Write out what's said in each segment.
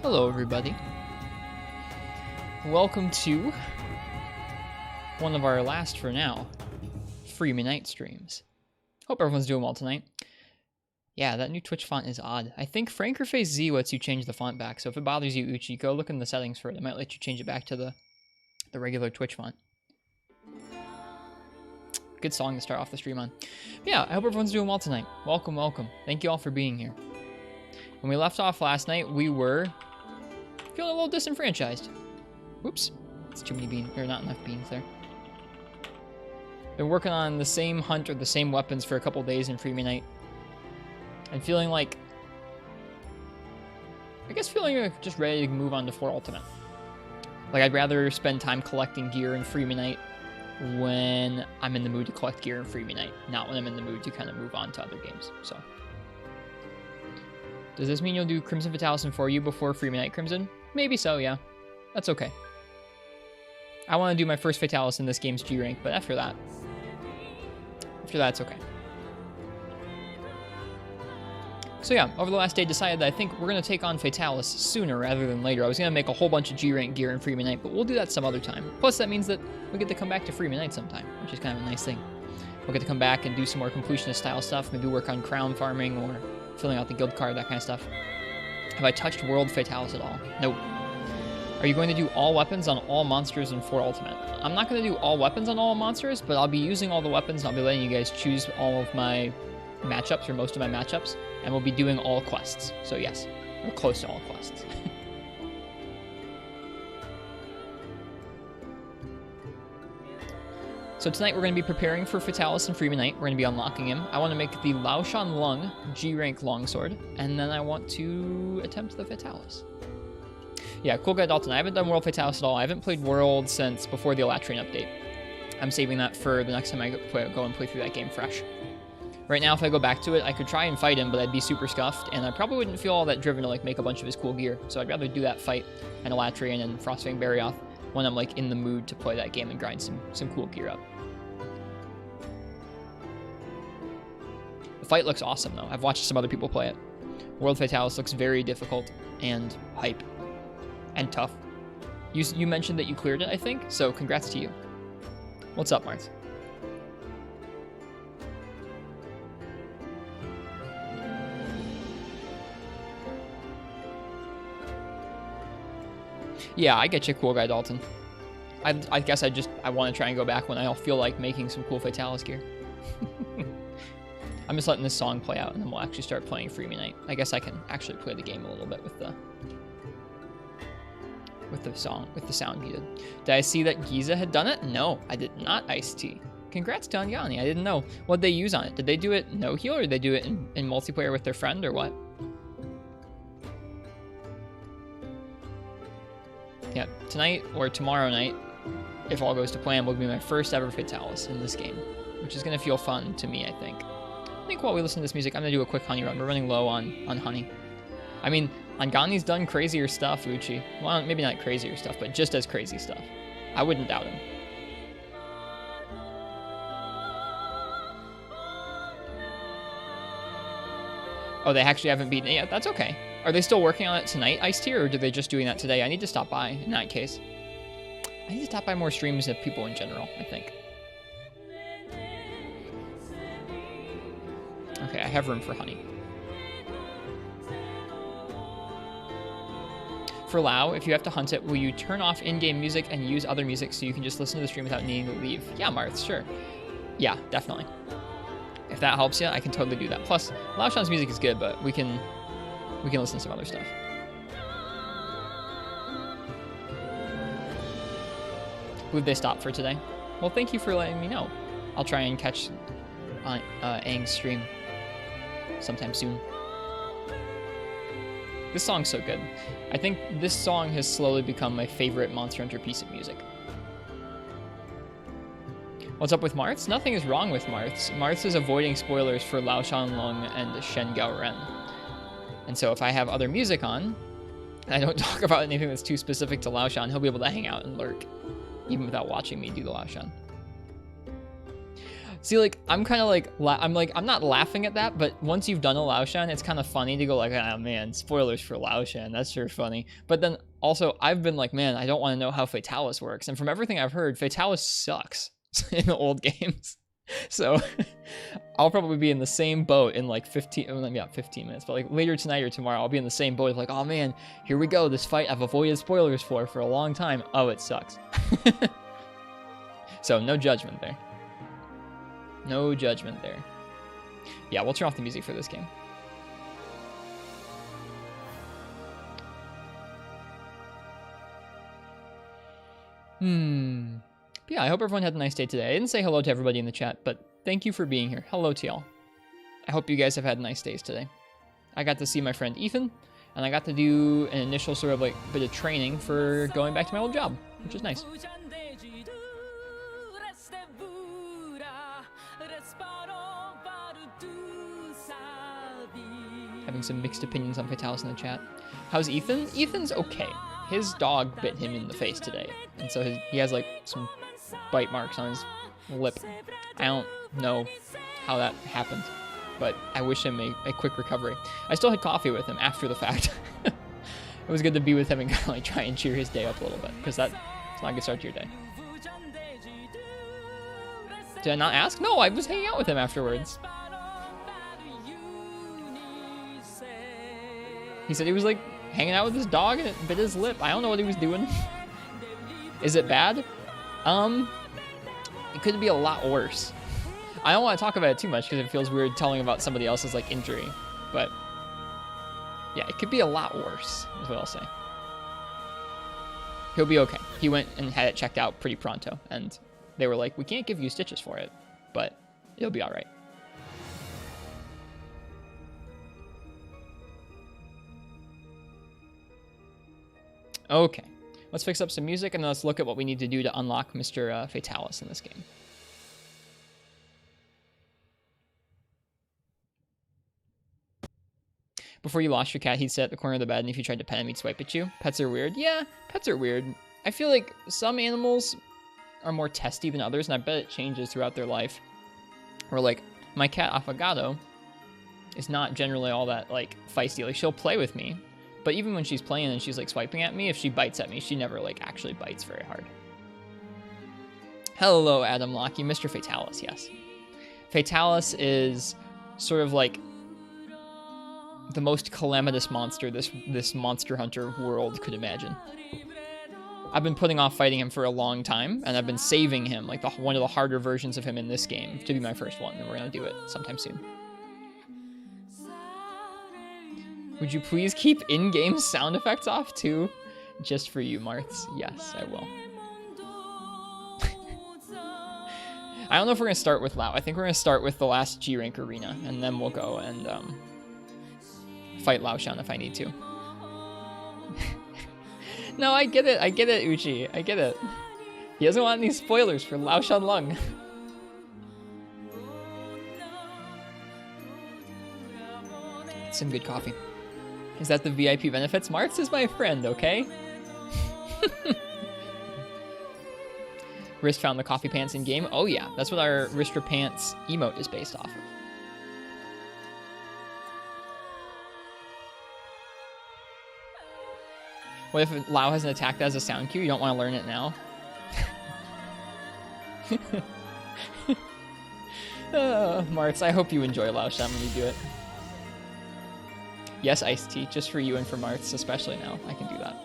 Hello everybody. Welcome to one of our last for now Freemy Night streams. Hope everyone's doing well tonight. Yeah, that new Twitch font is odd. I think Frankerface Z lets you change the font back, so if it bothers you, Uchi, go look in the settings for it. It might let you change it back to the regular Twitch font. Good song to start off the stream on. But yeah, I hope everyone's doing well tonight. Welcome, welcome. Thank you all for being here. When we left off last night, we were feeling a little disenfranchised. Whoops. It's too many beans, or not enough beans there. Been working on the same hunt or the same weapons for a couple days in Freemy Night. And feeling like... feeling like just ready to move on to 4 Ultimate. Like, I'd rather spend time collecting gear in Freemy Night when I'm in the mood to collect gear in Freemy Night, not when I'm in the mood to kind of move on to other games, so... Does this mean you'll do Crimson Fatalis for you before Freemy Night Crimson? Maybe so, yeah. That's okay. I want to do my first Fatalis in this game's G rank, but after that, it's okay. So yeah, over the last day, decided that I think we're going to take on Fatalis sooner rather than later. I was going to make a whole bunch of G rank gear in Freemy Night, but we'll do that some other time. Plus, that means that we get to come back to Freemy Night sometime, which is kind of a nice thing. We'll get to come back and do some more completionist style stuff, maybe work on crown farming or filling out the guild card, that kind of stuff. Have I touched World Fatalis at all? Nope. Are you going to do all weapons on all monsters in 4 Ultimate? I'm not going to do all weapons on all monsters, but I'll be using all the weapons and I'll be letting you guys choose all of my matchups, or most of my matchups, and we'll be doing all quests. So yes, or close to all quests. So tonight we're going to be preparing for Fatalis and Freemy Night. We're going to be unlocking him. I want to make the Laoshan Lung G-rank longsword, and then I want to attempt the Fatalis. Yeah, cool guy Dalton. I haven't done World Fatalis at all. I haven't played World since before the Elatrian update. I'm saving that for the next time I go and play through that game fresh. Right now, if I go back to it, I could try and fight him, but I'd be super scuffed, and I probably wouldn't feel all that driven to like make a bunch of his cool gear. So I'd rather do that fight and Elatrian and Frostfang Barioth when I'm like in the mood to play that game and grind some cool gear up. The fight looks awesome, though. I've watched some other people play it. World Fatalis looks very difficult and hype and tough. You mentioned that you cleared it, I think, so congrats to you. What's up, Marth? Yeah, I get you, cool guy Dalton. I guess I want to try and go back when I feel like making some cool Fatalis gear. I'm just letting this song play out, and then we'll actually start playing Freemy Night. I guess I can actually play the game a little bit with the sound muted. Did I see that Giza had done it? No, I did not, Ice-T. Congrats to Anyani, I didn't know. What'd they use on it? Did they do it no heal, or did they do it in multiplayer with their friend, or what? Yeah, tonight or tomorrow night, if all goes to plan, will be my first ever Fatalis in this game, which is going to feel fun to me, I think. I think while we listen to this music, I'm going to do a quick honey run. We're running low on honey. I mean, Angani's done crazier stuff, Uchi. Well, maybe not crazier stuff, but just as crazy stuff. I wouldn't doubt him. Oh, they actually haven't beaten it yet? That's okay. Are they still working on it tonight, Ice-T, or are they just doing that today? I need to stop by in that case. I need to stop by more streams of people in general, I think. Okay, I have room for honey. For Lao, if you have to hunt it, will you turn off in-game music and use other music so you can just listen to the stream without needing to leave? Yeah, Marth, sure. Yeah, definitely. If that helps you, I can totally do that. Plus, Laoshan's music is good, but we can listen to some other stuff. Would they stop for today? Well, thank you for letting me know. I'll try and catch Aang's stream sometime soon. This song's so good. I think this song has slowly become my favorite Monster Hunter piece of music. What's up with Marths? Nothing is wrong with Marths. Marths is avoiding spoilers for Laoshan Lung and Shen Gao Ren. And so if I have other music on, and I don't talk about anything that's too specific to Laoshan, he'll be able to hang out and lurk, even without watching me do the Laoshan. See, like, I'm kind of like, I'm not laughing at that, but once you've done a Laoshan, it's kind of funny to go like, oh man, spoilers for Laoshan, that's sure funny. But then also, I've been like, man, I don't want to know how Fatalis works. And from everything I've heard, Fatalis sucks in the old games. So I'll probably be in the same boat in like 15 minutes, but like later tonight or tomorrow, I'll be in the same boat like, oh man, here we go, this fight I've avoided spoilers for a long time. Oh, it sucks. So no judgment there. No judgment there. Yeah, we'll turn off the music for this game. But yeah, I hope everyone had a nice day today. I didn't say hello to everybody in the chat, but thank you for being here. Hello to y'all. I hope you guys have had nice days today. I got to see my friend Ethan, and I got to do an initial sort of like bit of training for going back to my old job, which is nice. Having some mixed opinions on Fatalis in the chat. How's Ethan? Ethan's okay. His dog bit him in the face today, and so he has like some bite marks on his lip. I don't know how that happened, but I wish him a quick recovery. I still had coffee with him after the fact. It was good to be with him and kind of like try and cheer his day up a little bit, because that's not a good start to your day. Did I not ask? No, I was hanging out with him afterwards. He said he was like hanging out with his dog and it bit his lip. I don't know what he was doing. Is it bad? It could be a lot worse. I don't want to talk about it too much because it feels weird telling about somebody else's like injury. But yeah, it could be a lot worse, is what I'll say. He'll be okay. He went and had it checked out pretty pronto, and they were like, we can't give you stitches for it, but it'll be all right. Okay, let's fix up some music and then let's look at what we need to do to unlock Mr. Fatalis in this game. Before you lost your cat, he'd sit at the corner of the bed, and if you tried to pet him, he'd swipe at you. Pets are weird. Yeah, pets are weird. I feel like some animals are more testy than others, and I bet it changes throughout their life. Or like, my cat Affogato is not generally all that like feisty. Like, she'll play with me, but even when she's playing and she's like swiping at me, if she bites at me, she never like actually bites very hard. Hello, Adam Locky, Mr. Fatalis, yes. Fatalis is sort of like the most calamitous monster this Monster Hunter world could imagine. I've been putting off fighting him for a long time, and I've been saving him, like one of the harder versions of him in this game, to be my first one, and we're gonna do it sometime soon. Would you please keep in-game sound effects off too? Just for you, Marths. Yes, I will. I don't know if we're gonna start with Lao. I think we're gonna start with the last G rank arena, and then we'll go and fight Lao Shan if I need to. No, I get it, Uchi. I get it. He doesn't want any spoilers for Lao Shan Lung. Some good coffee. Is that the VIP benefits? Martz is my friend, okay? Wrist found the coffee pants in game. Oh yeah, that's what our Ristra pants emote is based off of. What if Lao has an attack that has a sound cue? You don't want to learn it now? Martz, I hope you enjoy Lao Shan when you do it. Yes, Iced Tea, just for you and for Martz, especially now. I can do that.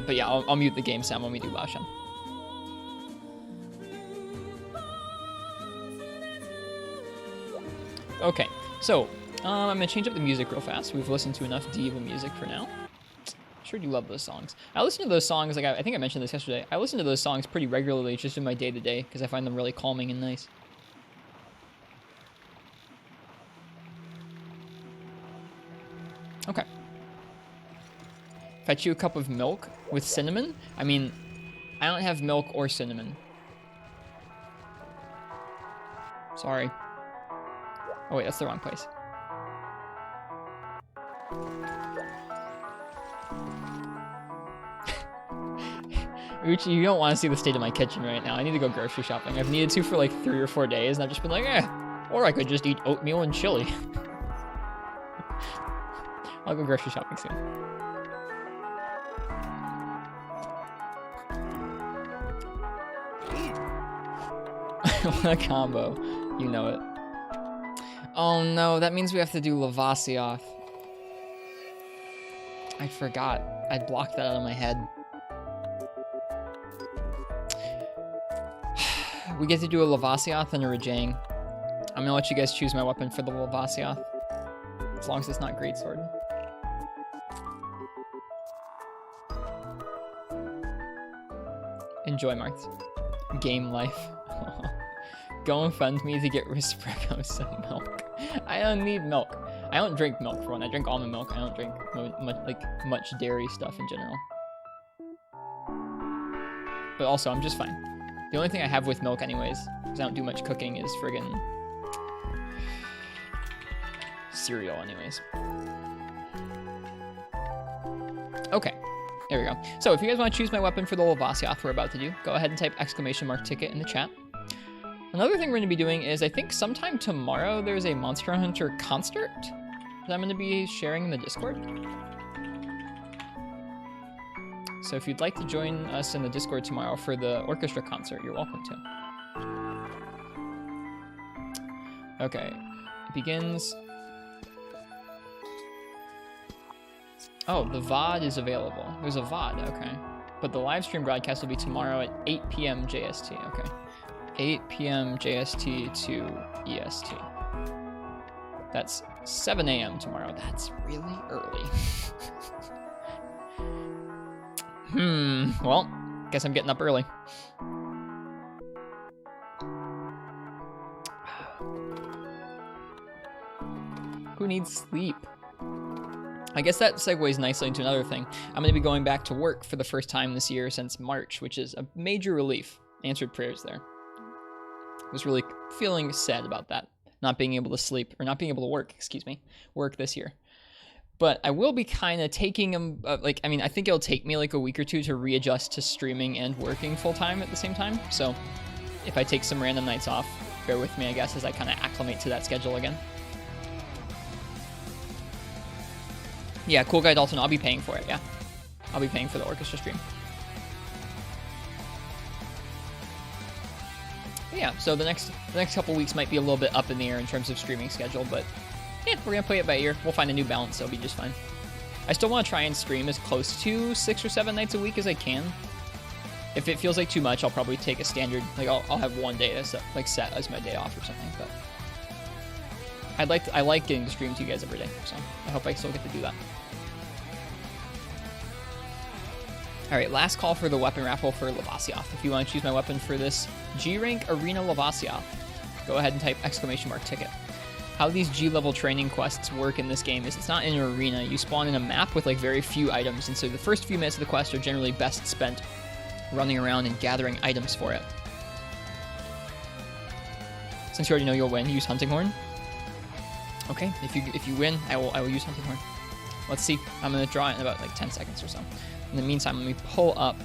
But yeah, I'll mute the game sound when we do Lao Shan. Okay, so I'm gonna change up the music real fast. We've listened to enough Diva music for now. Sure do love those songs. I listen to those songs, like I think I mentioned this yesterday. I listen to those songs pretty regularly just in my day-to-day because I find them really calming and nice. Okay. Fetch you a cup of milk with cinnamon? I mean, I don't have milk or cinnamon. Sorry. Oh wait, that's the wrong place. Uchi, you don't want to see the state of my kitchen right now. I need to go grocery shopping. I've needed to for like 3 or 4 days, and I've just been like, or I could just eat oatmeal and chili. I'll go grocery shopping soon. What a combo. You know it. Oh no, that means we have to do Lavasioth. I forgot. I blocked that out of my head. We get to do a Lavasioth and a Rajang. I'm gonna let you guys choose my weapon for the Lavasioth. As long as it's not Greatsword. Enjoy, Marks. Game life. Go and fund me to get Ristretto some milk. I don't need milk. I don't drink milk for one. I drink almond milk. I don't drink much dairy stuff in general. But also, I'm just fine. The only thing I have with milk anyways, because I don't do much cooking, is friggin' cereal anyways. Okay, there we go. So if you guys want to choose my weapon for the Lavasioth we're about to do, go ahead and type !ticket in the chat. Another thing we're going to be doing is, I think sometime tomorrow, there's a Monster Hunter concert that I'm going to be sharing in the Discord. So if you'd like to join us in the Discord tomorrow for the orchestra concert, you're welcome to. Okay, it begins. Oh, the VOD is available. There's a VOD, okay. But the live stream broadcast will be tomorrow at 8 p.m. JST, okay. 8 p.m. JST to EST. That's 7 a.m. tomorrow. That's really early. Well, guess I'm getting up early. Who needs sleep? I guess that segues nicely into another thing. I'm going to be going back to work for the first time this year since March, which is a major relief. Answered prayers there. I was really feeling sad about that. Not being able to sleep, or not being able to work, work this year. But I will be kind of taking I think it'll take me like a week or two to readjust to streaming and working full time at the same time. So if I take some random nights off, bear with me, I guess, as I kind of acclimate to that schedule again. Yeah, cool guy Dalton, I'll be paying for it, yeah. I'll be paying for the orchestra stream. But yeah, so the next couple weeks might be a little bit up in the air in terms of streaming schedule, but yeah, we're gonna play it by ear. We'll find a new balance, so it'll be just fine. I still want to try and stream as close to 6 or 7 nights a week as I can. If it feels like too much, I'll probably take a standard, like I'll have one day that's set as my day off or something. But I like getting to stream to you guys every day, so I hope I still get to do that. All right, last call for the weapon raffle for Lavasioth. If you want to choose my weapon for this G-Rank Arena Lavasioth, go ahead and type !ticket. How these G-level training quests work in this game is it's not in an arena. You spawn in a map with like very few items, and so the first few minutes of the quest are generally best spent running around and gathering items for it. Since you already know you'll win, use Hunting Horn. Okay, if you win, I will use Hunting Horn. Let's see. I'm gonna draw it in about like 10 seconds or so. In the meantime, let me pull up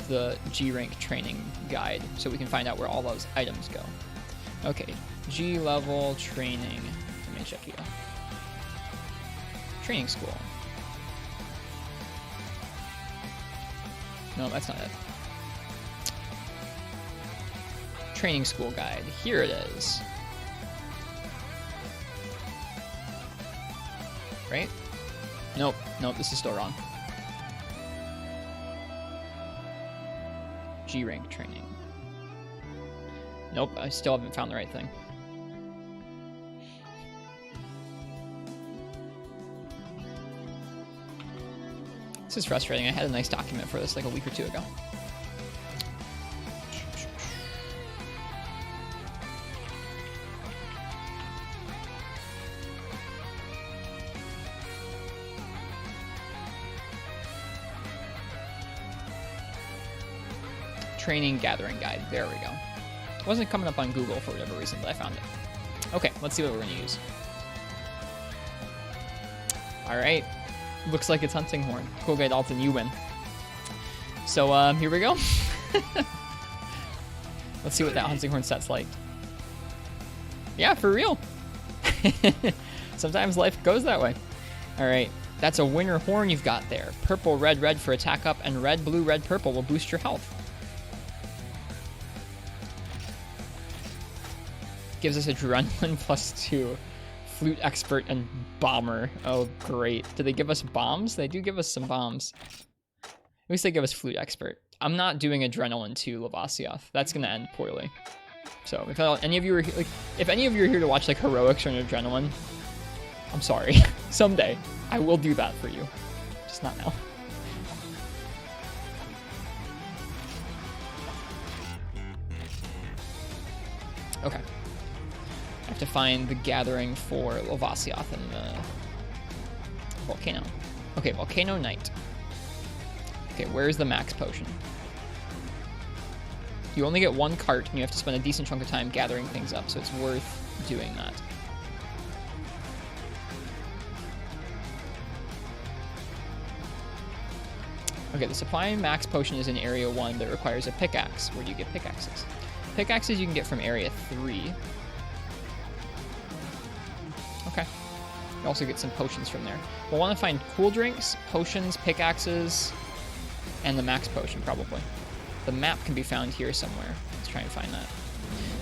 the G-Rank training guide so we can find out where all those items go. Okay, G-level training. Let me check here. Training school. No, that's not it. Training school guide. Here it is. Right? Nope, this is still wrong. G-Rank training. Nope, I still haven't found the right thing. This is frustrating. I had a nice document for this like a week or two ago. Training gathering guide. There we go. It wasn't coming up on Google for whatever reason, but I found it. Okay, let's see what we're going to use. All right. Looks like it's Hunting Horn. Cool guy Dalton, you win. So, here we go. Let's see what that Hunting Horn set's like. Yeah, for real. Sometimes life goes that way. All right, that's a winter horn you've got there. Purple, red, red for attack up, and red, blue, red, purple will boost your health. Gives us Adrenaline +2. Flute Expert and Bomber. Oh, great. Do they give us bombs? They do give us some bombs. At least they give us Flute Expert. I'm not doing Adrenaline to Lavasioth. That's going to end poorly. So if any of you are like, if any of you are here to watch like Heroics or an Adrenaline, I'm sorry. Someday I will do that for you. Just not now. Okay. I have to find the gathering for Lavasioth in the volcano. Okay, Volcano Night. Okay, where's the max potion? You only get one cart, and you have to spend a decent chunk of time gathering things up, so it's worth doing that. Okay, the supply max potion is in Area 1 that requires a pickaxe. Where do you get pickaxes? Pickaxes you can get from Area 3. Okay. You also get some potions from there. We'll want to find cool drinks, potions, pickaxes, and the max potion, probably. The map can be found here somewhere. Let's try and find that.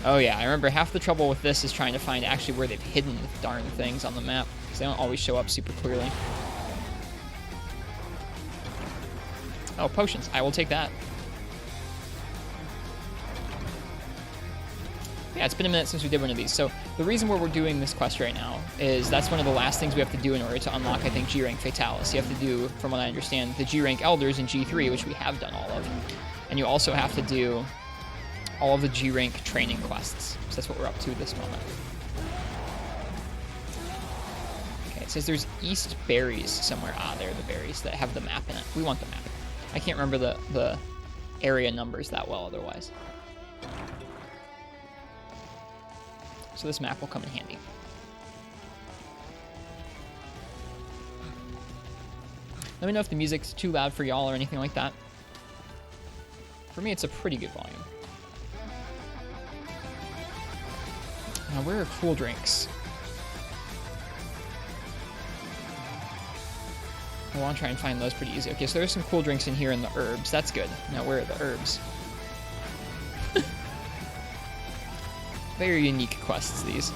Oh yeah, I remember half the trouble with this is trying to find actually where they've hidden the darn things on the map, because they don't always show up super clearly. Oh, potions. I will take that. Yeah, it's been a minute since we did one of these. So the reason why we're doing this quest right now is that's one of the last things we have to do in order to unlock, I think, G-Rank Fatalis. You have to do, from what I understand, the G-Rank Elders in G3, which we have done all of. And you also have to do all of the G-Rank training quests. So that's what we're up to this moment. Okay, it says there's East Berries somewhere. Ah, there are the berries that have the map in it. We want the map. I can't remember the area numbers that well otherwise. So this map will come in handy. Let me know if the music's too loud for y'all or anything like that. For me, it's a pretty good volume. Now, where are cool drinks? I want to try and find those pretty easy. Okay, so there's some cool drinks in here in the herbs. That's good. Now, where are the herbs? Very unique quests, these.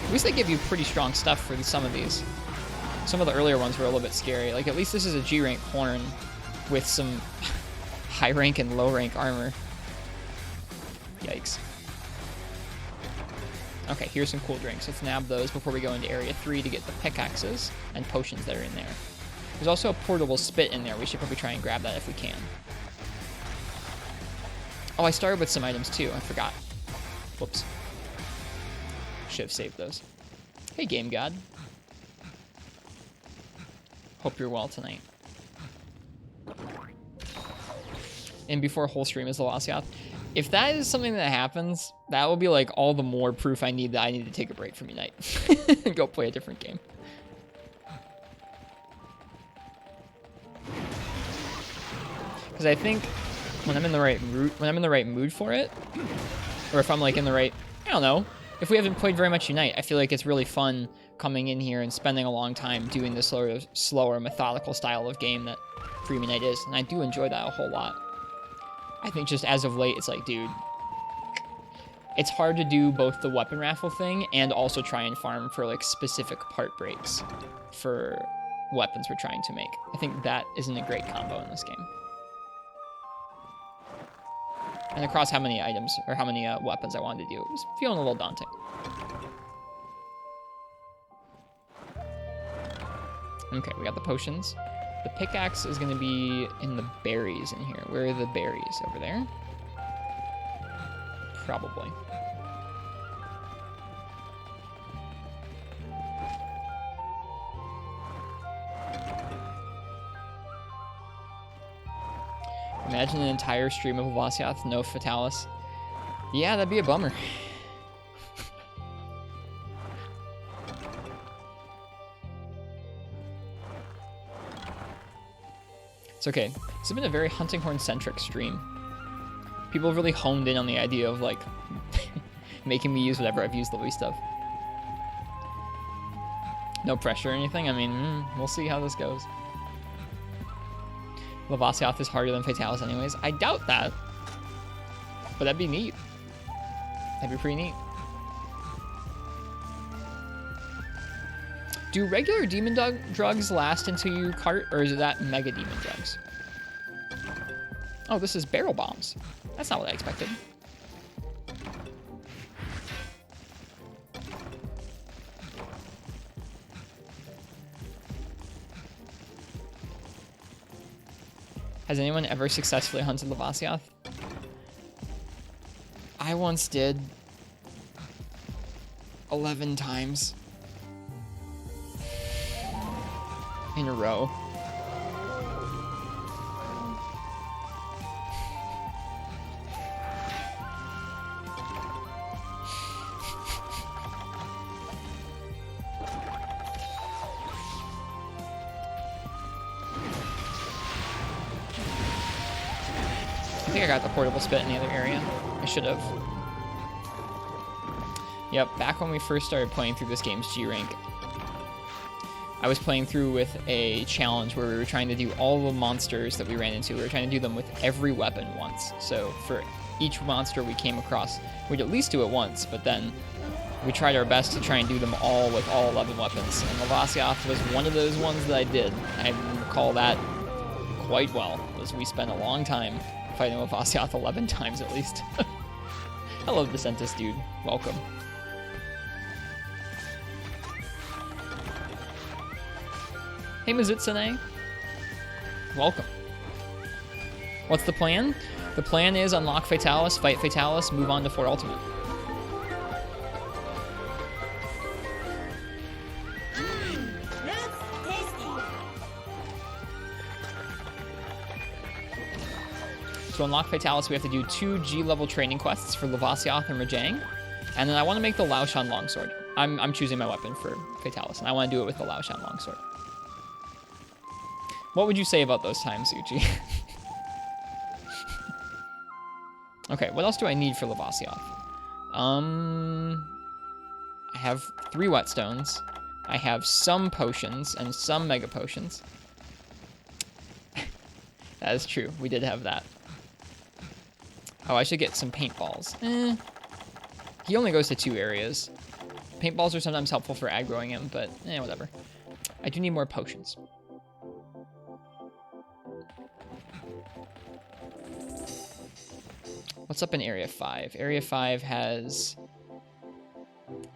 At least they give you pretty strong stuff for some of these. Some of the earlier ones were a little bit scary. Like, at least this is a G-rank horn with some high rank and low rank armor. Yikes. Okay, here's some cool drinks. Let's nab those before we go into Area 3 to get the pickaxes and potions that are in there. There's also a portable spit in there. We should probably try and grab that if we can. Oh, I started with some items too. I forgot. Whoops. Should have saved those. Hey, Game God. Hope you're well tonight. And before whole stream is the Lavasioth. If that is something that happens, that will be like all the more proof I need that I need to take a break from Unite and go play a different game. Because I think when I'm in the right mood for it, or if I'm like in the right, I don't know, if we haven't played very much Unite, I feel like it's really fun coming in here and spending a long time doing this sort of slower, methodical style of game that Free Unite is, and I do enjoy that a whole lot. I think just as of late, it's like, dude, it's hard to do both the weapon raffle thing and also try and farm for like specific part breaks for weapons we're trying to make. I think that isn't a great combo in this game. And across how many items or how many weapons I wanted to do, it was feeling a little daunting. Okay, we got the potions. The pickaxe is going to be in the berries in here. Where are the berries? Over there? Probably. Imagine an entire stream of Lavasioth, no Fatalis. Yeah, that'd be a bummer. It's okay. This has been a very hunting horn-centric stream. People have really honed in on the idea of, like, making me use whatever I've used lately stuff. No pressure or anything. I mean, we'll see how this goes. Lavasioth is harder than Fatalis anyways. I doubt that. But that'd be neat. That'd be pretty neat. Do regular demon drugs last until you cart, or is that mega demon drugs? Oh, this is barrel bombs. That's not what I expected. Has anyone ever successfully hunted Lavasioth? I once did. 11 times. In a row. I think I got the portable spit in the other area. I should have. Yep, back when we first started playing through this game's G rank, I was playing through with a challenge where we were trying to do all the monsters that we ran into. We were trying to do them with every weapon once. So for each monster we came across, we'd at least do it once, but then we tried our best to try and do them all with all 11 weapons. And Lavasioth was one of those ones that I did. I recall that quite well, as we spent a long time fighting Lavasioth 11 times at least. Hello, Decentus dude. Welcome. Hey, Mizutsune. Welcome. What's the plan? The plan is unlock Fatalis, fight Fatalis, move on to 4 Ultimate. That's tasty. To unlock Fatalis, we have to do 2 G-level training quests for Lavasioth and Rajang. And then I want to make the Laoshan Longsword. I'm choosing my weapon for Fatalis, and I want to do it with the Laoshan Longsword. What would you say about those times, Uchi? Okay, what else do I need for Lavasioth? I have 3 whetstones. I have some potions and some mega potions. That is true. We did have that. Oh, I should get some paintballs. He only goes to 2 areas. Paintballs are sometimes helpful for aggroing him, but whatever. I do need more potions. What's up in Area 5? Area 5 has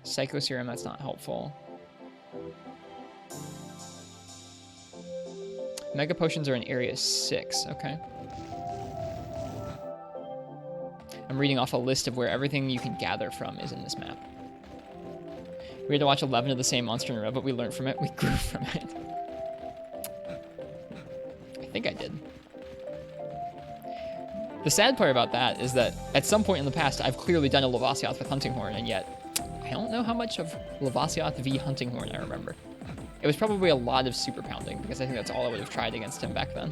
Psycho Serum, that's not helpful. Mega Potions are in Area 6, okay. I'm reading off a list of where everything you can gather from is in this map. We had to watch 11 of the same monster in a row, but we learned from it, we grew from it. I think I did. The sad part about that is that at some point in the past, I've clearly done a Lavasioth with Hunting Horn, and yet I don't know how much of Lavasioth v Hunting Horn I remember. It was probably a lot of super pounding, because I think that's all I would have tried against him back then.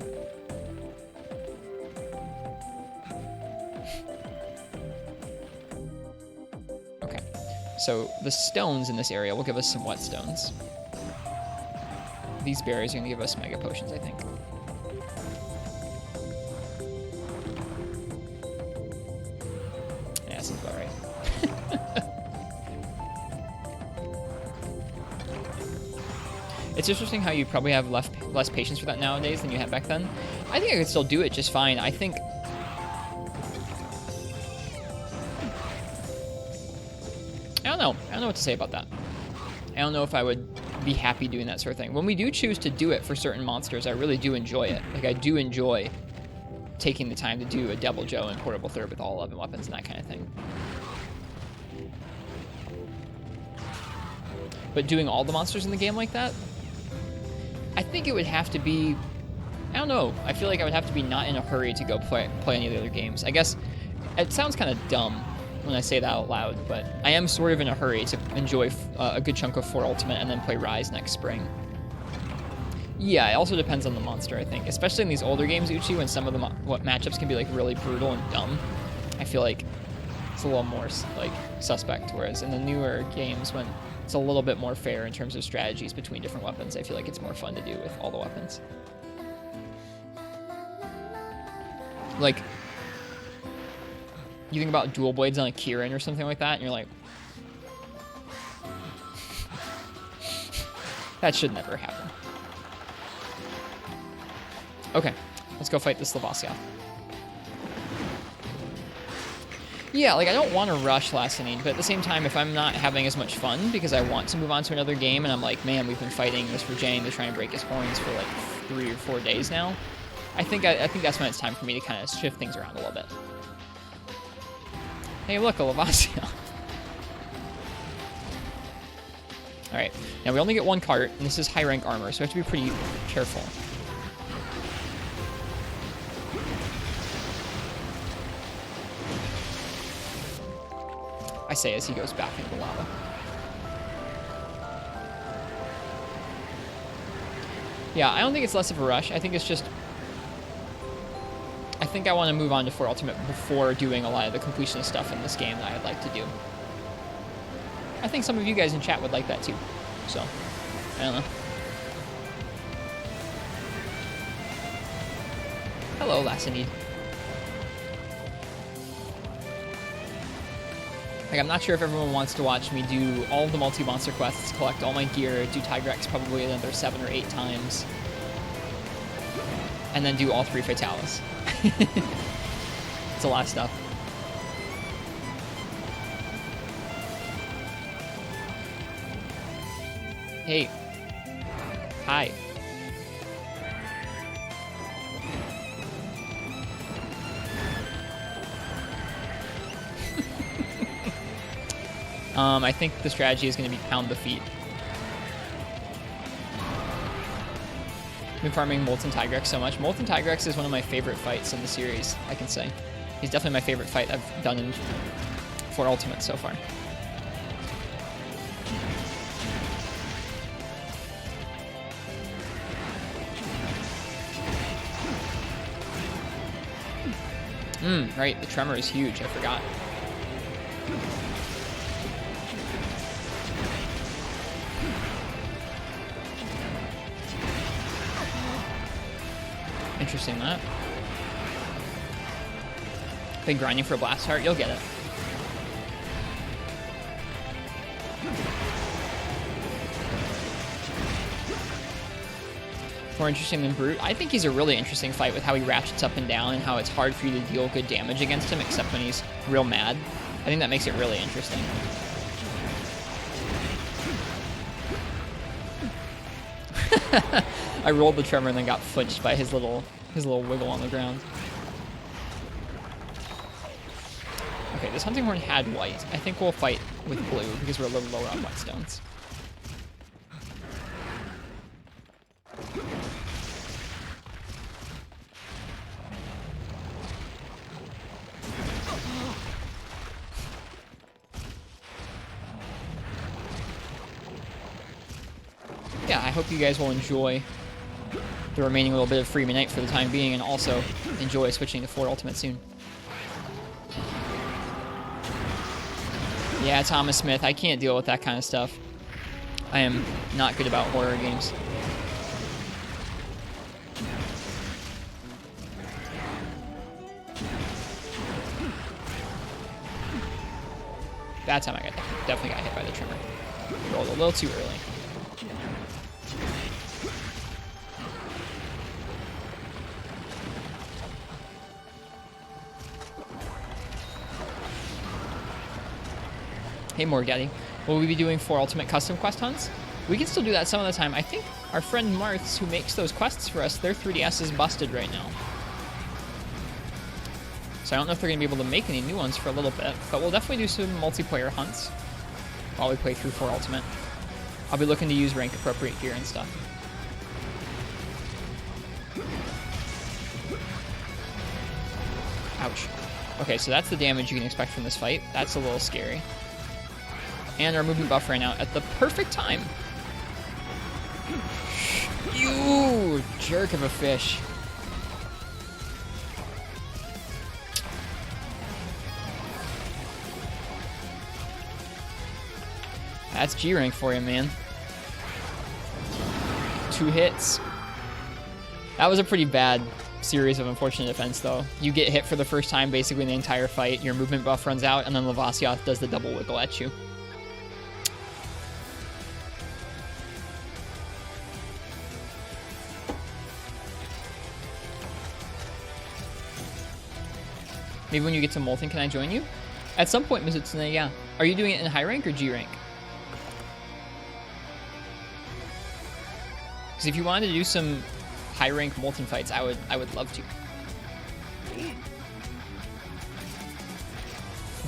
Okay, so the stones in this area will give us some whetstones. These berries are going to give us mega potions, I think. Seems about right. It's interesting how you probably have less patience for that nowadays than you had back then. I think I could still do it just fine. I think... I don't know. I don't know what to say about that. I don't know if I would be happy doing that sort of thing. When we do choose to do it for certain monsters, I really do enjoy it. Like, I do enjoy taking the time to do a Devil Joe and Portable Third with all 11 weapons and that kind of thing. But doing all the monsters in the game like that, I think it would have to be, I don't know, I feel like I would have to be not in a hurry to go play any of the other games. I guess it sounds kind of dumb when I say that out loud, but I am sort of in a hurry to enjoy a good chunk of 4 Ultimate and then play Rise next spring. Yeah, it also depends on the monster, I think. Especially in these older games, Uchi, when some of the matchups can be like really brutal and dumb. I feel like it's a little more like suspect. Whereas in the newer games, when it's a little bit more fair in terms of strategies between different weapons, I feel like it's more fun to do with all the weapons. Like, you think about dual blades on a Kirin or something like that, and you're like, that should never happen. Okay, let's go fight this Lavasioth. Yeah, like, I don't want to rush last inning, but at the same time, if I'm not having as much fun because I want to move on to another game, and I'm like, man, we've been fighting Mr. Jane to try and break his horns for like 3 or 4 days now, I think that's when it's time for me to kind of shift things around a little bit. Hey, look, a Lavasioth. Alright, now we only get 1 cart, and this is high rank armor, so we have to be pretty careful. I say as he goes back into the lava. Yeah, I don't think it's less of a rush. I think it's just... I think I want to move on to 4 Ultimate before doing a lot of the completionist stuff in this game that I'd like to do. I think some of you guys in chat would like that too. So, I don't know. Hello, Lassinid. Like, I'm not sure if everyone wants to watch me do all of the multi-monster quests, collect all my gear, do Tigrex probably another 7 or 8 times, and then do all 3 Fatalis. It's a lot of stuff. Hey. Hi. I think the strategy is going to be pound the feet. I've been farming Molten Tigrex so much. Molten Tigrex is one of my favorite fights in the series, I can say. He's definitely my favorite fight I've done in 4 Ultimate so far. Right, the tremor is huge, I forgot. Interesting, that. Been grinding for a Blast Heart, you'll get it. More interesting than Brute. I think he's a really interesting fight with how he ratchets up and down and how it's hard for you to deal good damage against him except when he's real mad. I think that makes it really interesting. I rolled the tremor and then got flinched by his little wiggle on the ground. Okay, this Hunting Horn had white. I think we'll fight with blue because we're a little lower on whetstones. Yeah, I hope you guys will enjoy the remaining little bit of Free Midnight for the time being, and also enjoy switching to 4 Ultimate soon. Yeah, Thomas Smith, I can't deal with that kind of stuff. I am not good about horror games. That time I definitely got hit by the tremor. Rolled a little too early. Hey Morgetti, will we be doing 4 Ultimate custom quest hunts? We can still do that some of the time. I think our friend Marths, who makes those quests for us, their 3DS is busted right now. So I don't know if they're going to be able to make any new ones for a little bit, but we'll definitely do some multiplayer hunts while we play through 4 Ultimate. I'll be looking to use rank appropriate gear and stuff. Ouch. Okay, so that's the damage you can expect from this fight. That's a little scary. And our movement buff ran out at the perfect time. You jerk of a fish. That's G rank for you, man. 2 hits. That was a pretty bad series of unfortunate defense, though. You get hit for the first time basically in the entire fight, your movement buff runs out, and then Lavasioth does the double wiggle at you. Maybe when you get to Molten, can I join you? At some point, Mizutsune, yeah. Are you doing it in high rank or G rank? Because if you wanted to do some high rank Molten fights, I would love to.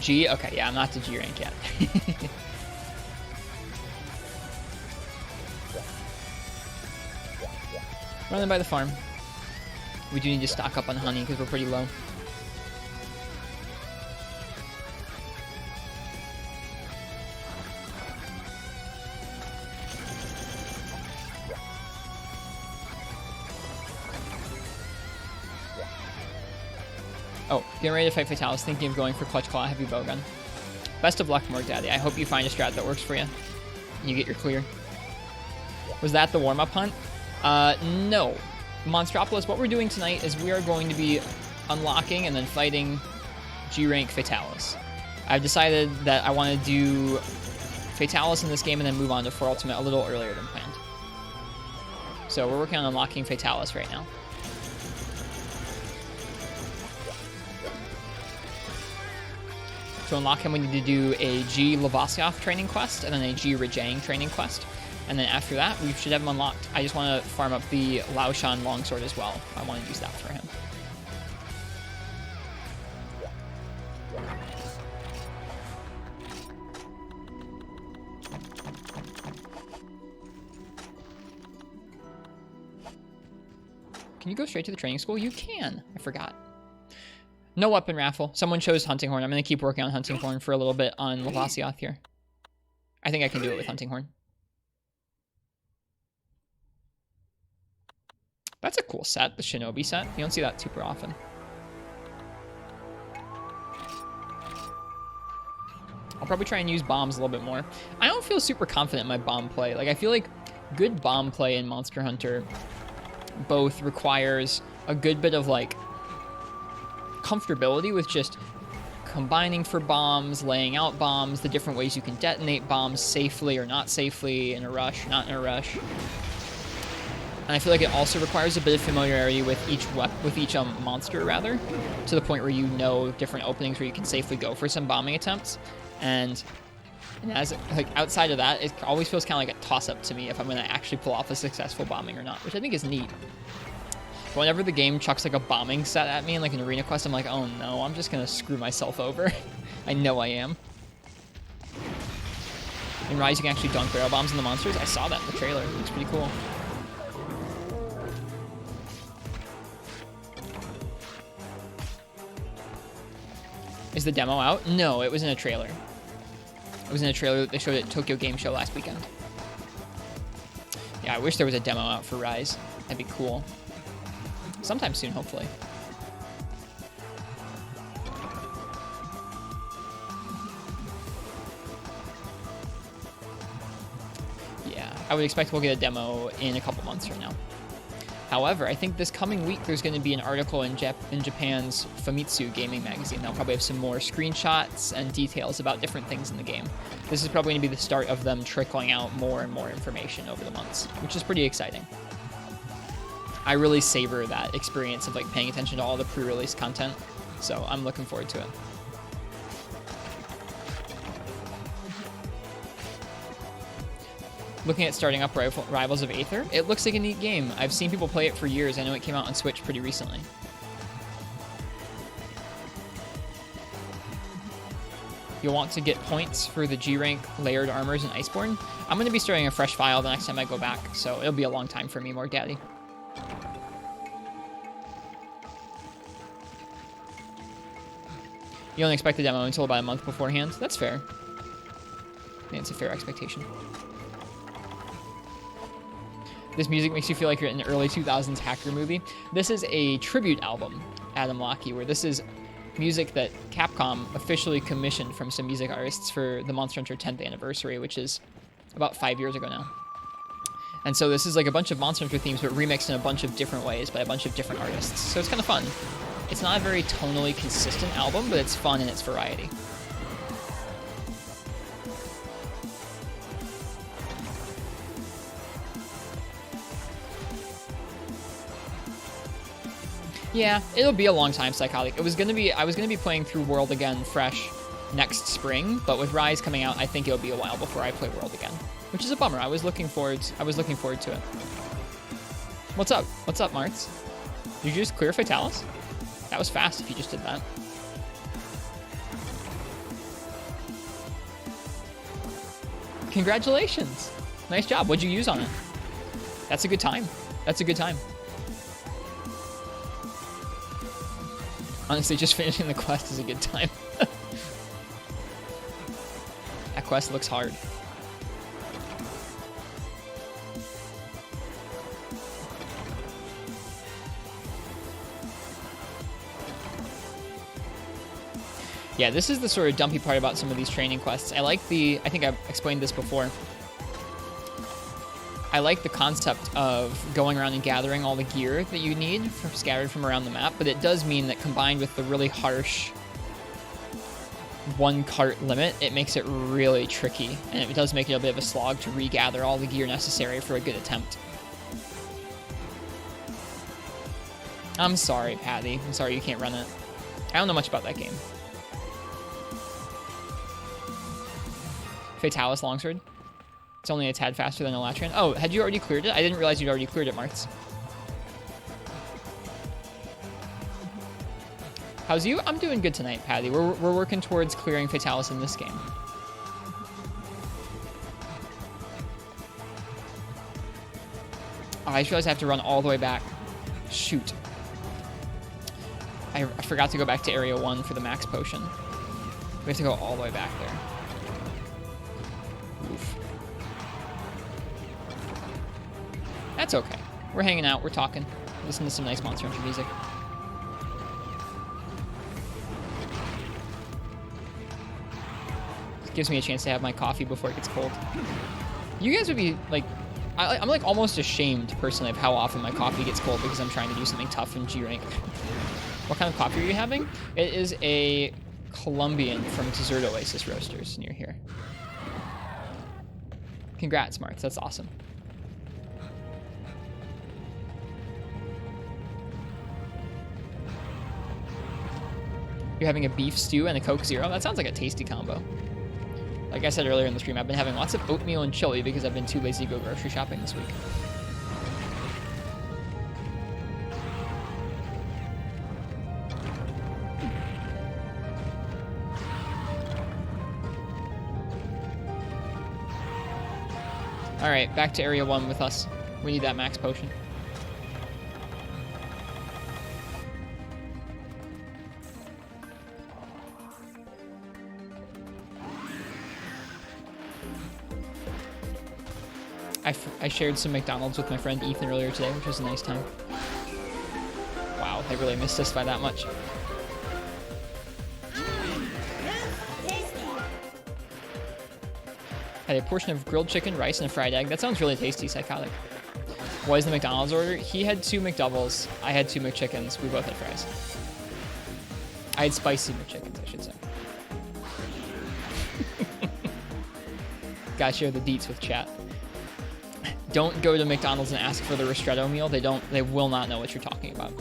G? Okay, yeah, I'm not to G rank yet. Running by the farm. We do need to stock up on honey because we're pretty low. Oh, getting ready to fight Fatalis, thinking of going for Clutch Claw Heavy Bowgun. Best of luck, Morg Daddy. I hope you find a strat that works for you. You get your clear. Was that the warm-up hunt? No. Monstropolis, what we're doing tonight is we are going to be unlocking and then fighting G-Rank Fatalis. I've decided that I want to do Fatalis in this game and then move on to 4 Ultimate a little earlier than planned. So we're working on unlocking Fatalis right now. To unlock him, we need to do a G Lavasioth training quest and then a G Rajang training quest. And then after that, we should have him unlocked. I just want to farm up the Laoshan Longsword as well. I want to use that for him. Can you go straight to the training school? You can. I forgot. No weapon raffle. Someone chose Hunting Horn. I'm going to keep working on Hunting Horn for a little bit on Lavasioth here. I think I can do it with Hunting Horn. That's a cool set, the Shinobi set. You don't see that super often. I'll probably try and use bombs a little bit more. I don't feel super confident in my bomb play. Like, I feel like good bomb play in Monster Hunter both requires a good bit of, like, comfortability with just combining for bombs, laying out bombs, the different ways you can detonate bombs safely or not safely, in a rush, not in a rush. And I feel like it also requires a bit of familiarity with each monster, rather, to the point where you know different openings where you can safely go for some bombing attempts. And as like outside of that, it always feels kind of like a toss-up to me if I'm going to actually pull off a successful bombing or not, which I think is neat. But whenever the game chucks like a bombing set at me in like an arena quest, I'm like, oh no, I'm just going to screw myself over. I know I am. In Rise, you can actually dunk barrel bombs in the monsters. I saw that in the trailer. It looks pretty cool. Is the demo out? No, it was in a trailer. It was in a trailer that they showed at Tokyo Game Show last weekend. Yeah, I wish there was a demo out for Rise. That'd be cool. Sometime soon, hopefully. Yeah, I would expect we'll get a demo in a couple months from now. However, I think this coming week there's going to be an article in Japan's Famitsu gaming magazine. They'll probably have some more screenshots and details about different things in the game. This is probably going to be the start of them trickling out more and more information over the months, which is pretty exciting. I really savor that experience of like paying attention to all the pre-release content, so I'm looking forward to it. Looking at starting up Rivals of Aether, it looks like a neat game. I've seen people play it for years. I know it came out on Switch pretty recently. You'll want to get points for the G-Rank layered armors in Iceborne. I'm going to be starting a fresh file the next time I go back, so it'll be a long time for me, Morg Daddy. You don't expect the demo until about a month beforehand. That's fair. I think it's a fair expectation. This music makes you feel like you're in an early 2000s hacker movie. This is a tribute album, Adam Lockey, where this is music that Capcom officially commissioned from some music artists for the Monster Hunter 10th anniversary, which is about 5 years ago now. And so this is like a bunch of Monster Hunter themes, but remixed in a bunch of different ways by a bunch of different artists. So it's kind of fun. It's not a very tonally consistent album, but it's fun in its variety. Yeah, it'll be a long time, Psychotic. I was gonna be playing through World again fresh next spring, but with Rise coming out, I think it'll be a while before I play World again, which is a bummer. I was looking forward to it. What's up? What's up, Martz? Did you just clear Fatalis? That was fast if you just did that. Congratulations. Nice job. What'd you use on it? That's a good time. That's a good time. Honestly, just finishing the quest is a good time. That quest looks hard. Yeah, this is the sort of dumpy part about some of these training quests. I think I've explained this before. I like the concept of going around and gathering all the gear that you need scattered from around the map, but it does mean that combined with the really harsh one cart limit, it makes it really tricky, and it does make it a bit of a slog to regather all the gear necessary for a good attempt. I'm sorry, Patty. I'm sorry you can't run it. I don't know much about that game. Fatalis Longsword. It's only a tad faster than Elatrian. Oh, had you already cleared it? I didn't realize you'd already cleared it, Martz. How's you? I'm doing good tonight, Patty. We're working towards clearing Fatalis in this game. Oh, I just realized I have to run all the way back. Shoot. I forgot to go back to Area 1 for the max potion. We have to go all the way back there. Oof. That's okay. We're hanging out, we're talking, listening to some nice Monster Hunter music. It gives me a chance to have my coffee before it gets cold. You guys would be like, I'm like almost ashamed personally of how often my coffee gets cold because I'm trying to do something tough in G rank. What kind of coffee are you having? It is a Colombian from Desert Oasis Roasters near here. Congrats, Marks. That's awesome. You're having a beef stew and a Coke Zero? That sounds like a tasty combo. Like I said earlier in the stream, I've been having lots of oatmeal and chili because I've been too lazy to go grocery shopping this week. Alright, back to Area 1 with us. We need that max potion. I shared some McDonald's with my friend Ethan earlier today, which was a nice time. Wow, they really missed us by that much. Had a portion of grilled chicken, rice, and a fried egg. That sounds really tasty, Psychotic. What is the McDonald's order? He had 2 McDoubles. I had 2 McChickens. We both had fries. I had spicy McChickens, I should say. Gotta share the deets with chat. Don't go to McDonald's and ask for the Ristretto meal. They will not know what you're talking about.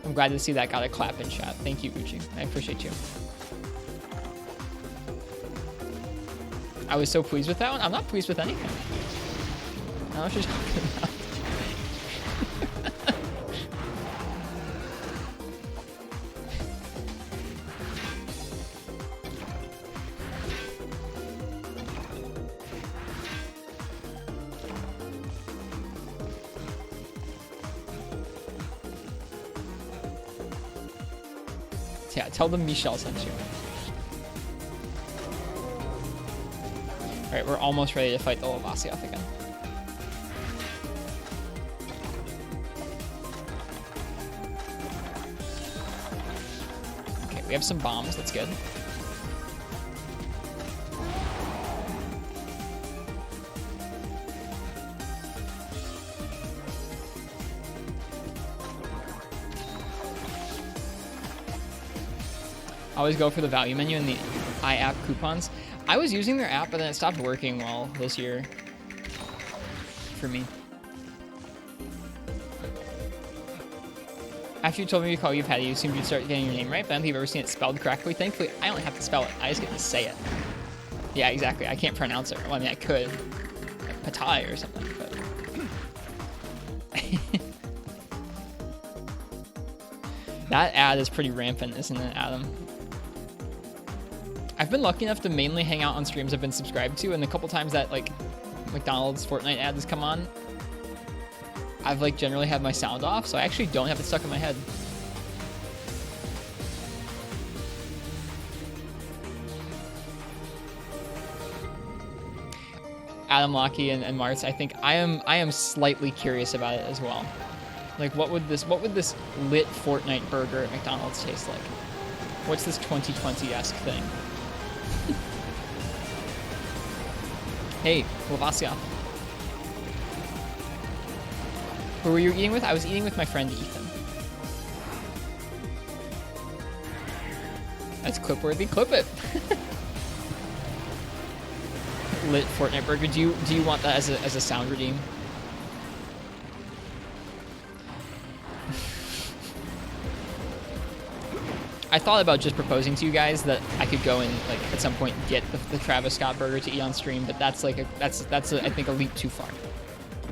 I'm glad to see that got a clap in chat. Thank you, Gucci. I appreciate you. I was so pleased with that one. I'm not pleased with anything. I don't know what you're talking about. Yeah, tell them Michelle sent you. Alright, we're almost ready to fight the Lovasiath again. Okay, we have some bombs, that's good. Always go for the value menu in the iApp coupons. I was using their app, but then it stopped working well this year for me. After you told me to call you Patty, you assumed you'd start getting your name right, but I don't think you've ever seen it spelled correctly. Thankfully, I don't have to spell it. I just get to say it. Yeah, exactly. I can't pronounce it. Well, I mean, I could. Like Patai or something, but... That ad is pretty rampant, isn't it, Adam? I've been lucky enough to mainly hang out on streams I've been subscribed to, and a couple times that, like, McDonald's Fortnite ad has come on, I've, like, generally had my sound off, so I actually don't have it stuck in my head. Adam Lockie and Martz, I think I am slightly curious about it as well. Like, what would this lit Fortnite burger at McDonald's taste like? What's this 2020-esque thing? Hey, Lavasia. Who were you eating with? I was eating with my friend Ethan. That's clip-worthy. Clip it. Lit Fortnite burger. Do you want that as a sound redeem? I thought about just proposing to you guys that I could go and, like, at some point get the Travis Scott burger to eat on stream, but that's like that's I think a leap too far.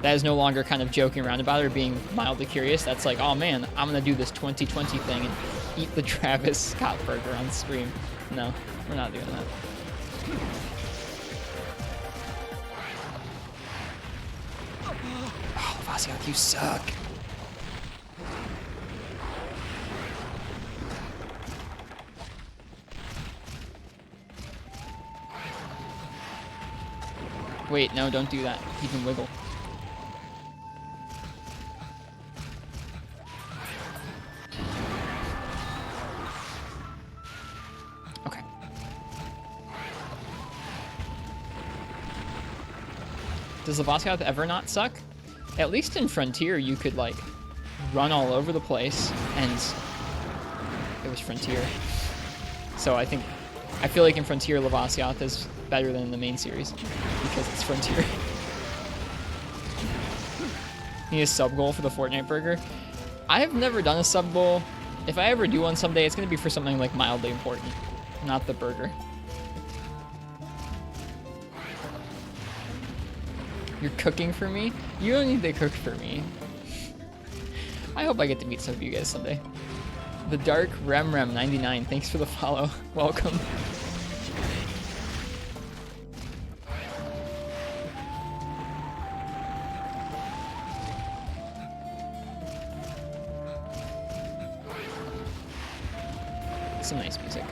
That is no longer kind of joking around about it or being mildly curious. That's like, oh man, I'm gonna do this 2020 thing and eat the Travis Scott burger on stream. No, we're not doing that. Oh, Vasiath, you suck. Wait, no, don't do that. You can wiggle. Okay. Does Lavasia ever not suck? At least in Frontier, you could, like, run all over the place, and it was Frontier. So I feel like in Frontier, Lavasia is better than in the main series because it's Frontier. Need a sub goal for the Fortnite burger. I have never done a sub goal. If I ever do one someday, it's going to be for something like mildly important, not the burger. You're cooking for me? You don't need to cook for me. I hope I get to meet some of you guys someday. The Dark Rem 99, thanks for the follow. Welcome. Some nice music.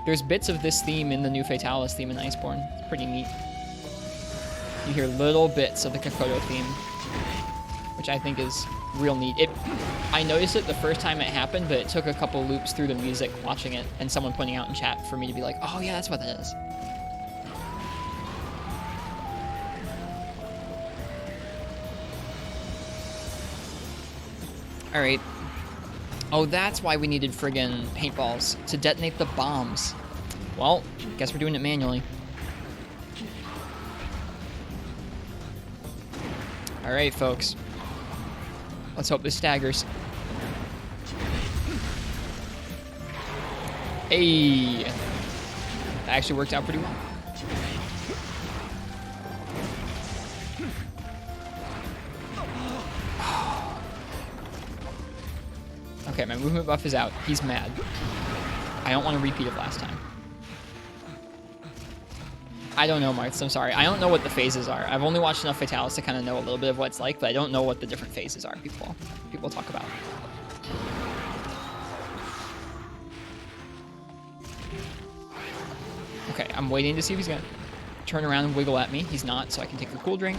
There's bits of this theme in the new Fatalis theme in Iceborne. It's pretty neat. You hear little bits of the Kokoto theme, which I think is real neat. I noticed it the first time it happened, but it took a couple loops through the music watching it and someone pointing out in chat for me to be like, oh yeah, that's what that is. All right. Oh, that's why we needed friggin' paintballs to detonate the bombs. Well, guess we're doing it manually. All right, folks. Let's hope this staggers. Hey! That actually worked out pretty well. Okay, my movement buff is out. He's mad. I don't want to repeat of last time. I don't know, Martz. I'm sorry. I don't know what the phases are. I've only watched enough Fatalis to kind of know a little bit of what it's like, but I don't know what the different phases are people talk about. Okay, I'm waiting to see if he's gonna turn around and wiggle at me. He's not, so I can take a cool drink.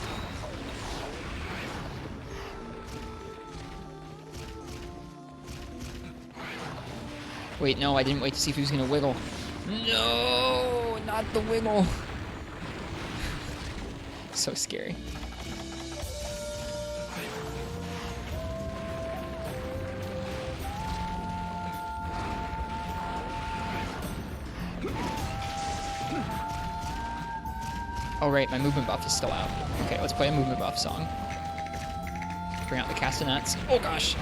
Wait, no, I didn't wait to see if he was gonna wiggle. No, not the wiggle. So scary. Oh right, my movement buff is still out. Okay, let's play a movement buff song. Bring out the castanets. Oh gosh.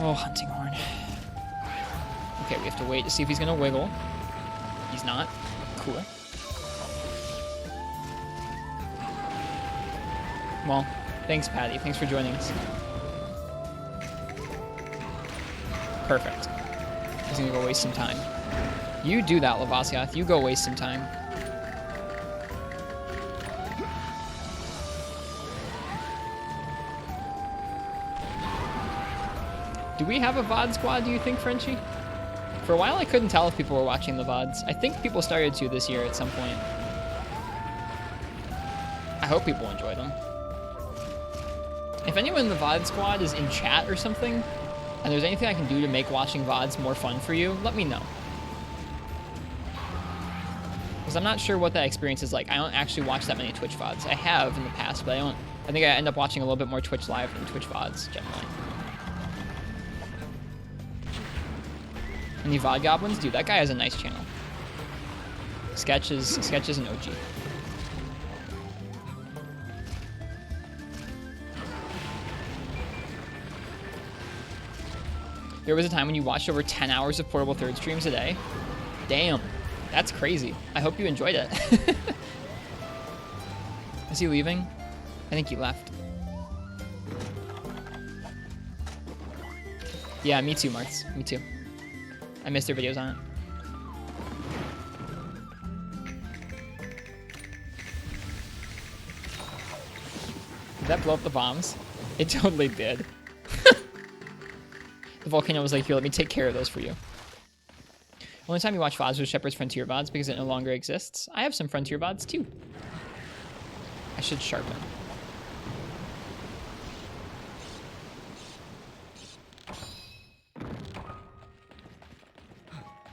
Oh, hunting horn. Okay, we have to wait to see if he's gonna wiggle. He's not. Cool. Well, thanks, Patty. Thanks for joining us. Perfect. He's gonna go waste some time. You do that, Lavasiath. You go waste some time. Do we have a VOD squad, do you think, Frenchie? For a while, I couldn't tell if people were watching the VODs. I think people started to this year at some point. I hope people enjoy them. If anyone in the VOD squad is in chat or something, and there's anything I can do to make watching VODs more fun for you, let me know. Because I'm not sure what that experience is like. I don't actually watch that many Twitch VODs. I have in the past, but I think I end up watching a little bit more Twitch Live than Twitch VODs, generally. Any VOD goblins? Dude, that guy has a nice channel. Sketch is an OG. There was a time when you watched over 10 hours of Portable Third streams a day. Damn, that's crazy. I hope you enjoyed it. Is he leaving? I think he left. Yeah, me too, Martz. Me too. I missed their videos on it. Did that blow up the bombs? It totally did. The volcano was like, here, let me take care of those for you. Only time you watch VODs was Shepard's Frontier VODs because it no longer exists. I have some Frontier VODs too. I should sharpen.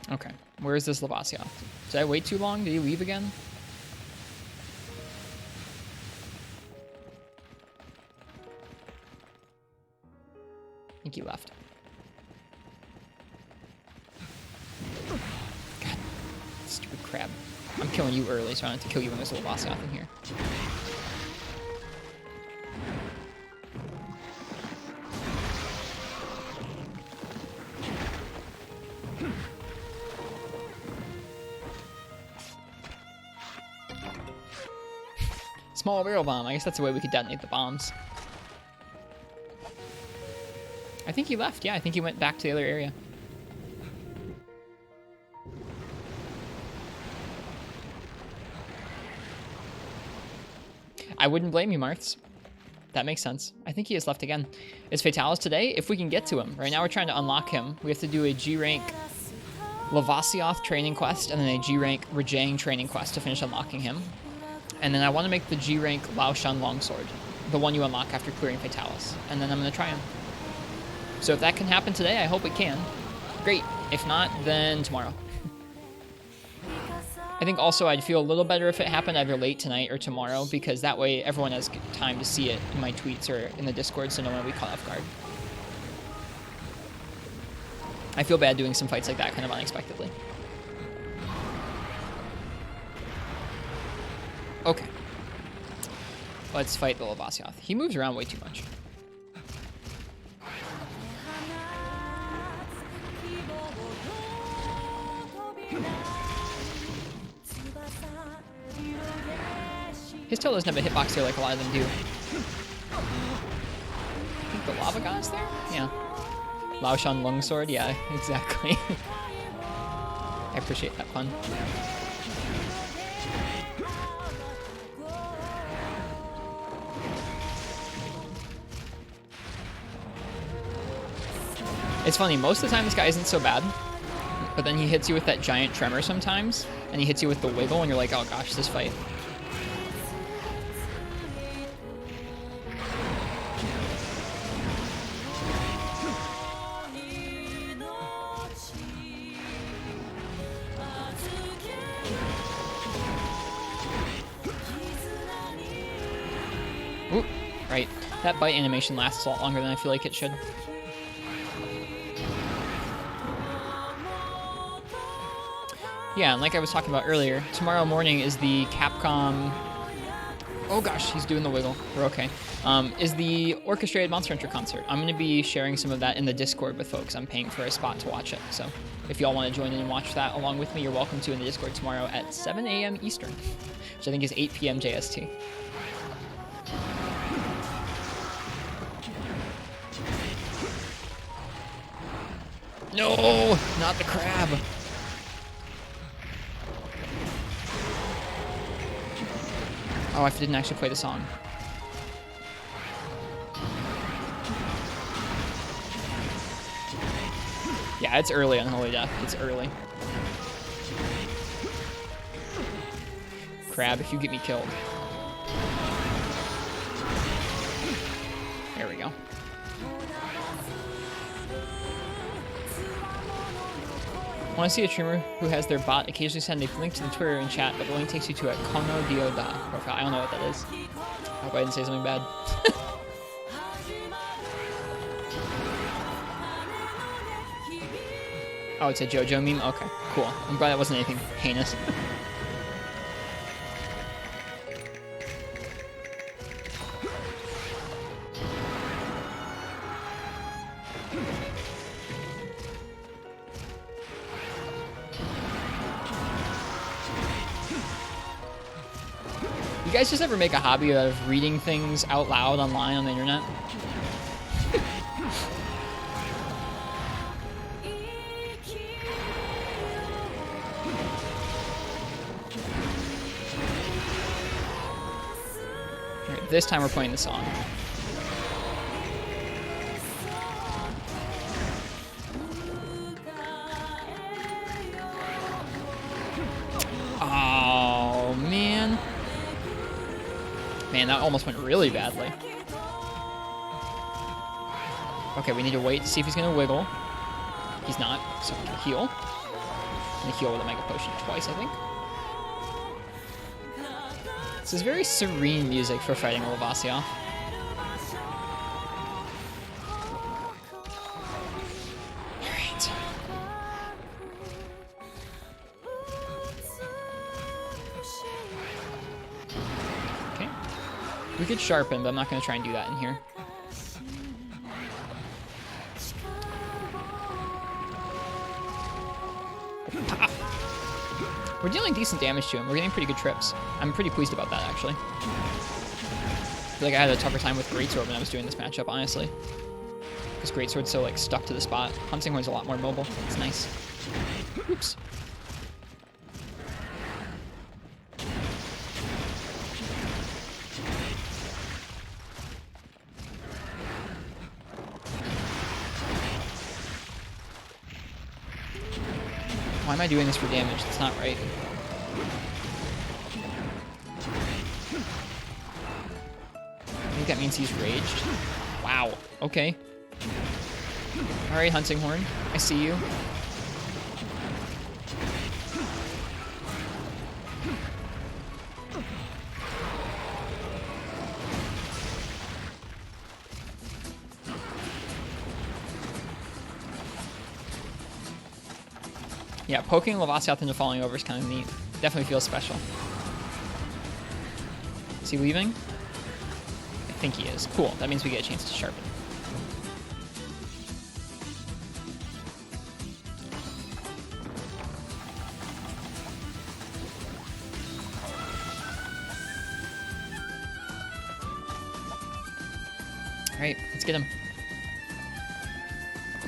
Okay, where is this Lavasiath? Did I wait too long? Did he leave again? I think he left. God, stupid crab. I'm killing you early, so I don't have to kill you when there's a Lavasiath in here. Small barrel bomb. I guess that's the way we could detonate the bombs. I think he left. Yeah, I think he went back to the other area. I wouldn't blame you, Martz. That makes sense. I think he has left again. Is Fatalis today? If we can get to him. Right now we're trying to unlock him. We have to do a G-rank Lavasiath training quest and then a G-rank Rajang training quest to finish unlocking him. And then I want to make the G-rank Laoshan Longsword, the one you unlock after clearing Fatalis. And then I'm going to try him. So if that can happen today, I hope it can. Great. If not, then tomorrow. I think also I'd feel a little better if it happened either late tonight or tomorrow, because that way everyone has time to see it in my tweets or in the Discord so no one will be caught off guard. I feel bad doing some fights like that kind of unexpectedly. Okay. Let's fight the Lavasiath. He moves around way too much. His tail doesn't have a hitbox here like a lot of them do. I think the lava god's there? Yeah. Laoshan Longsword? Yeah, exactly. I appreciate that pun. It's funny, most of the time this guy isn't so bad, but then he hits you with that giant tremor sometimes, and he hits you with the wiggle, and you're like, oh gosh, this fight. Ooh, right. That bite animation lasts a lot longer than I feel like it should. Yeah, and like I was talking about earlier, tomorrow morning is the Capcom... Oh gosh, he's doing the wiggle. We're okay. Is the orchestrated Monster Hunter concert. I'm going to be sharing some of that in the Discord with folks. I'm paying for a spot to watch it. So if y'all want to join in and watch that along with me, you're welcome to in the Discord tomorrow at 7 a.m. Eastern, which I think is 8 p.m. JST. No, not the crab. Oh, I didn't actually play the song. Yeah, it's early on Holy Death. It's early. Crab, if you get me killed. There we go. Want to see a streamer who has their bot occasionally send a link to the Twitter and chat, but the link takes you to a Kono Dioda profile. I don't know what that is. I hope I didn't say something bad. Oh, it's a JoJo meme? Okay, cool. I'm glad that wasn't anything heinous. You guys just ever make a hobby out of reading things out loud online on the internet? Alright, this time we're playing the song. Oh, man. Man, that almost went really badly. Okay, we need to wait to see if he's going to wiggle. He's not, so we can heal. I'm going to heal with a Mega Potion twice, I think. This is very serene music for fighting Lavasioth. Alright. Okay. We could sharpen, but I'm not going to try and do that in here. We're dealing decent damage to him. We're getting pretty good trips. I'm pretty pleased about that, actually. I feel like I had a tougher time with Greatsword when I was doing this matchup, honestly. Because Greatsword's so, like, stuck to the spot. Hunting Horn's a lot more mobile. It's nice. Oops. Why am I doing this for damage? That's not right. I think that means he's raged. Wow. Okay. Alright, Hunting Horn. I see you. Yeah, poking Lavasioth into falling over is kind of neat. Definitely feels special. Is he leaving? I think he is. Cool. That means we get a chance to sharpen. Alright, let's get him.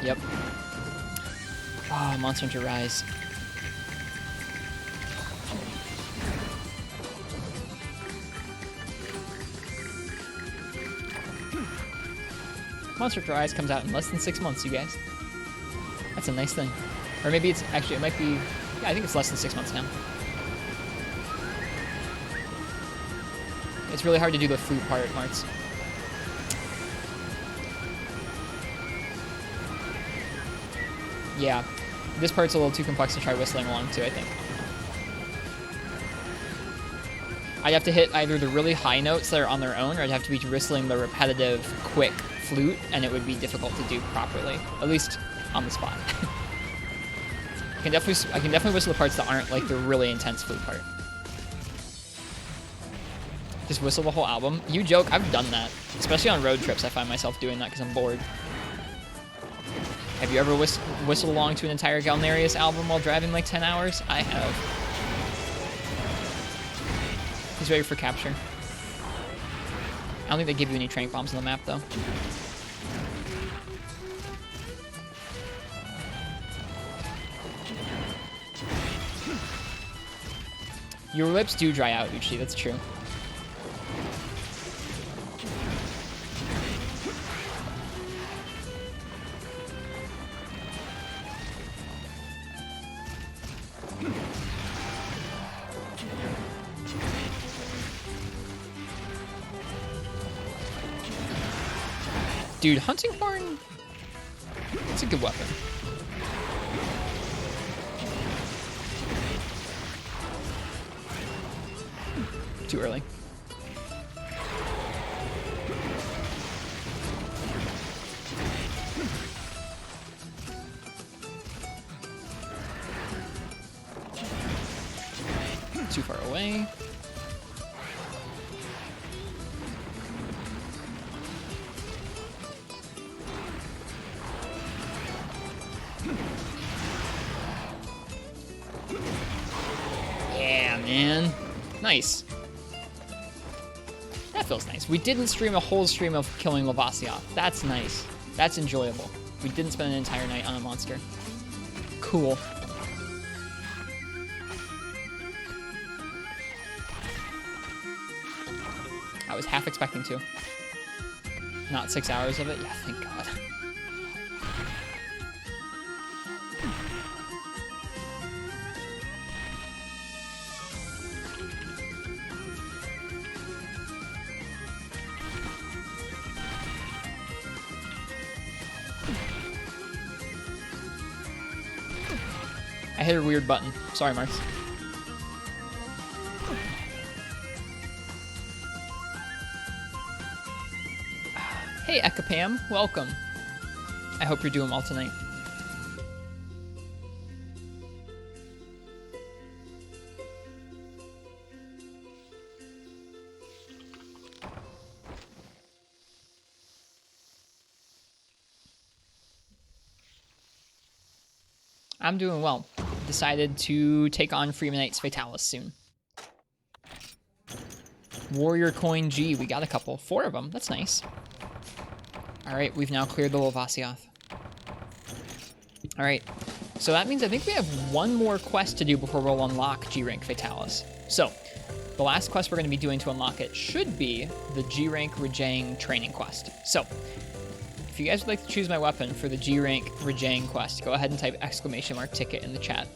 Yep. Oh, Monster Hunter Rise. Monster Hunter Rise comes out in less than 6 months, you guys. That's a nice thing. Or maybe it's actually, it might be, yeah, I think it's less than 6 months now. It's really hard to do the flute part, Marts. Yeah, this part's a little too complex to try whistling along to, I think. I'd have to hit either the really high notes that are on their own, or I'd have to be whistling the repetitive, quick flute, and it would be difficult to do properly, at least on the spot. I can definitely whistle the parts that aren't like the really intense flute part. Just whistle the whole album. You joke, I've done that. Especially on road trips, I find myself doing that because I'm bored. Have you ever whistled along to an entire Galnerius album while driving like 10 hours? I have. He's ready for capture. I don't think they give you any trank bombs on the map, though. Your lips do dry out, Uchi, that's true. Dude, hunting horn, it's a good weapon. Too early. Too far away. Yeah, man. Nice. That feels nice. We didn't stream a whole stream of killing Lavasioth. That's nice. That's enjoyable. We didn't spend an entire night on a monster. Cool. I was half expecting to. Not 6 hours of it? Yeah, thank God. I hit a weird button. Sorry, Marks. Hey, Ekapam. Welcome. I hope you're doing well tonight. I'm doing well. Decided to take on Freemanite's Fatalis soon. Warrior Coin G. We got a couple. 4 of them. That's nice. Alright, we've now cleared the Lavasioth. Alright, so that means I think we have one more quest to do before we'll unlock G-Rank Fatalis. So, the last quest we're going to be doing to unlock it should be the G-Rank Rajang training quest. So, if you guys would like to choose my weapon for the G-Rank Rajang quest, go ahead and type !ticket in the chat.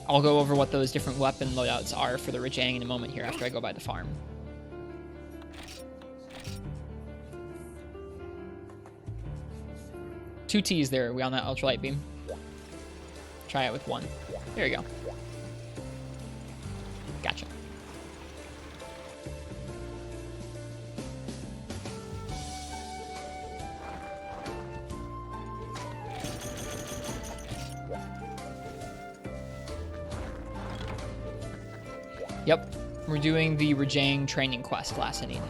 I'll go over what those different weapon loadouts are for the Rajang in a moment here after I go by the farm. Two T's there, we on that ultralight beam. Try it with 1. There you go. Gotcha. Yep, we're doing the Rajang training quest, Lassanine.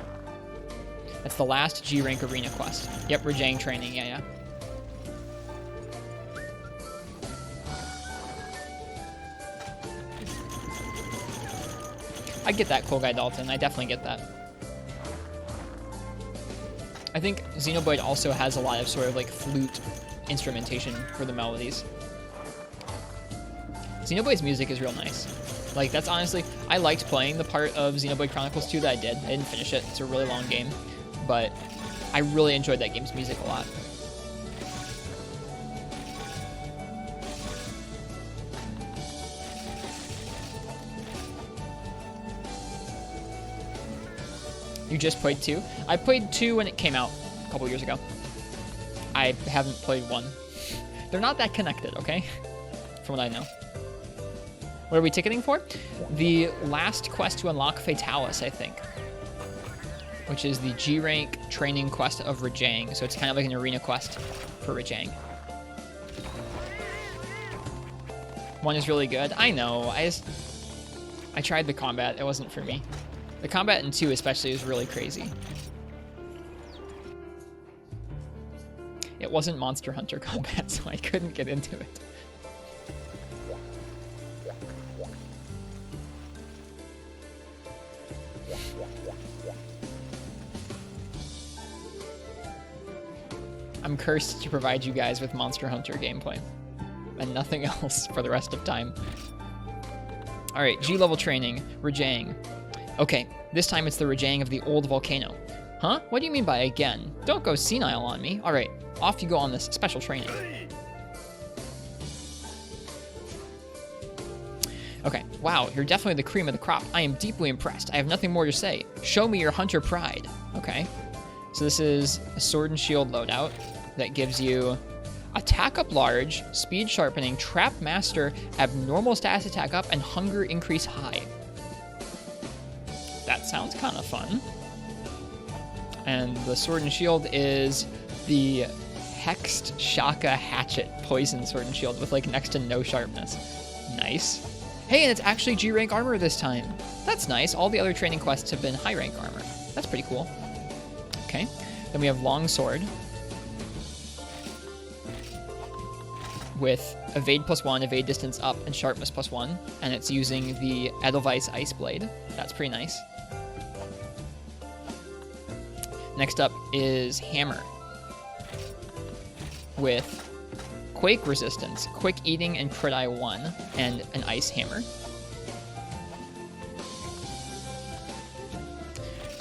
That's the last G-Rank arena quest. Yep, Rajang training, yeah. I get that, Cool Guy Dalton. I definitely get that. I think Xenoblade also has a lot of sort of like flute instrumentation for the melodies. Xenoblade's music is real nice. Like, that's honestly, I liked playing the part of Xenoblade Chronicles 2 that I did. I didn't finish it. It's a really long game. But I really enjoyed that game's music a lot. You just played 2? I played 2 when it came out a couple years ago. I haven't played 1. They're not that connected, okay? From what I know. What are we ticketing for? The last quest to unlock Fatalis, I think. Which is the G rank training quest of Rajang. So it's kind of like an arena quest for Rajang. 1 is really good. I know. I tried the combat. It wasn't for me. The combat in 2 especially is really crazy. It wasn't Monster Hunter combat, so I couldn't get into it. I'm cursed to provide you guys with Monster Hunter gameplay. And nothing else for the rest of time. Alright, G-level training. Rajang. Okay, this time it's the Rajang of the old volcano. Huh? What do you mean by again? Don't go senile on me. Alright, off you go on this special training. Okay, wow, you're definitely the cream of the crop. I am deeply impressed. I have nothing more to say. Show me your hunter pride. Okay. So this is a sword and shield loadout that gives you attack up large, speed sharpening, trap master, abnormal status attack up, and hunger increase high. That sounds kind of fun. And the sword and shield is the hexed Shaka hatchet poison sword and shield with like next to no sharpness. Nice. Hey, and it's actually G rank armor this time. That's nice. All the other training quests have been high rank armor. That's pretty cool. Okay, then we have longsword with evade +1, evade distance up, and sharpness +1, and it's using the Edelweiss Ice Blade. That's pretty nice. Next up is hammer with quake resistance, quick eating, and crit eye 1, and an ice hammer.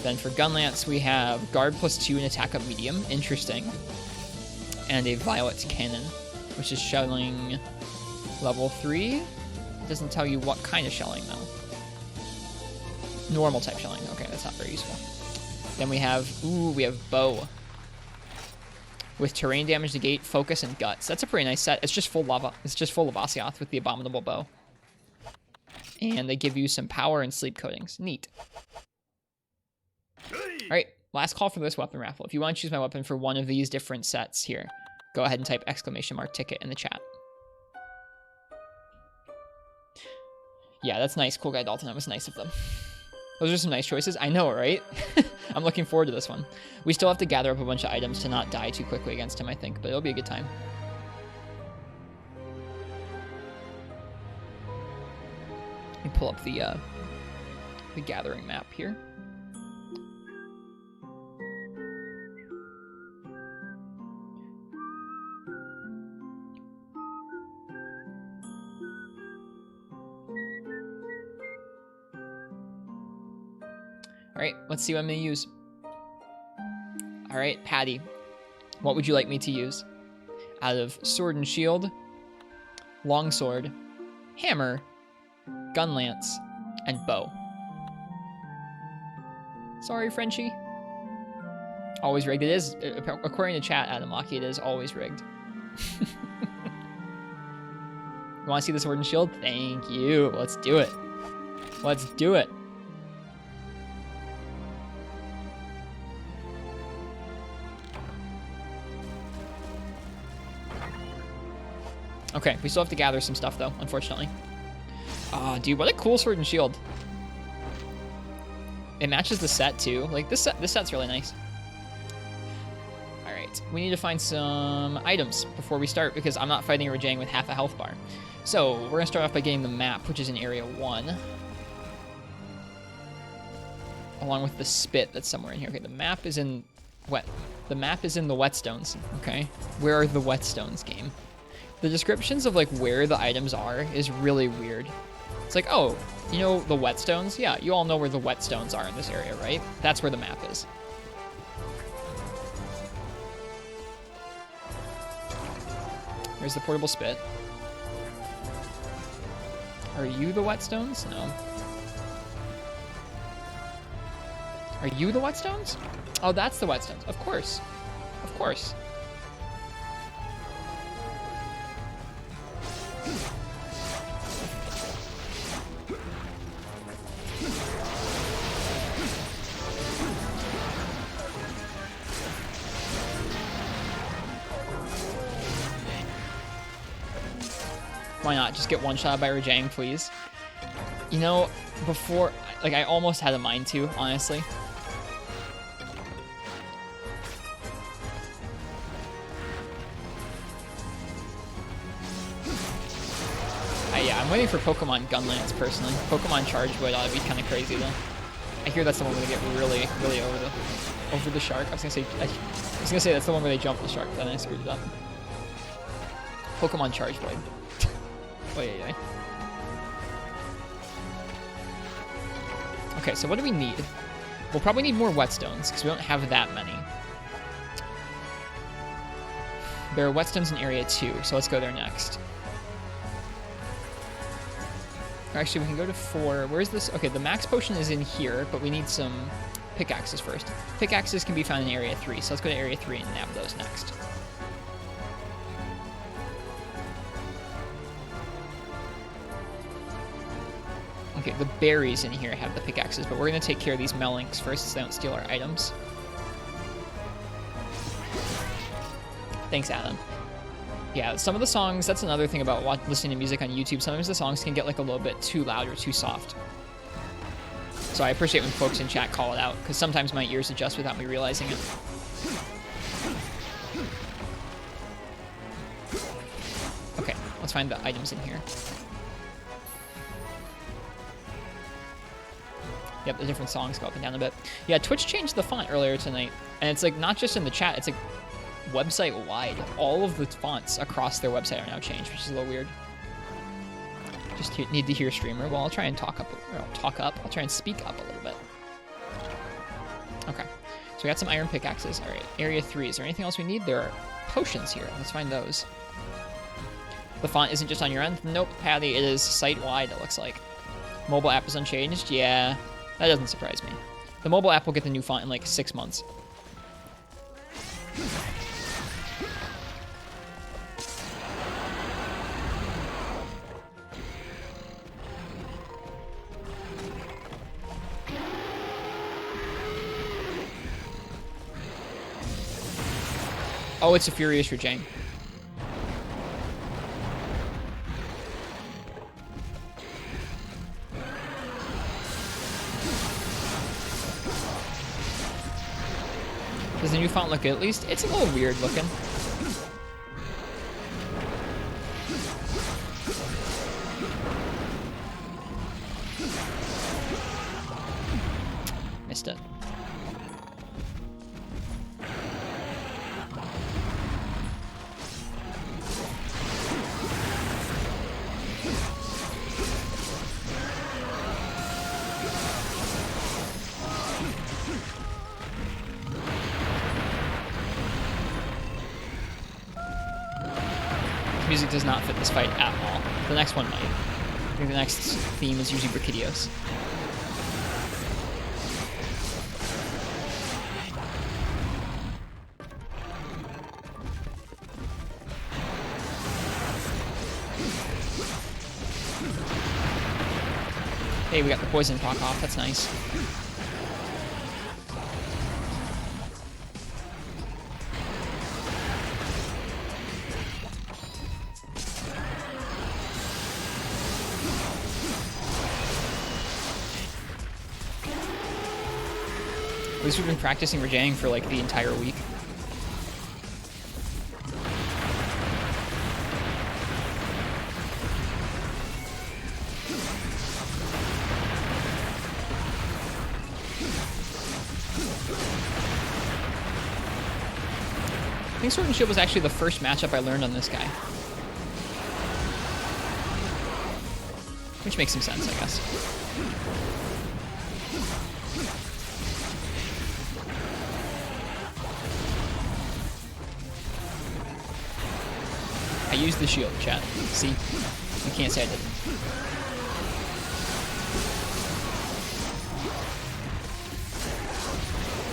Then for Gunlance, we have guard +2 and attack up medium. Interesting. And a violet cannon, which is shelling level 3. It doesn't tell you what kind of shelling, though. Normal type shelling. Okay, that's not very useful. Then we have bow. With terrain damage, negate, focus, and guts. That's a pretty nice set. It's just full lava. It's just full of Osioth with the abominable bow. And they give you some power and sleep coatings. Neat. Alright, last call for this weapon raffle. If you want to choose my weapon for one of these different sets here, go ahead and type !ticket in the chat. Yeah, that's nice. Cool guy Dalton. That was nice of them. Those are some nice choices. I know, right? I'm looking forward to this one. We still have to gather up a bunch of items to not die too quickly against him, I think, but it'll be a good time. Let me pull up the gathering map here. All right, let's see what I'm gonna use. All right, Patty, what would you like me to use? Out of sword and shield, longsword, hammer, gunlance, and bow. Sorry, Frenchie. Always rigged. It is, according to chat, Adam Lockheed, it is always rigged. You want to see the sword and shield? Thank you. Let's do it. Let's do it. Okay, we still have to gather some stuff, though, unfortunately. Dude, what a cool sword and shield. It matches the set, too. Like, this set's really nice. All right, we need to find some items before we start, because I'm not fighting Rajang with half a health bar. So, we're going to start off by getting the map, which is in Area 1. Along with the spit that's somewhere in here. Okay, the map is in... The map is in the whetstones, okay? Where are the whetstones, game? The descriptions of, like, where the items are is really weird. It's like, oh, you know the whetstones? Yeah, you all know where the whetstones are in this area, right? That's where the map is. There's the portable spit. Are you the whetstones? No. Are you the whetstones? Oh, that's the whetstones. Of course. Of course. Why not? Just get one-shot by Rajang, please. You know, before... Like, I almost had a mind to, honestly. Yeah, I'm waiting for Pokemon Gunlance, personally. Pokemon Charge Wood ought to be kind of crazy, though. I hear that's the one where they get really, really over the shark. I was gonna say that's the one where they jump the shark, then I screwed it up. Pokemon Charge Wood. Oh, yeah. Okay, so what do we need? We'll probably need more whetstones, because we don't have that many. There are whetstones in Area 2, so let's go there next. Actually, we can go to 4. Where's this? Okay, the max potion is in here, but we need some pickaxes first. Pickaxes can be found in Area 3, so let's go to Area 3 and nab those next. Okay, the berries in here have the pickaxes, but we're going to take care of these Melinks first so they don't steal our items. Thanks, Adam. Yeah, some of the songs, that's another thing about listening to music on YouTube. Sometimes the songs can get like a little bit too loud or too soft. So I appreciate when folks in chat call it out, because sometimes my ears adjust without me realizing it. Okay, let's find the items in here. Yep, the different songs go up and down a bit. Yeah, Twitch changed the font earlier tonight, and it's like not just in the chat, it's like website-wide. All of the fonts across their website are now changed, which is a little weird. Just need to hear a streamer. Well, I'll try and talk up. I'll try and speak up a little bit. Okay, so we got some iron pickaxes. All right, Area 3. Is there anything else we need? There are potions here. Let's find those. The font isn't just on your end? Nope, Patty, it is site-wide, it looks like. Mobile app is unchanged? Yeah, that doesn't surprise me. The mobile app will get the new font in like 6 months. Oh, it's a Furious Rajang. Does the new font look good at least? It's a little weird looking. Missed it. Music does not fit this fight at all. The next one might. I think the next theme is usually Brachydios. Hey, we got the poison proc off. That's nice. At least we've been practicing Rajang for like the entire week. I think Sword and Shield was actually the first matchup I learned on this guy. Which makes some sense, I guess. I used the shield, chat. See? You can't say I didn't.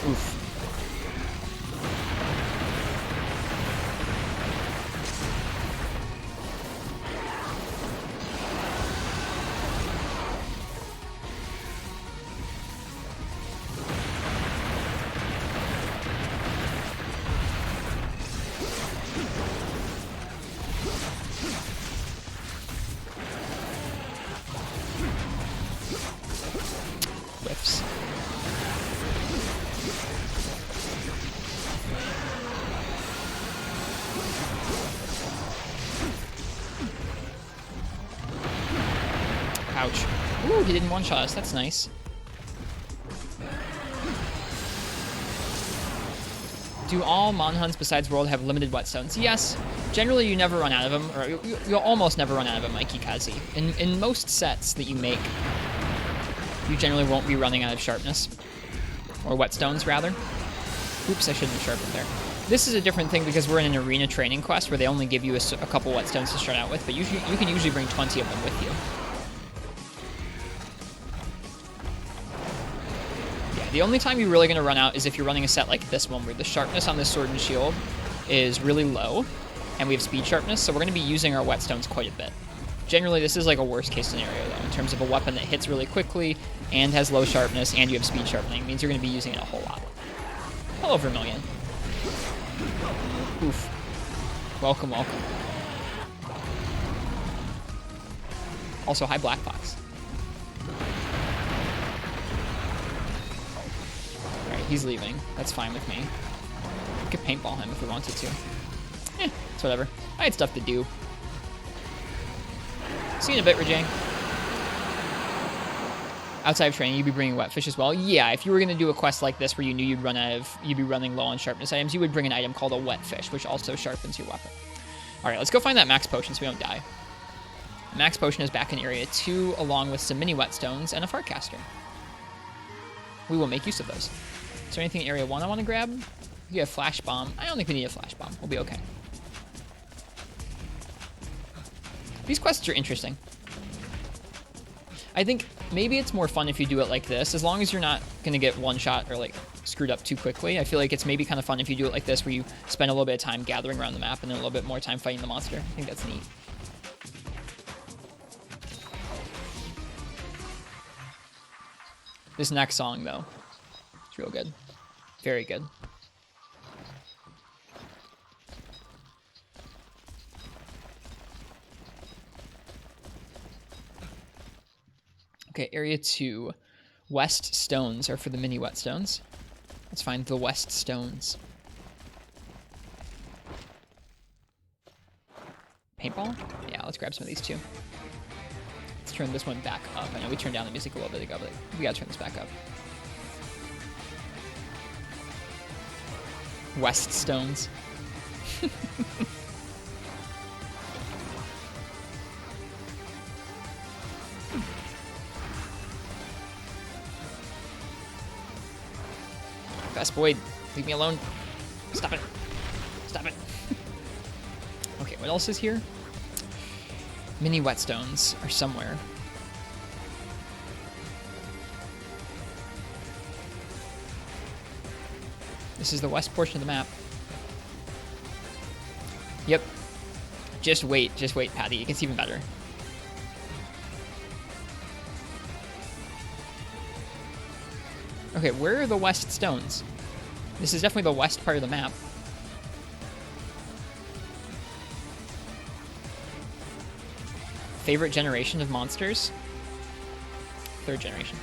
Oof. Whiffs. Ouch. Ooh, he didn't one-shot us. That's nice. Do all Monhuns besides World have limited whetstones? Yes. Generally, you never run out of them, or you'll almost never run out of them, Mikey Kazi. In most sets that you make, you generally won't be running out of sharpness. Or whetstones, rather. Oops, I shouldn't have sharpened there. This is a different thing because we're in an arena training quest where they only give you a couple whetstones to start out with, but you can usually bring 20 of them with you. The only time you're really going to run out is if you're running a set like this one, where the sharpness on this sword and shield is really low, and we have speed sharpness, so we're going to be using our whetstones quite a bit. Generally, this is like a worst case scenario, though, in terms of a weapon that hits really quickly, and has low sharpness, and you have speed sharpening. It means you're going to be using it a whole lot. Hello, Vermilion. Oof. Welcome, welcome. Also, hi, Black Fox. He's leaving. That's fine with me. We could paintball him if we wanted to. It's whatever. I had stuff to do. See you in a bit, Rajang. Outside of training, you'd be bringing wetfish as well. Yeah, if you were going to do a quest like this where you knew you'd be running low on sharpness items, you would bring an item called a wetfish, which also sharpens your weapon. All right, let's go find that max potion so we don't die. Max potion is back in area 2, along with some mini whetstones and a fartcaster. We will make use of those. Is there anything in Area 1 I want to grab? We have Flash Bomb. I don't think we need a Flash Bomb. We'll be okay. These quests are interesting. I think maybe it's more fun if you do it like this, as long as you're not going to get one-shot or, like, screwed up too quickly. I feel like it's maybe kind of fun if you do it like this, where you spend a little bit of time gathering around the map and then a little bit more time fighting the monster. I think that's neat. This next song, though, it's real good. Very good. Okay, Area 2. West Stones are for the mini whetstones. Let's find the West Stones. Paintball? Yeah, let's grab some of these too. Let's turn this one back up. I know we turned down the music a little bit ago, but we gotta turn this back up. West Stones. Fast Boyd, leave me alone. Stop it. Stop it. Okay, what else is here? Mini whetstones are somewhere. This is the west portion of the map. Yep. Just wait, Patty. It gets even better. Okay, where are the west stones? This is definitely the west part of the map. Favorite generation of monsters? Third generation.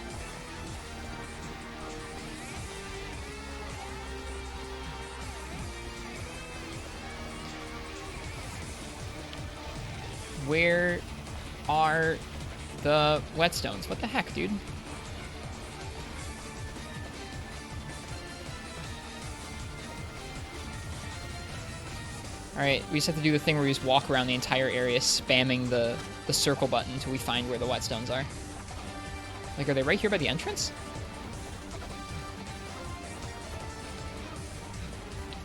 Where are the whetstones? What the heck, dude? Alright, we just have to do the thing where we just walk around the entire area spamming the circle button until we find where the whetstones are. Like, are they right here by the entrance?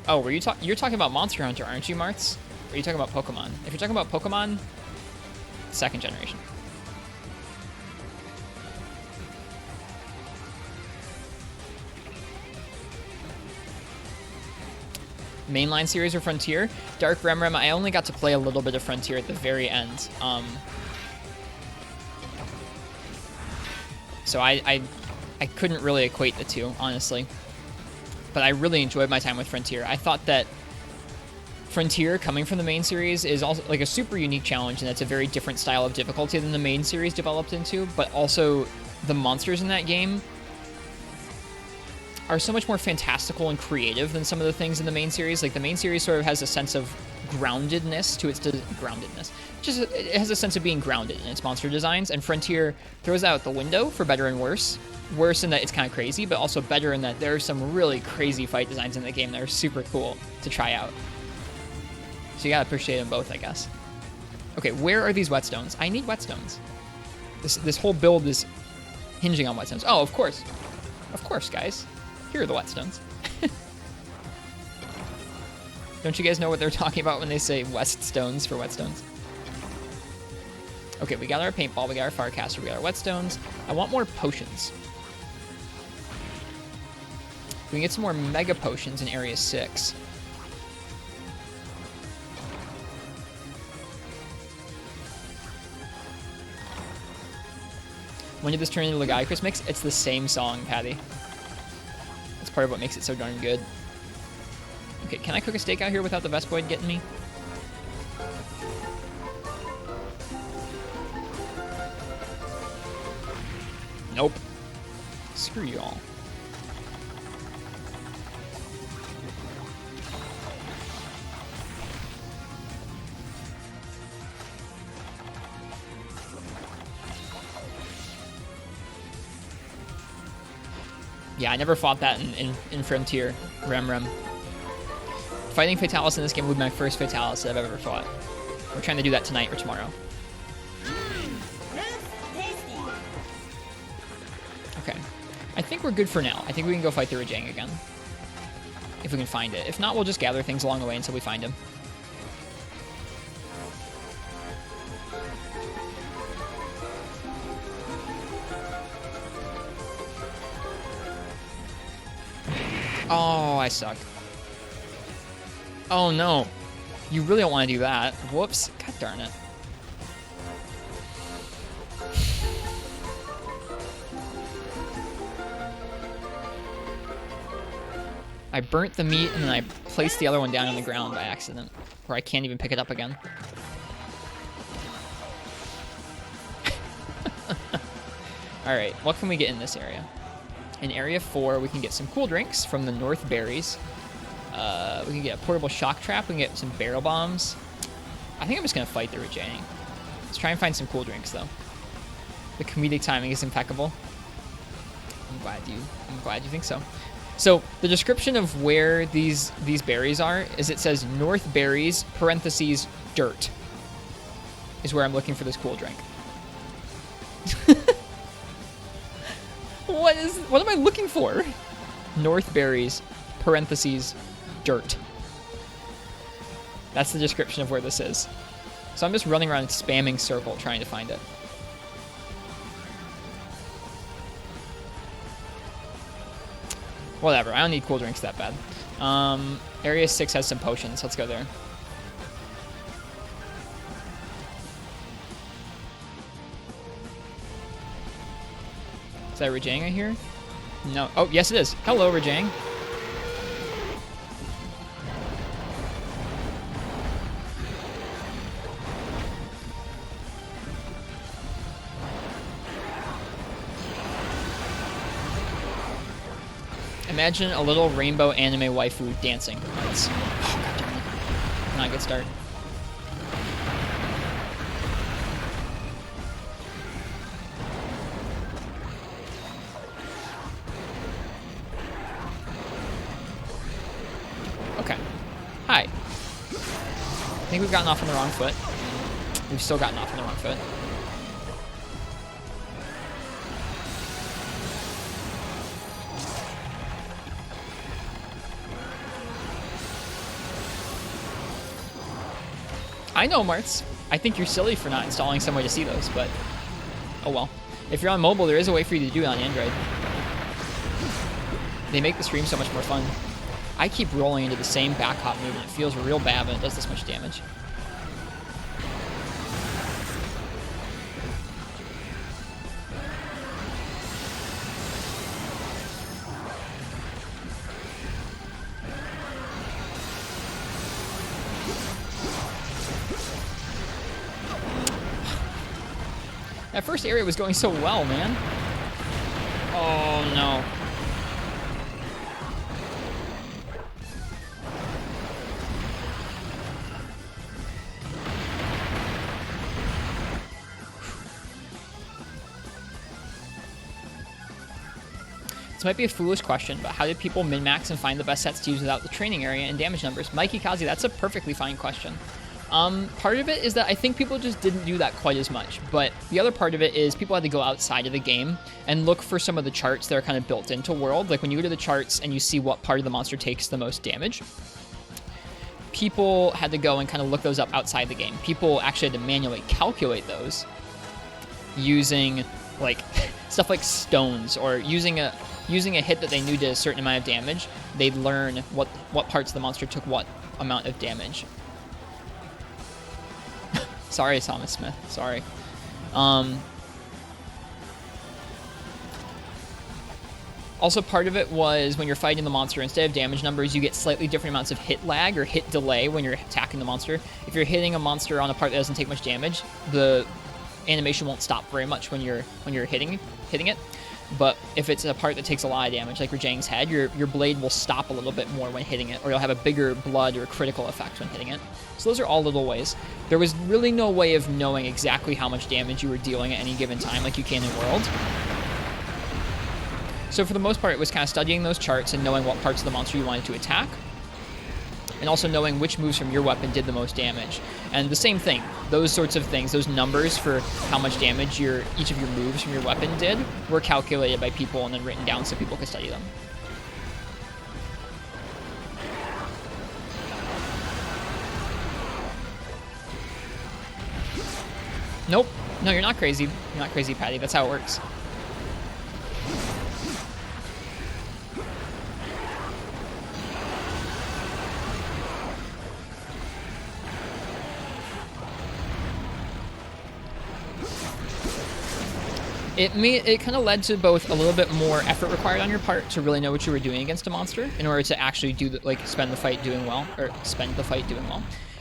Oh, you're talking about Monster Hunter, aren't you, Martz? are you talking about Pokemon? If you're talking about Pokemon, second generation. Mainline series or Frontier? Dark Remrem, I only got to play a little bit of Frontier at the very end. So I couldn't really equate the two, honestly. But I really enjoyed my time with Frontier. I thought that Frontier, coming from the main series, is also like a super unique challenge, and it's a very different style of difficulty than the main series developed into, but also the monsters in that game are so much more fantastical and creative than some of the things in the main series. Like, the main series sort of has a sense of groundedness to its groundedness. Just it has a sense of being grounded in its monster designs, and Frontier throws that out the window for better and worse. Worse in that it's kind of crazy, but also better in that there are some really crazy fight designs in the game that are super cool to try out. So you gotta appreciate them both, I guess. Okay, where are these whetstones? I need whetstones. This whole build is hinging on whetstones. Oh, of course. Of course, guys. Here are the whetstones. Don't you guys know what they're talking about when they say west stones for whetstones? Okay, we got our paintball, we got our farcaster, we got our whetstones. I want more potions. We can get some more mega potions in Area 6. When did this turn into a Lagiacrus mix? It's the same song, Patty. That's part of what makes it so darn good. Okay, can I cook a steak out here without the Vespoid getting me? Nope. Screw you all. Yeah, I never fought that in Frontier, Rem. Fighting Fatalis in this game would be my first Fatalis that I've ever fought. We're trying to do that tonight or tomorrow. Okay. I think we're good for now. I think we can go fight the Rajang again. If we can find it. If not, we'll just gather things along the way until we find him. Oh, I suck. Oh no. You really don't want to do that. Whoops. God darn it. I burnt the meat and then I placed the other one down on the ground by accident, where I can't even pick it up again. Alright, what can we get in this area? In Area 4, we can get some cool drinks from the North Berries. We can get a portable shock trap. We can get some barrel bombs. I think I'm just going to fight the Rajang. Let's try and find some cool drinks, though. The comedic timing is impeccable. I'm glad you think so. So the description of where these berries are is it says North Berries, parentheses, dirt, is where I'm looking for this cool drink. What am I looking for? North Berries, parentheses, dirt. That's the description of where this is. So I'm just running around spamming circle trying to find it. Whatever, I don't need cool drinks that bad. Area 6 has some potions. Let's go there. Is that Rajang I hear? No. Oh, yes it is. Hello, Rajang. Imagine a little rainbow anime waifu dancing. That's, oh, God damn it. Not a good start. Okay. Hi. I think we've gotten off on the wrong foot. We've still gotten off on the wrong foot. I know, Martz. I think you're silly for not installing some way to see those, but oh well. If you're on mobile, there is a way for you to do it on Android. They make the stream so much more fun. I keep rolling into the same back hop move, and it feels real bad when it does this much damage. That first area was going so well, man. Oh, no. This might be a foolish question, but how did people min-max and find the best sets to use without the training area and damage numbers? Mikey Kazi, that's a perfectly fine question. Part of it is that I think people just didn't do that quite as much, but the other part of it is people had to go outside of the game and look for some of the charts that are kind of built into World. Like when you go to the charts and you see what part of the monster takes the most damage, people had to go and kind of look those up outside the game. People actually had to manually calculate those using like stuff like stones, or using a hit that they knew did a certain amount of damage. They'd learn what parts of the monster took what amount of damage. Sorry, Thomas Smith. Sorry. Also, part of it was when you're fighting the monster, instead of damage numbers, you get slightly different amounts of hit lag or hit delay when you're attacking the monster. If you're hitting a monster on a part that doesn't take much damage, the animation won't stop very much when you're hitting it. But if it's a part that takes a lot of damage, like Rajang's head, your blade will stop a little bit more when hitting it, or you'll have a bigger blood or critical effect when hitting it. So those are all little ways. There was really no way of knowing exactly how much damage you were dealing at any given time like you can in World. So for the most part, it was kind of studying those charts and knowing what parts of the monster you wanted to attack, and also knowing which moves from your weapon did the most damage. And the same thing, those sorts of things, those numbers for how much damage each of your moves from your weapon did were calculated by people and then written down so people could study them. Nope. No, you're not crazy. You're not crazy, Patty. That's how it works. It kind of led to both a little bit more effort required on your part to really know what you were doing against a monster in order to actually spend the fight doing well.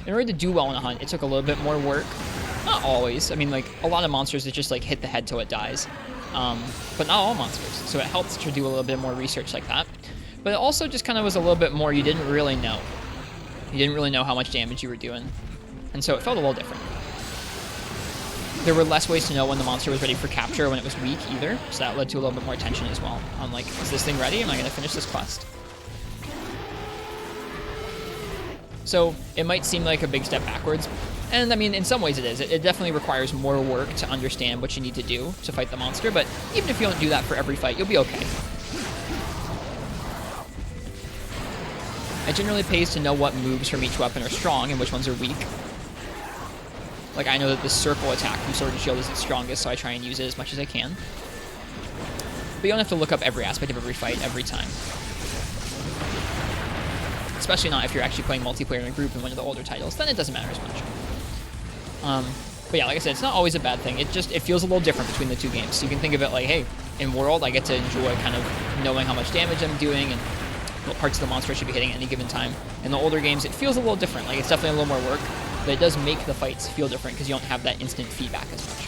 In order to do well in a hunt, it took a little bit more work. Not always. I mean, like, a lot of monsters that just, like, hit the head till it dies. But not all monsters. So it helps to do a little bit more research like that. But it also just kind of was a little bit more you didn't really know. You didn't really know how much damage you were doing. And so it felt a little different. There were less ways to know when the monster was ready for capture or when it was weak either, so that led to a little bit more tension as well. I'm like, is this thing ready? Am I going to finish this quest? So it might seem like a big step backwards, and I mean, in some ways it is. It definitely requires more work to understand what you need to do to fight the monster, but even if you don't do that for every fight, you'll be okay. It generally pays to know what moves from each weapon are strong and which ones are weak. Like, I know that the circle attack from Sword and Shield is its strongest, so I try and use it as much as I can. But you don't have to look up every aspect of every fight every time. Especially not if you're actually playing multiplayer in a group in one of the older titles, then it doesn't matter as much. But yeah, like I said, it's not always a bad thing. It feels a little different between the two games. So you can think of it like, hey, in World, I get to enjoy kind of knowing how much damage I'm doing and what parts of the monster I should be hitting at any given time. In the older games, it feels a little different. Like, it's definitely a little more work. But it does make the fights feel different because you don't have that instant feedback as much.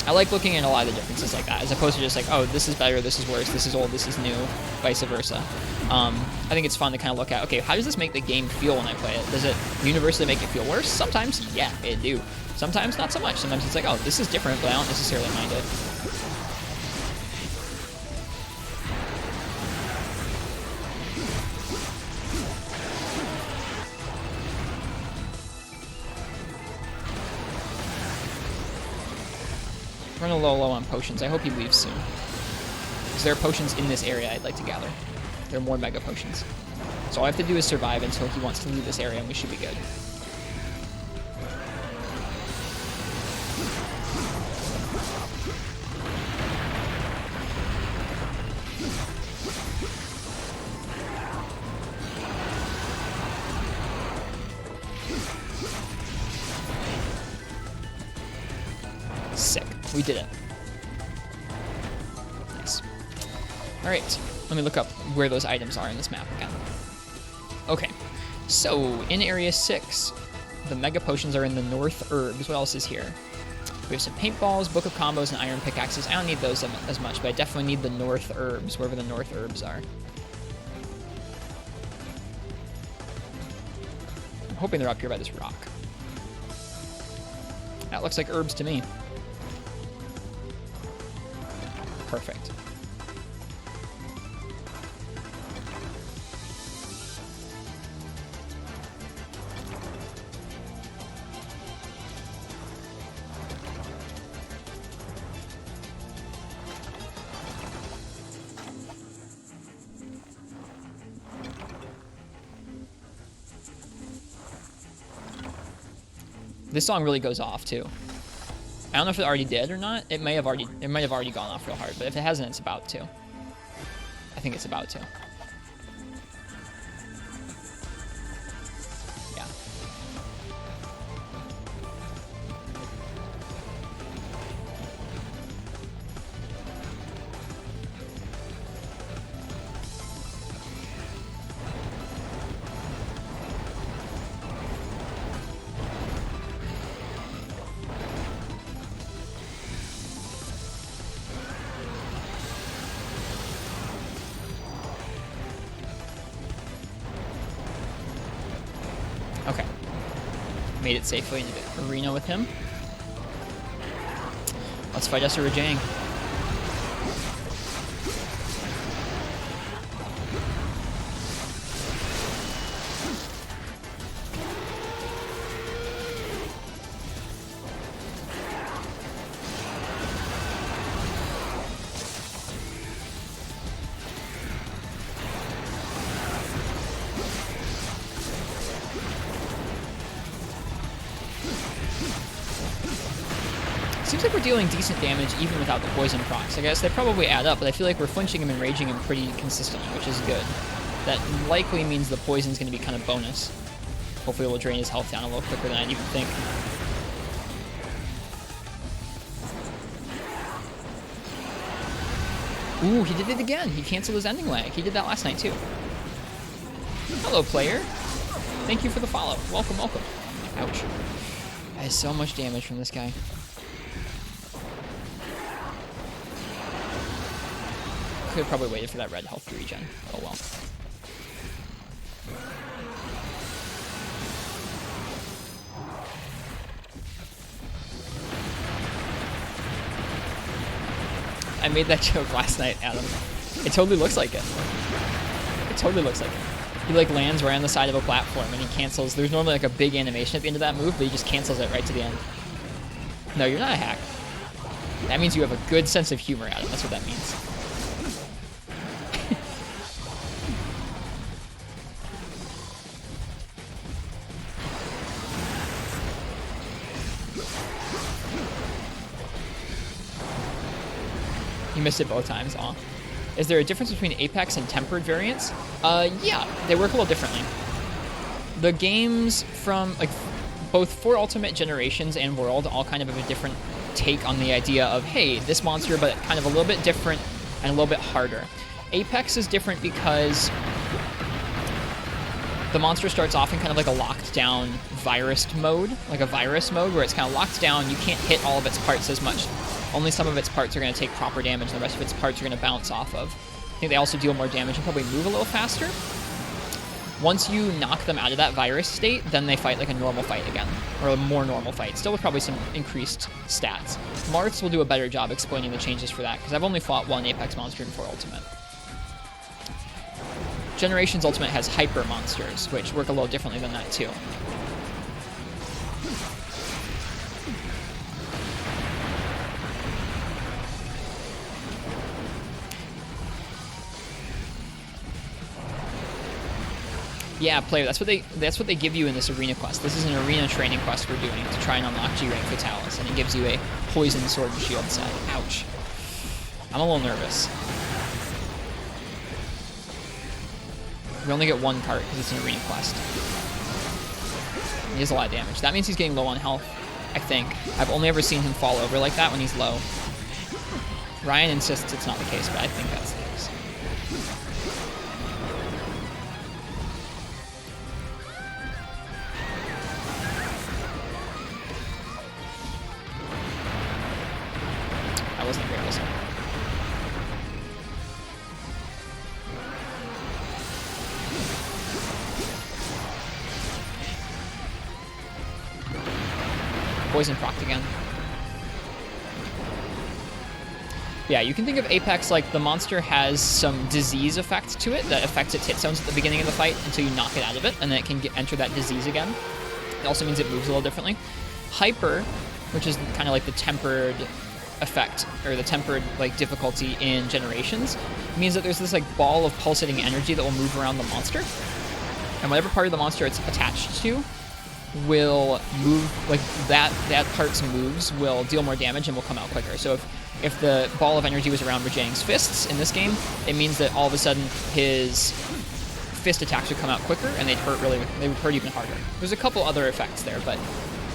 I like looking at a lot of the differences like that, as opposed to just like, oh, this is better, this is worse, this is old, this is new, vice versa. I think it's fun to kind of look at, okay, how does this make the game feel when I play it? Does it universally make it feel worse? Sometimes, yeah, it do. Sometimes not so much. Sometimes it's like, oh, this is different, but I don't necessarily mind it. Run a low on potions. I hope he leaves soon. Because there are potions in this area I'd like to gather. There are more mega potions. So all I have to do is survive until he wants to leave this area, and we should be good. Sick. We did it. Nice. Alright, let me look up where those items are in this map again. Okay, so in Area 6, the Mega Potions are in the North Herbs. What else is here? We have some Paintballs, Book of Combos, and Iron Pickaxes. I don't need those as much, but I definitely need the North Herbs, wherever the North Herbs are. I'm hoping they're up here by this rock. That looks like herbs to me. Perfect. This song really goes off too. I don't know if it already did or not. It might have already gone off real hard, but if it hasn't, it's about to. I think it's about to. Yeah. Okay. Made it safely into the arena with him. Let's fight Esser Rajang. Seems like we're dealing decent damage even without the poison procs. I guess they probably add up, but I feel like we're flinching him and raging him pretty consistently, which is good. That likely means the poison's going to be kind of bonus. Hopefully we'll drain his health down a little quicker than I'd even think. Ooh, he did it again. He canceled his ending lag. He did that last night too. Hello, player. Thank you for the follow. Welcome, welcome. Ouch. That is so much damage from this guy. Could have probably waited for that red health to regen. Oh well. I made that joke last night, Adam. It totally looks like it. It totally looks like it. He like lands right on the side of a platform and he cancels. There's normally like a big animation at the end of that move, but he just cancels it right to the end. No, you're not a hack. That means you have a good sense of humor, Adam. That's what that means. You missed it both times. Aw. Is there a difference between Apex and Tempered variants? Yeah, they work a little differently. The games from, like, both 4 Ultimate Generations and World all kind of have a different take on the idea of, hey, this monster, but kind of a little bit different and a little bit harder. Apex is different because the monster starts off in kind of like a locked down virus mode, like a virus mode where it's kind of locked down. You can't hit all of its parts as much. Only some of its parts are going to take proper damage, and the rest of its parts are going to bounce off of. I think they also deal more damage and probably move a little faster. Once you knock them out of that virus state, then they fight like a normal fight again, or a more normal fight, still with probably some increased stats. Marths will do a better job explaining the changes for that, because I've only fought one Apex monster in 4 Ultimate. Generations Ultimate has hyper monsters, which work a little differently than that too. Yeah, player. That's what they give you in this arena quest. This is an arena training quest we're doing to try and unlock G rank Fatalis, and it gives you a poison sword and shield set. Ouch. I'm a little nervous. We only get one cart because it's an arena quest. He does a lot of damage. That means he's getting low on health, I think. I've only ever seen him fall over like that when he's low. Ryan insists it's not the case, but I think that's the case. That wasn't great, was it? Poison procced again. Yeah, you can think of Apex like the monster has some disease effect to it that affects its hit zones at the beginning of the fight until you knock it out of it, and then it can enter that disease again. It also means it moves a little differently. Hyper, which is kind of like the tempered effect, or the tempered like difficulty in Generations, means that there's this like ball of pulsating energy that will move around the monster, and whatever part of the monster it's attached to will move, like that part's moves will deal more damage and will come out quicker. So if the ball of energy was around Rajang's fists in this game, it means that all of a sudden his fist attacks would come out quicker and they would hurt even harder. There's a couple other effects there, but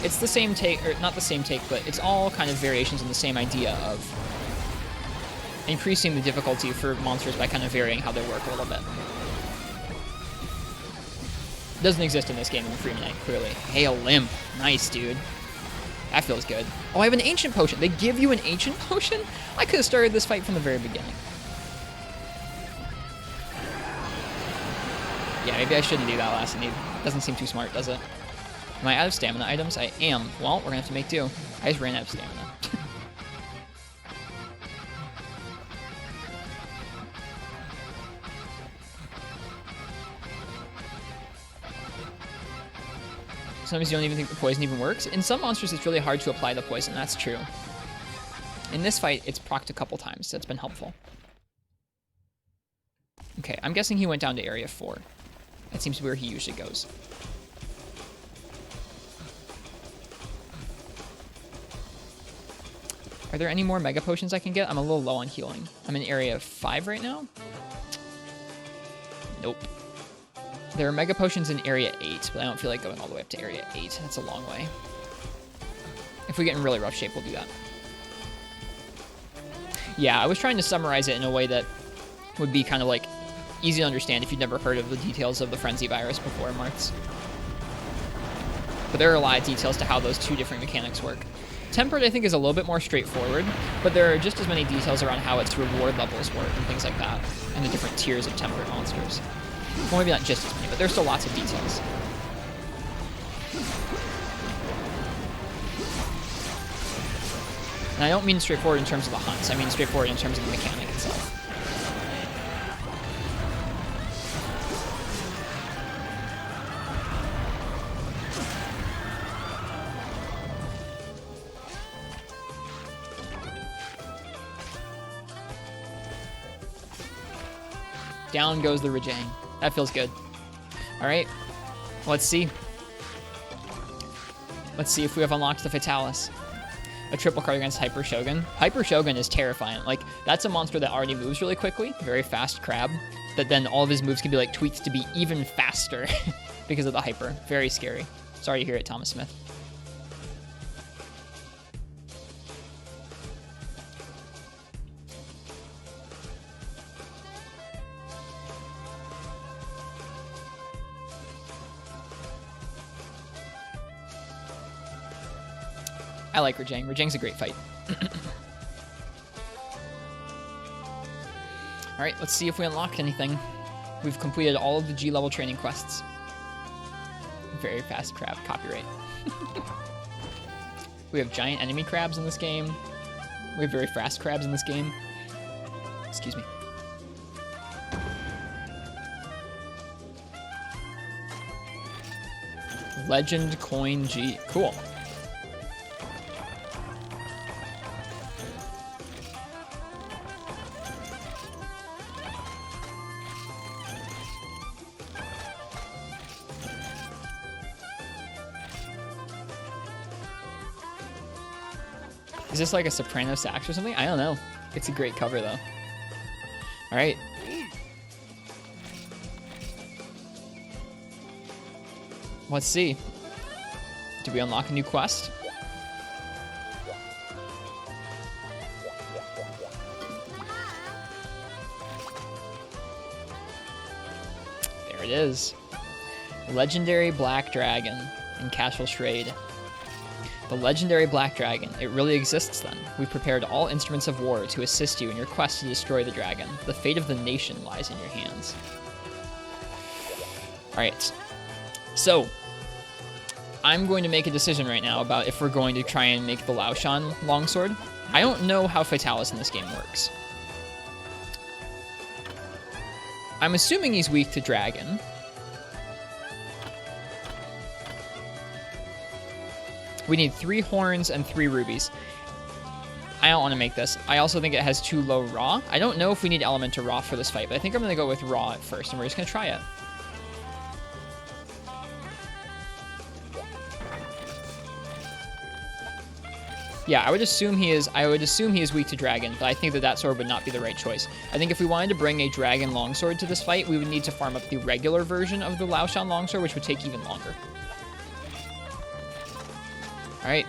it's the same take, or not the same take, but it's all kind of variations on the same idea of increasing the difficulty for monsters by kind of varying how they work a little bit. Doesn't exist in this game in the Free Night, clearly. Hail Limp. Nice, dude. That feels good. Oh, I have an Ancient Potion. They give you an Ancient Potion? I could have started this fight from the very beginning. Yeah, maybe I shouldn't do that last need. Doesn't seem too smart, does it? Am I out of stamina items? I am. Well, we're gonna have to make do. I just ran out of stamina. Sometimes you don't even think the poison even works. In some monsters, it's really hard to apply the poison. That's true. In this fight, it's procced a couple times. So that's been helpful. Okay, I'm guessing he went down to area 4. That seems to be where he usually goes. Are there any more Mega Potions I can get? I'm a little low on healing. I'm in area 5 right now. Nope. There are Mega Potions in area 8, but I don't feel like going all the way up to area 8. That's a long way. If we get in really rough shape, we'll do that. Yeah, I was trying to summarize it in a way that would be kind of like easy to understand if you'd never heard of the details of the Frenzy virus before, Martz. But there are a lot of details to how those two different mechanics work. Tempered, I think, is a little bit more straightforward, but there are just as many details around how its reward levels work and things like that, and the different tiers of tempered monsters. Well, maybe not just as many, but there's still lots of details. And I don't mean straightforward in terms of the hunts, I mean straightforward in terms of the mechanic itself. Down goes the Rajang. That feels good. All right, let's see. Let's see if we have unlocked the Fatalis. A triple card against Hyper Shogun. Hyper Shogun is terrifying. Like, that's a monster that already moves really quickly, very fast crab, that then all of his moves can be like tweaked to be even faster because of the Hyper. Very scary. Sorry to hear it, Thomas Smith. I like Rajang. Rajang's a great fight. Alright, let's see if we unlocked anything. We've completed all of the G-level training quests. Very fast crab. Copyright. We have giant enemy crabs in this game. We have very fast crabs in this game. Excuse me. Legend Coin G. Cool. Is this like a soprano sax or something? I don't know. It's a great cover, though. All right. Let's see. Do we unlock a new quest? There it is. Legendary Black Dragon in Castle Strayed. The legendary Black Dragon. It really exists then. We've prepared all instruments of war to assist you in your quest to destroy the dragon. The fate of the nation lies in your hands. Alright. So, I'm going to make a decision right now about if we're going to try and make the Laoshan longsword. I don't know how Fatalis in this game works. I'm assuming he's weak to dragon. We need 3 horns and 3 rubies. I don't want to make this. I also think it has too low raw. I don't know if we need elemental raw for this fight, but I think I'm going to go with raw at first, and we're just going to try it. Yeah, I would assume he is weak to dragon, but I think that sword would not be the right choice. I think if we wanted to bring a dragon longsword to this fight, we would need to farm up the regular version of the Laoshan longsword, which would take even longer. All right.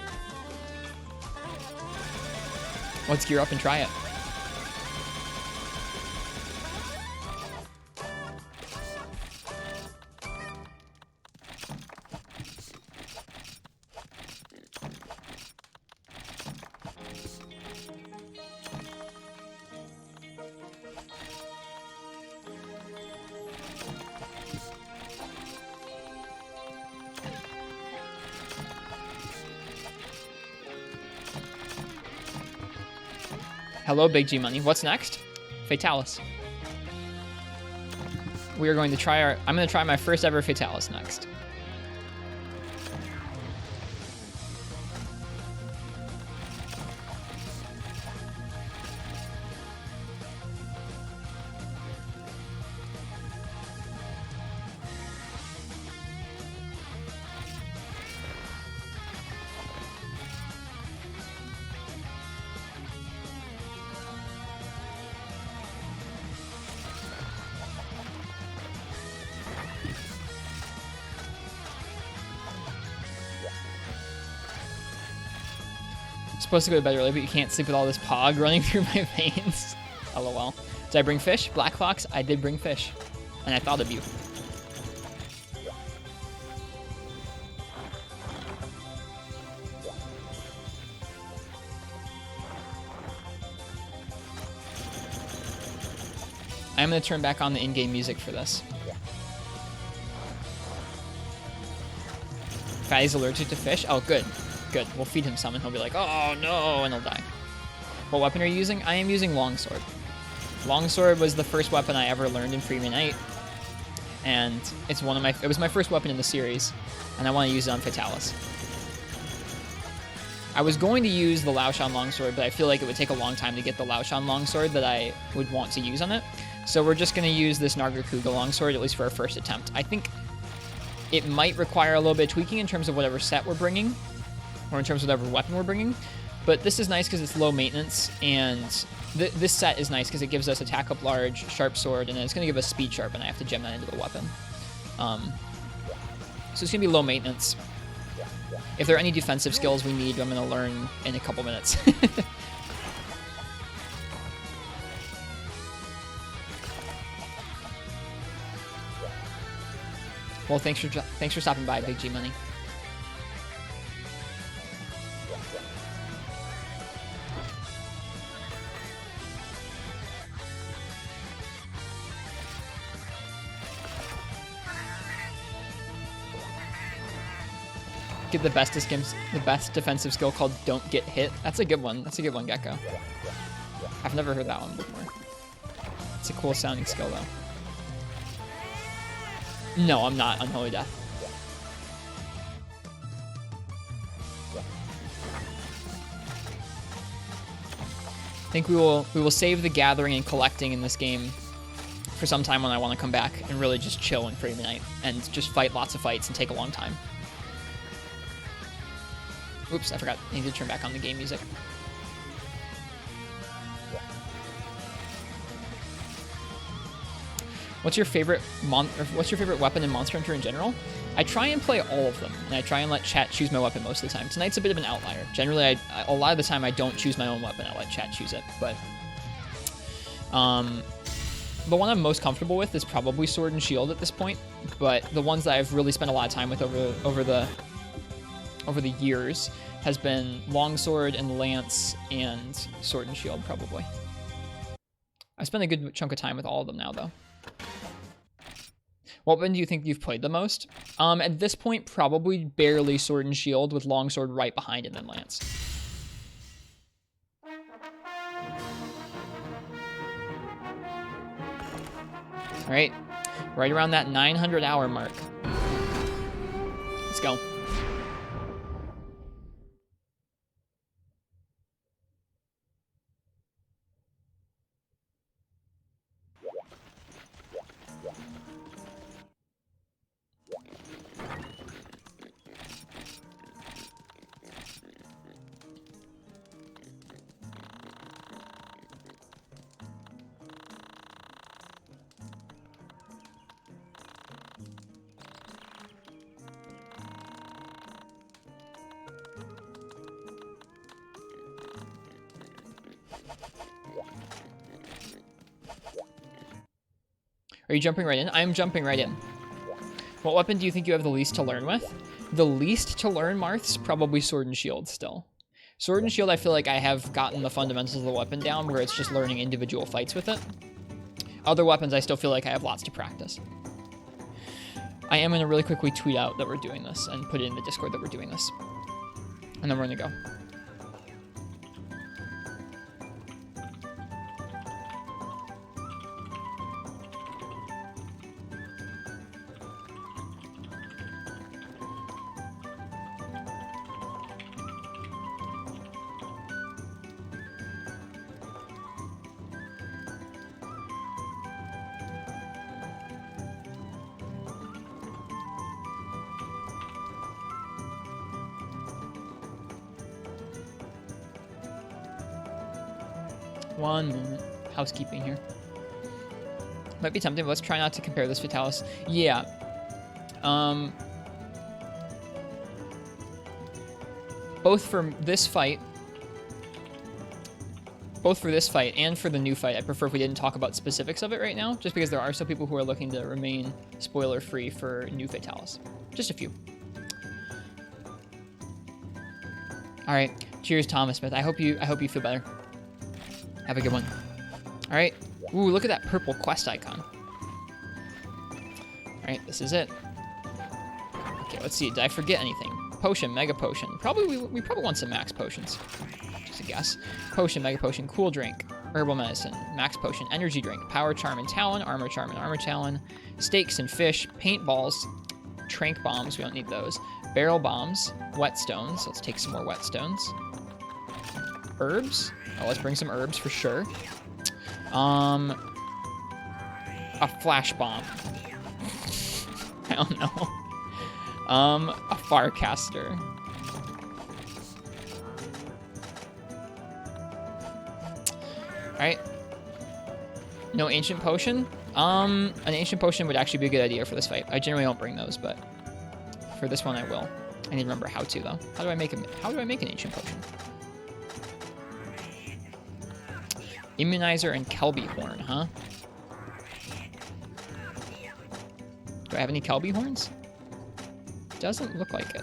Let's gear up and try it. Hello, Big G Money. What's next? Fatalis. We are going to try I'm going to try my first ever Fatalis next. Supposed to go to bed early, but you can't sleep with all this pog running through my veins. LOL. Did I bring fish? Black Fox? I did bring fish. And I thought of you. I'm going to turn back on the in-game music for this. Fatty's allergic to fish? Oh, good. Good. We'll feed him some and he'll be like, oh no, and he'll die. What weapon are you using? I am using Longsword. Longsword was the first weapon I ever learned in Freeman Knight. And it was my first weapon in the series, and I want to use it on Fatalis. I was going to use the Laoshan Longsword, but I feel like it would take a long time to get the Laoshan Longsword that I would want to use on it. So we're just going to use this Nargacuga Longsword, at least for our first attempt. I think it might require a little bit of tweaking in terms of whatever set we're bringing, or in terms of whatever weapon we're bringing. But this is nice because it's low maintenance, and this set is nice because it gives us attack up large, sharp sword, and then it's going to give us speed sharp, and I have to gem that into the weapon. So it's going to be low maintenance. If there are any defensive skills we need, I'm going to learn in a couple minutes. Well, thanks for stopping by, Big G Money. Get the best defensive skill called "Don't Get Hit." That's a good one. That's a good one, Gecko. I've never heard that one before. It's a cool sounding skill, though. No, I'm not Unholy Death. I think we will save the gathering and collecting in this game for some time when I want to come back and really just chill in Freeman Knight and just fight lots of fights and take a long time. Oops, I forgot. I need to turn back on the game music. What's your favorite weapon in Monster Hunter in general? I try and play all of them, and I try and let chat choose my weapon most of the time. Tonight's a bit of an outlier. Generally, a lot of the time I don't choose my own weapon. I let chat choose it, but the one I'm most comfortable with is probably Sword and Shield at this point. But the ones that I've really spent a lot of time with over the years has been Longsword and Lance and Sword and Shield, probably. I spent a good chunk of time with all of them now, though. What weapon do you think you've played the most? At this point, probably barely Sword and Shield, with Longsword right behind it, then Lance. All right, right around that 900-hour mark. Let's go. Are you jumping right in? I'm jumping right in. What weapon do you think you have the least to learn with? The least to learn, Marth's probably Sword and Shield still. Sword and Shield, I feel like I have gotten the fundamentals of the weapon down, where it's just learning individual fights with it. Other weapons, I still feel like I have lots to practice. I am going to really quickly tweet out that we're doing this and put it in the Discord that we're doing this. And then we're going to go. One moment. Housekeeping here. Might be tempting, but let's try not to compare this Fatalis. Yeah. Both for this fight and for the new fight, I prefer if we didn't talk about specifics of it right now, just because there are some people who are looking to remain spoiler-free for new Fatalis. Just a few. All right. Cheers, Thomas Smith. I hope you feel better. Have a good one. All right. Ooh, look at that purple quest icon. All right, this is it. Okay, let's see. Did I forget anything? Potion, Mega Potion. Probably we probably want some Max Potions. Just a guess. Potion, Mega Potion, Cool Drink, Herbal Medicine, Max Potion, Energy Drink, Power Charm and Talon, Armor Charm and Armor Talon, Steaks and Fish, Paintballs, Trank Bombs. We don't need those. Barrel Bombs, Whetstones. Let's take some more Whetstones. Herbs. Oh, let's bring some herbs for sure. A flash bomb. I don't know. A Farcaster. Alright. No ancient potion? An ancient potion would actually be a good idea for this fight. I generally don't bring those, but for this one I will. I need to remember how to, though. How do I make an ancient potion? Immunizer and Kelby Horn, huh? Do I have any Kelby Horns? Doesn't look like it.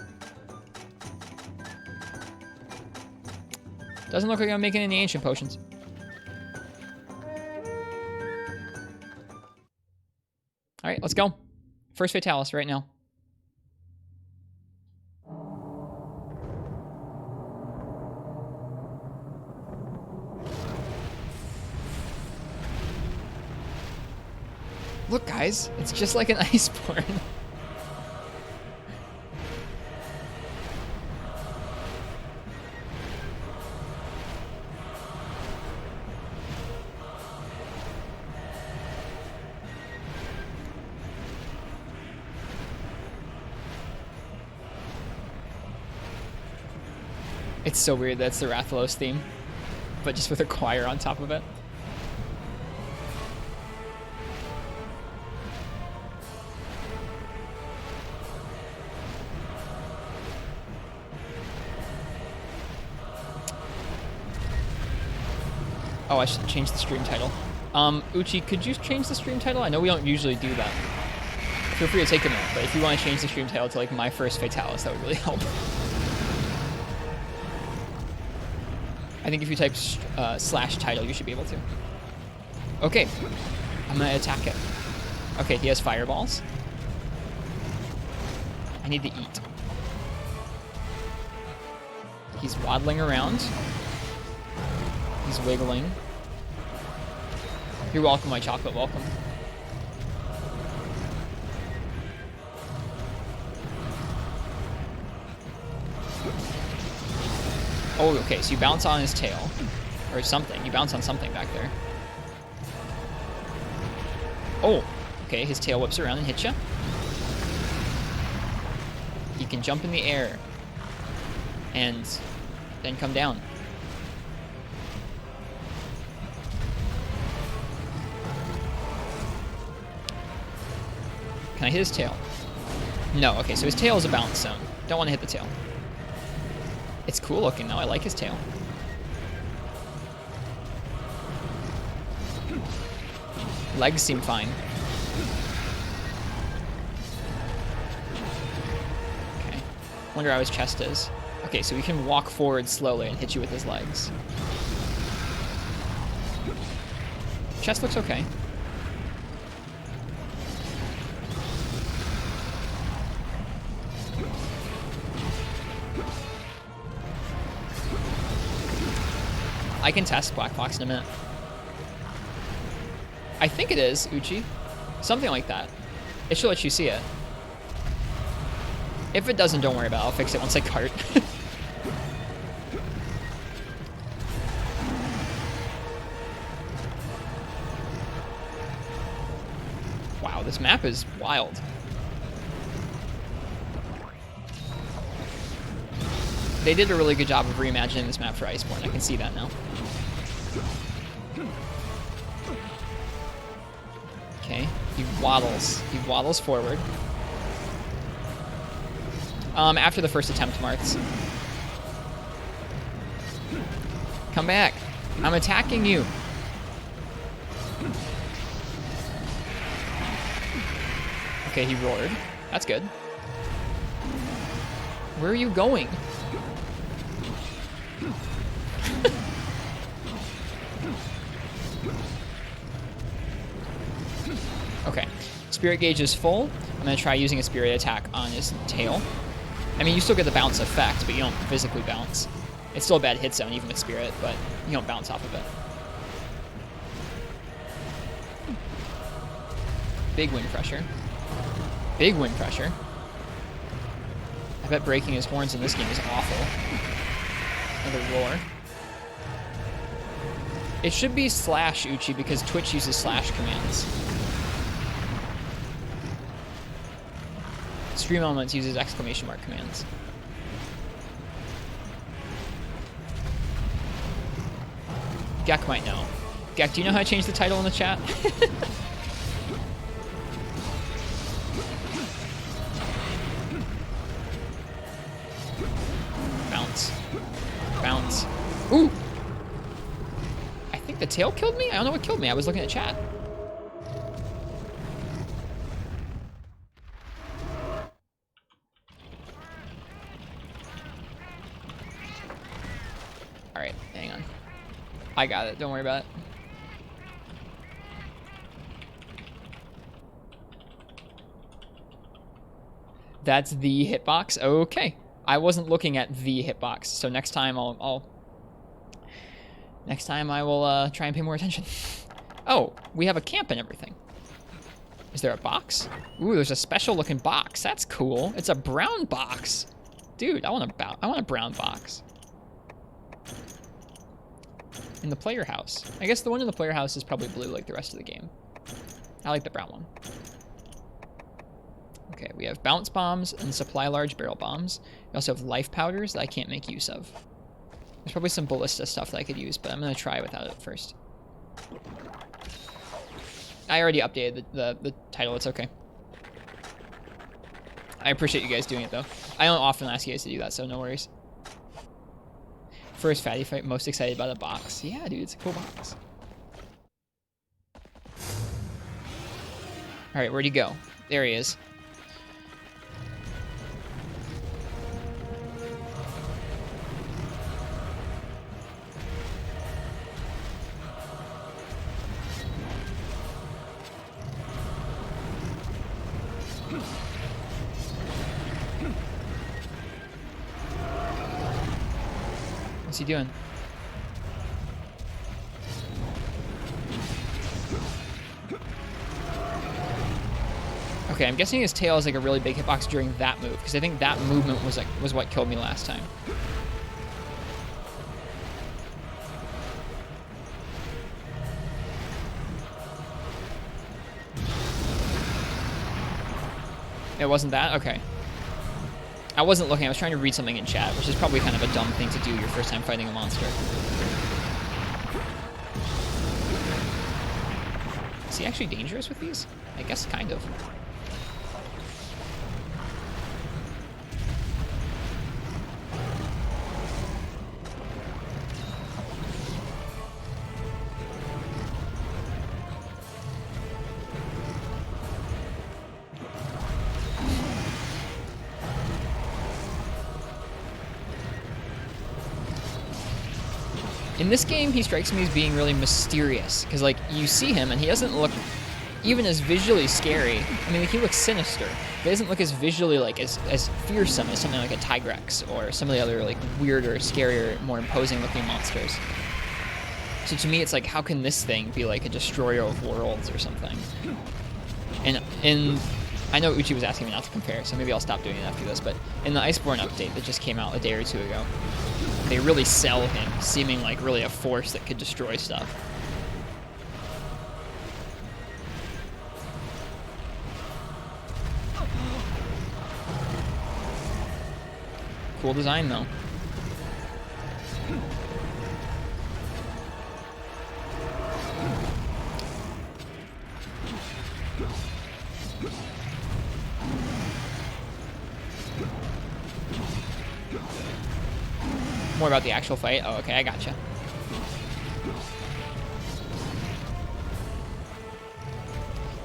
Doesn't look like I'm making any ancient potions. Alright, let's go. First Fatalis right now. Look, guys, it's just like an Iceborne. It's so weird that's the Rathalos theme, but just with a choir on top of it. Oh, I should change the stream title. Uchi, could you change the stream title? I know we don't usually do that. Feel free to take a minute, but if you want to change the stream title to like My First Fatalis, that would really help. I think if you type slash title, you should be able to. Okay, I'm gonna attack it. Okay, he has fireballs. I need to eat. He's waddling around. He's wiggling. You're welcome, my chocolate, welcome. Oh, okay, so you bounce on his tail. Or something. You bounce on something back there. Oh, okay, his tail whips around and hits you. He can jump in the air. And then come down. Can I hit his tail? No, okay, so his tail is a bounce zone. Don't want to hit the tail. It's cool looking though, I like his tail. Legs seem fine. Okay. Wonder how his chest is. Okay, so he can walk forward slowly and hit you with his legs. Chest looks okay. I can test Black Fox in a minute. I think it is, Uchi. Something like that. It should let you see it. If it doesn't, don't worry about it. I'll fix it once I cart. Wow, this map is wild. They did a really good job of reimagining this map for Iceborne. I can see that now. Okay, he waddles. He waddles forward. After the first attempt, Martz. Come back. I'm attacking you. Okay, he roared. That's good. Where are you going? Okay, spirit gauge is full. I'm gonna try using a spirit attack on his tail. I mean, you still get the bounce effect, but you don't physically bounce. It's still a bad hit zone, even with spirit, but you don't bounce off of it. Big wind pressure. Big wind pressure. I bet breaking his horns in this game is awful. Another roar. It should be slash Uchi because Twitch uses slash commands. Stream Elements uses exclamation mark commands. Gek might know. Gek, do you know how to change the title in the chat? Bounce. Bounce. Ooh! I think the tail killed me? I don't know what killed me. I was looking at chat. Alright, hang on. I got it. Don't worry about it. That's the hitbox. Okay. I wasn't looking at the hitbox, so next time next time I will try and pay more attention. Oh, we have a camp and everything. Is there a box? Ooh, there's a special looking box. That's cool. It's a brown box. Dude, I want a brown box. In the player house. I guess the one in the player house is probably blue like the rest of the game. I like the brown one. Okay, we have bounce bombs and supply large barrel bombs. We also have life powders that I can't make use of. There's probably some ballista stuff that I could use, but I'm going to try without it first. I already updated the title. It's okay. I appreciate you guys doing it, though. I don't often ask you guys to do that, so no worries. First fatty fight, most excited about the box. Yeah, dude, it's a cool box. All right, where'd he go? There he is. What's he doing? Okay, I'm guessing his tail is like a really big hitbox during that move, because I think that movement was what killed me last time. It wasn't that? Okay. I wasn't looking, I was trying to read something in chat, which is probably kind of a dumb thing to do your first time fighting a monster. Is he actually dangerous with these? I guess kind of. In this game, he strikes me as being really mysterious, because like you see him and he doesn't look even as visually scary. I mean, like, he looks sinister, but he doesn't look as visually like as fearsome as something like a Tigrex or some of the other like weirder, scarier, more imposing looking monsters. So to me, it's like, how can this thing be like a destroyer of worlds or something? And I know Uchi was asking me not to compare, so maybe I'll stop doing it after this, but in the Iceborne update that just came out a day or two ago, they really sell him seeming like really a force that could destroy stuff. Cool design though. More about the actual fight? Oh, okay, I gotcha.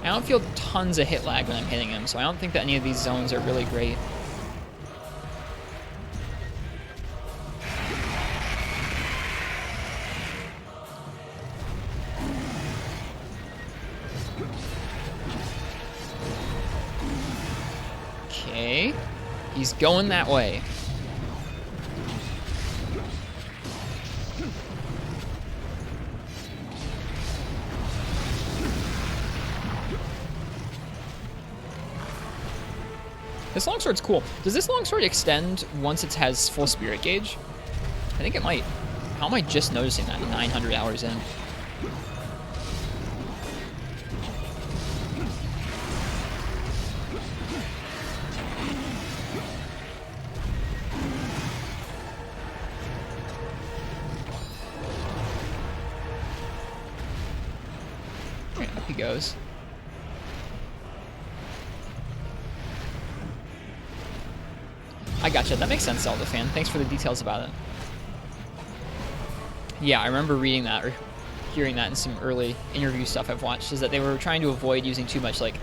I don't feel tons of hit lag when I'm hitting him, so I don't think that any of these zones are really great. Okay, he's going that way. This longsword's cool. Does this longsword extend once it has full spirit gauge? I think it might. How am I just noticing that 900 hours in? Okay, up he goes. I gotcha. That makes sense, Zelda fan. Thanks for the details about it. Yeah, I remember reading that or hearing that in some early interview stuff I've watched, is that they were trying to avoid using too much like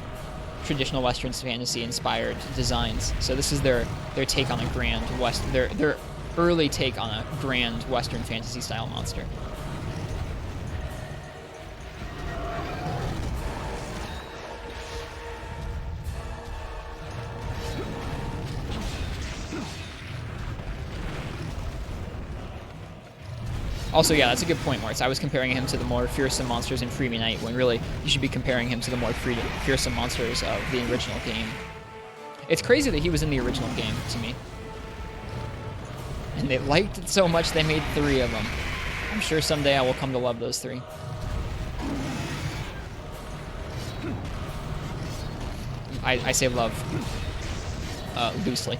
traditional Western fantasy inspired designs. So this is their take on a grand West, their early take on a grand Western fantasy style monster. Also, yeah, that's a good point, Mortz. I was comparing him to the more fearsome monsters in Free Me Night, when really you should be comparing him to the more fearsome monsters of the original game. It's crazy that he was in the original game, to me. And they liked it so much they made 3 of them. I'm sure someday I will come to love those 3. I say love loosely.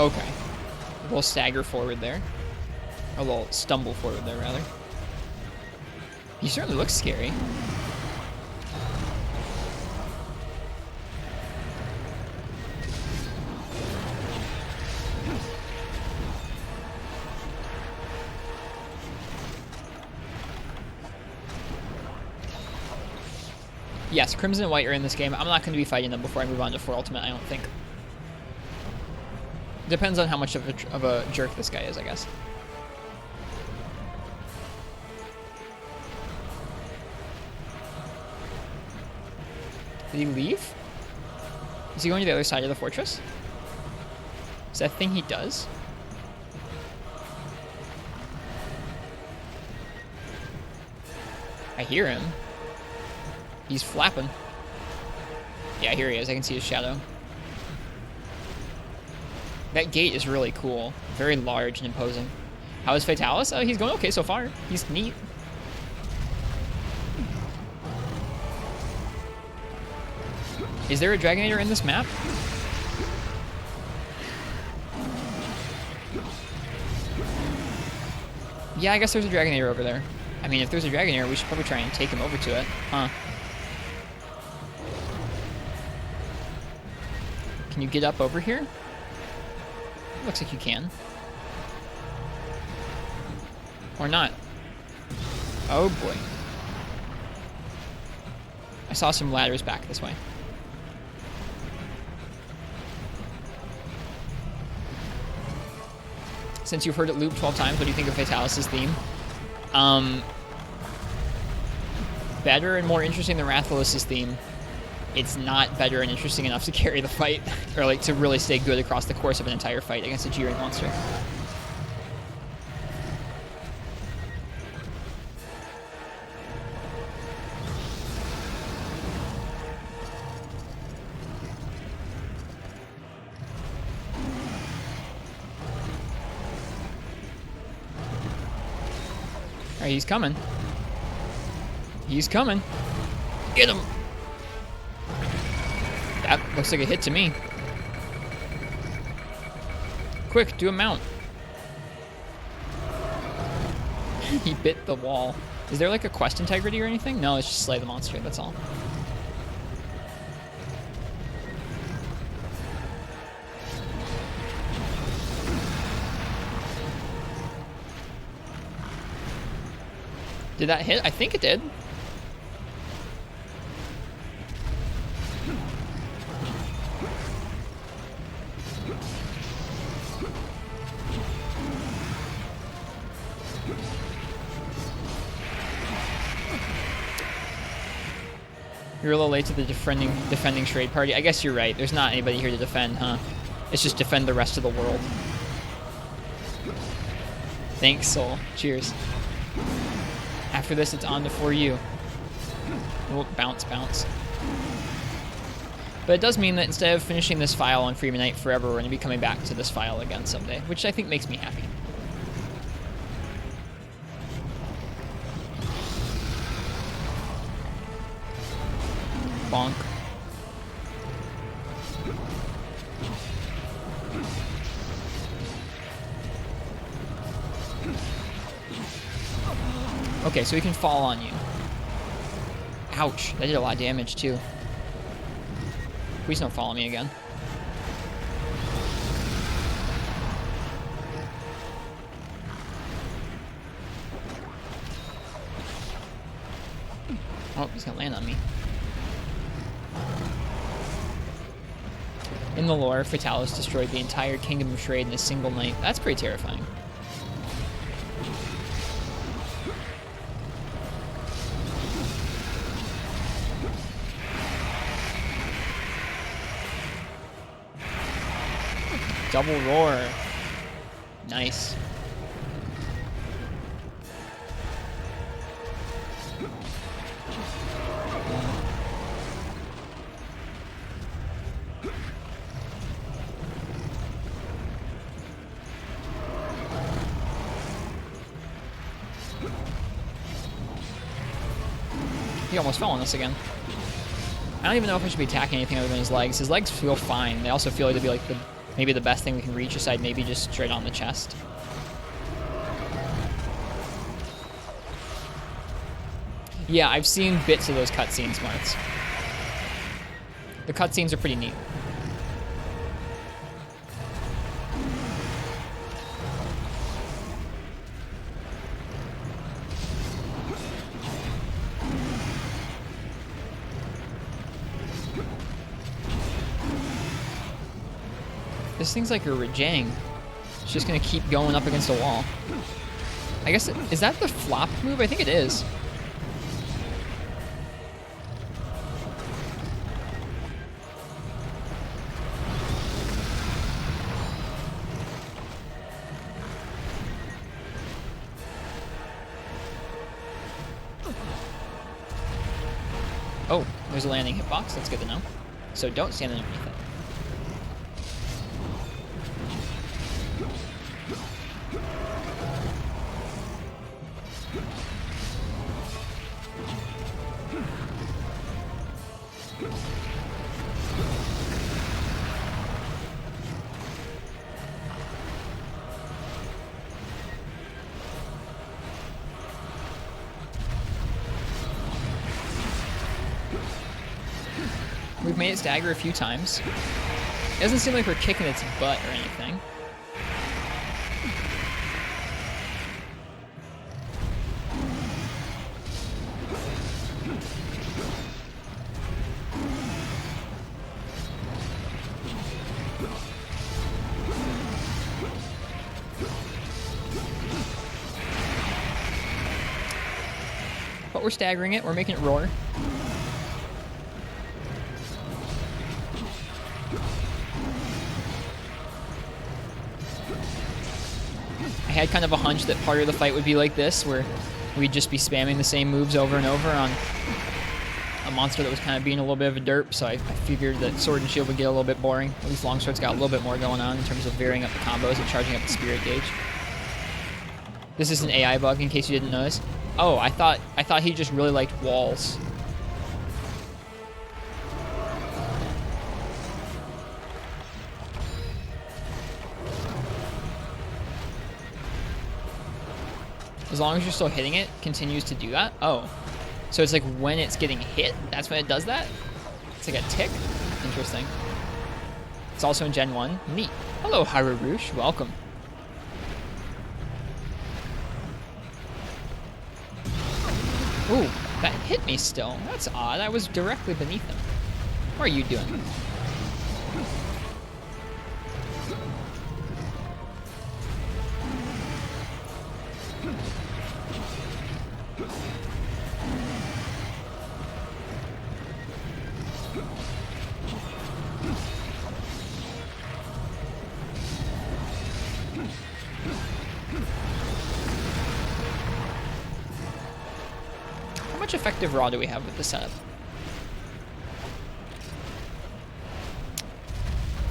Okay. A little stagger forward there. A little stumble forward there, rather. He certainly looks scary. Yes, Crimson and White are in this game. I'm not going to be fighting them before I move on to 4 Ultimate, I don't think. Depends on how much of a jerk this guy is, I guess. Did he leave? Is he going to the other side of the fortress? Is that a thing he does? I hear him. He's flapping. Yeah, here he is. I can see his shadow. That gate is really cool. Very large and imposing. How is Fatalis? Oh, he's going okay so far. He's neat. Is there a Dragonator in this map? Yeah, I guess there's a Dragonator over there. I mean, if there's a Dragonator, we should probably try and take him over to it. Huh. Can you get up over here? Looks like you can. Or not. Oh boy. I saw some ladders back this way. Since you've heard it loop 12 times, what do you think of Fatalis' theme? Better and more interesting than Rathalos' theme. It's not better and interesting enough to carry the fight, or like to really stay good across the course of an entire fight against a G-rank monster. Alright, he's coming. He's coming. Get him! That looks like a hit to me. Quick, do a mount. He bit the wall. Is there like a quest integrity or anything? No, it's just slay the monster, that's all. Did that hit? I think it did. You're a little late to the defending trade party. I guess you're right. There's not anybody here to defend, huh? It's just defend the rest of the world. Thanks, Soul. Cheers. After this, it's on to for you. Oh, bounce, bounce. But it does mean that instead of finishing this file on Freeman Knight forever, we're going to be coming back to this file again someday, which I think makes me happy. Bonk. Okay, so he can fall on you. Ouch, that did a lot of damage too. Please don't follow me again. Oh, he's gonna land on me. In the lore, Fatalis destroyed the entire Kingdom of Shrade in a single night. That's pretty terrifying. Double roar. Nice. He almost fell on us again. I don't even know if I should be attacking anything other than his legs. His legs feel fine. They also feel like to be like Maybe the best thing we can reach aside maybe just straight on the chest. Yeah, I've seen bits of those cutscenes, Marts. The cutscenes are pretty neat. This thing's like a Rajang. It's just gonna keep going up against a wall. I guess, is that the flop move? I think it is. Oh, there's a landing hitbox. That's good to know. So don't stand underneath it. We've made it stagger a few times. It doesn't seem like we're kicking its butt or anything. But we're staggering it, we're making it roar. I had kind of a hunch that part of the fight would be like this, where we'd just be spamming the same moves over and over on a monster that was kind of being a little bit of a derp, so I figured that Sword and Shield would get a little bit boring. At least Longsword's got a little bit more going on in terms of varying up the combos and charging up the spirit gauge. This is an AI bug, in case you didn't notice. Oh, I thought he just really liked walls. As long as you're still hitting it, it continues to do that? Oh. So it's like when it's getting hit, that's when it does that? It's like a tick? Interesting. It's also in Gen 1. Neat. Hello, Harurush. Welcome. Ooh, that hit me still. That's odd. I was directly beneath him. What are you doing? How much effective raw do we have with the setup?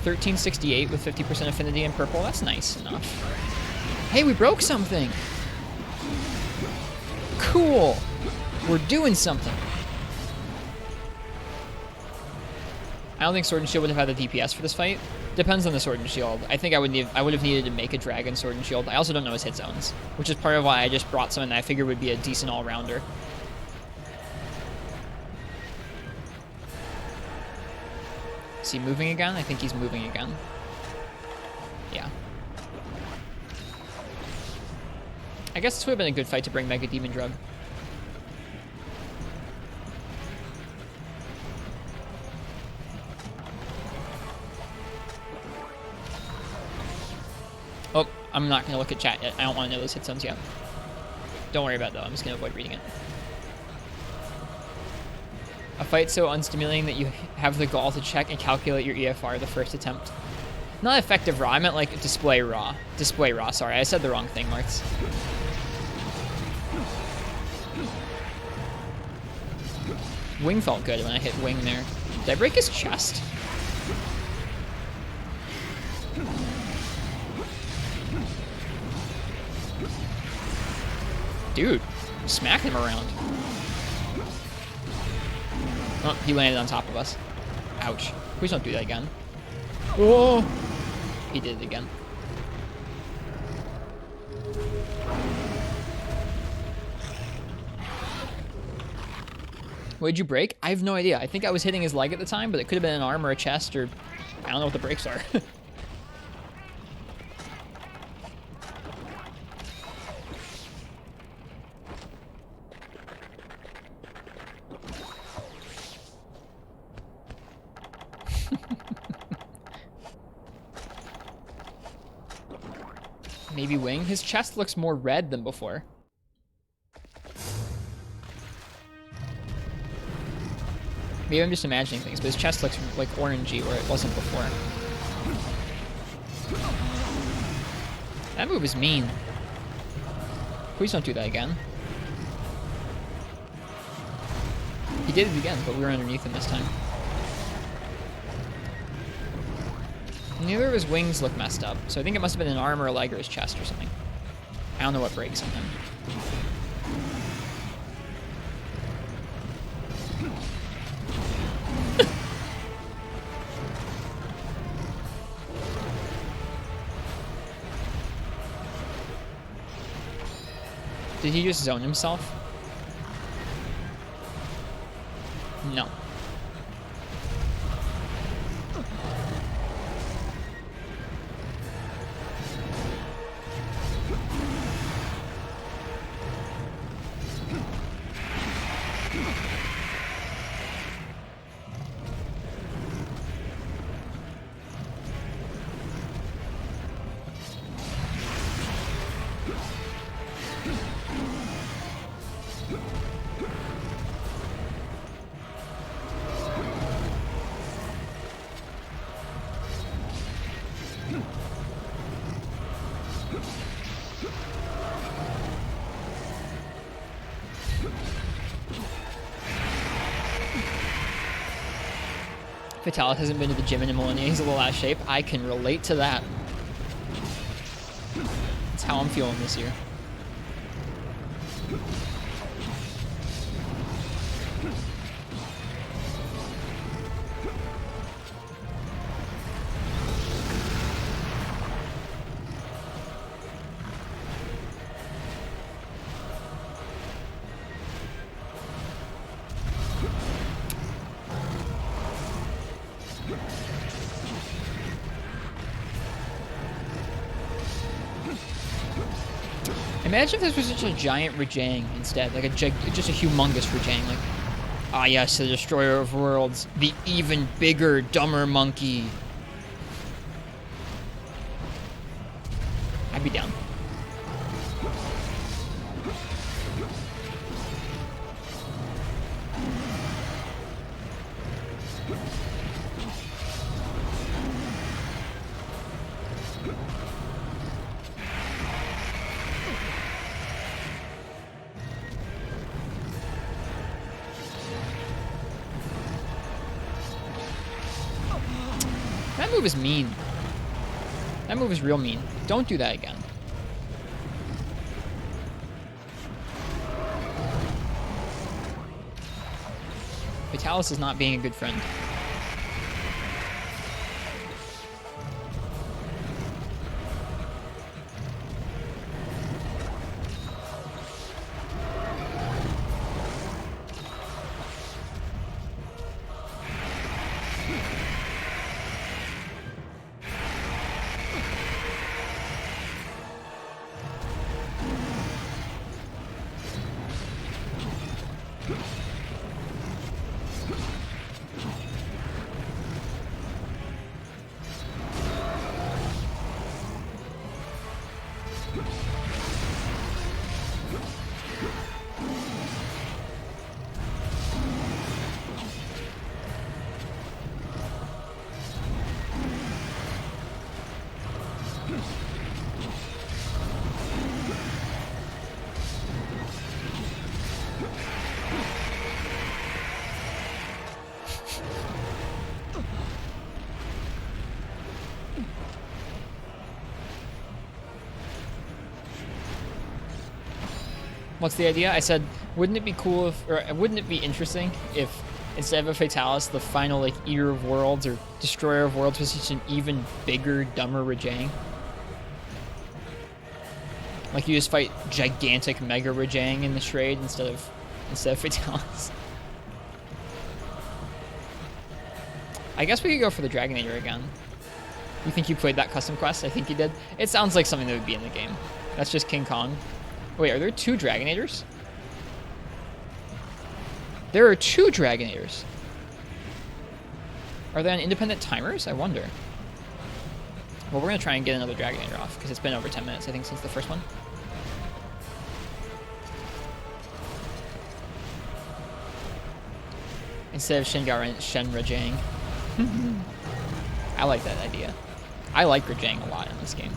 1368 with 50% affinity in purple. That's nice enough. Hey, we broke something! Cool! We're doing something! I don't think Sword and Shield would have had the DPS for this fight. Depends on the Sword and Shield. I think I would have needed to make a Dragon Sword and Shield. I also don't know his hit zones, which is part of why I just brought something that I figured would be a decent all-rounder. Is he moving again? I think he's moving again. Yeah. I guess this would have been a good fight to bring Mega Demon Drug. Oh, I'm not going to look at chat yet. I don't want to know those hit zones yet. Don't worry about it, though. I'm just going to avoid reading it. A fight so unstimulating that you have the gall to check and calculate your EFR the first attempt. Not effective raw. I meant like display raw. Display raw. Sorry, I said the wrong thing, Marks. Wing felt good when I hit wing there. Did I break his chest? Dude, smack him around. Oh, he landed on top of us. Ouch. Please don't do that again. Oh! he did it again. What did you break? I have no idea. I think I was hitting his leg at the time, but it could have been an arm or a chest, or I don't know what the breaks are. Maybe wing? His chest looks more red than before. Maybe I'm just imagining things, but his chest looks like orangey where it wasn't before. That move is mean. Please don't do that again. He did it again, but we were underneath him this time. Neither of his wings look messed up, so I think it must have been an arm or a leg or his chest or something. I don't know what breaks on him. Did he just zone himself? No. Vitalis hasn't been to the gym in a millennia. He's a little out of shape. I can relate to that. That's how I'm feeling this year. Imagine if this was just a giant Rajang instead, like just a humongous Rajang, like, ah yes, the destroyer of worlds, the even bigger, dumber monkey. I'd be down. That move is mean. That move is real mean. Don't do that again. Vitalis is not being a good friend. What's the idea? I said, wouldn't it be cool if, or wouldn't it be interesting if Instead of a Fatalis, the final like Eater of Worlds or Destroyer of Worlds was just an even bigger, dumber Rajang. Like you just fight gigantic Mega Rajang in the trade instead of Fatalis. I guess we could go for the Dragonator again. You think you played that custom quest? I think you did. It sounds like something that would be in the game. That's just King Kong. Wait, are there 2 Dragonators? There are 2 Dragonators. Are they on independent timers? I wonder. Well, we're going to try and get another Dragonator off, because it's been over 10 minutes, I think, since the first one. Instead of Shingaran, it's Shen Rajang. I like that idea. I like Rajang a lot in this game.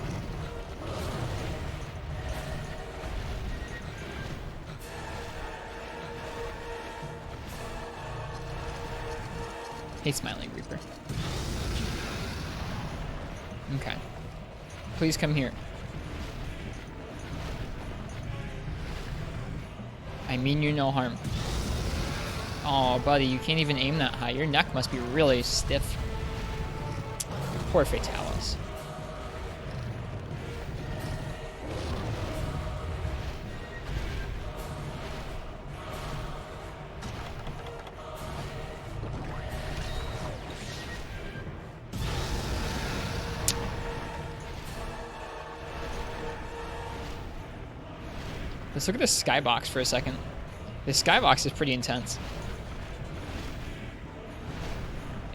Hey, Smiling Reaper. Okay. Please come here. I mean you no harm. Oh, buddy, you can't even aim that high. Your neck must be really stiff. Poor Fatalis. Let's look at this skybox for a second. This skybox is pretty intense.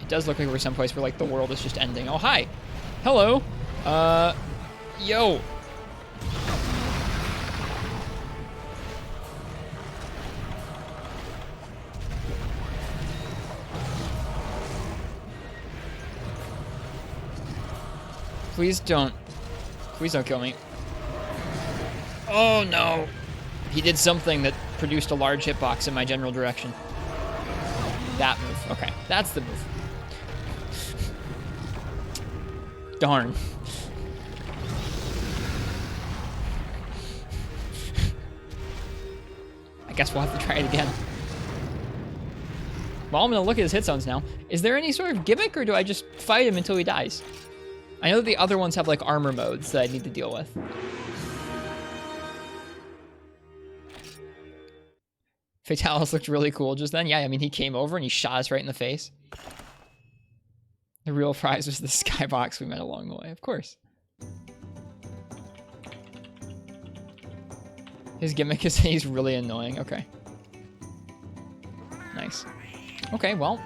It does look like we're someplace where like the world is just ending. Oh, hi. Hello. Yo. Please don't kill me. Oh no. He did something that produced a large hitbox in my general direction. That move. Okay, that's the move. Darn. I guess we'll have to try it again. Well, I'm gonna look at his hit zones now. Is there any sort of gimmick, or do I just fight him until he dies? I know that the other ones have like armor modes that I need to deal with. Fatalis looked really cool just then. Yeah, I mean, he came over and he shot us right in the face. The real prize was the skybox we met along the way, of course. His gimmick is he's really annoying. Okay. Nice. Okay, well,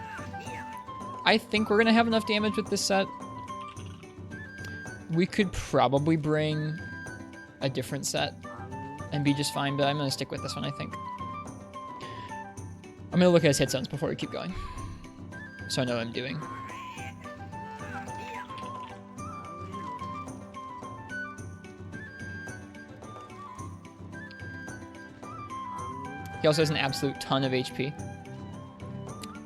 I think we're going to have enough damage with this set. We could probably bring a different set and be just fine, but I'm going to stick with this one, I think. I'm going to look at his hit zones before we keep going, so I know what I'm doing. He also has an absolute ton of HP.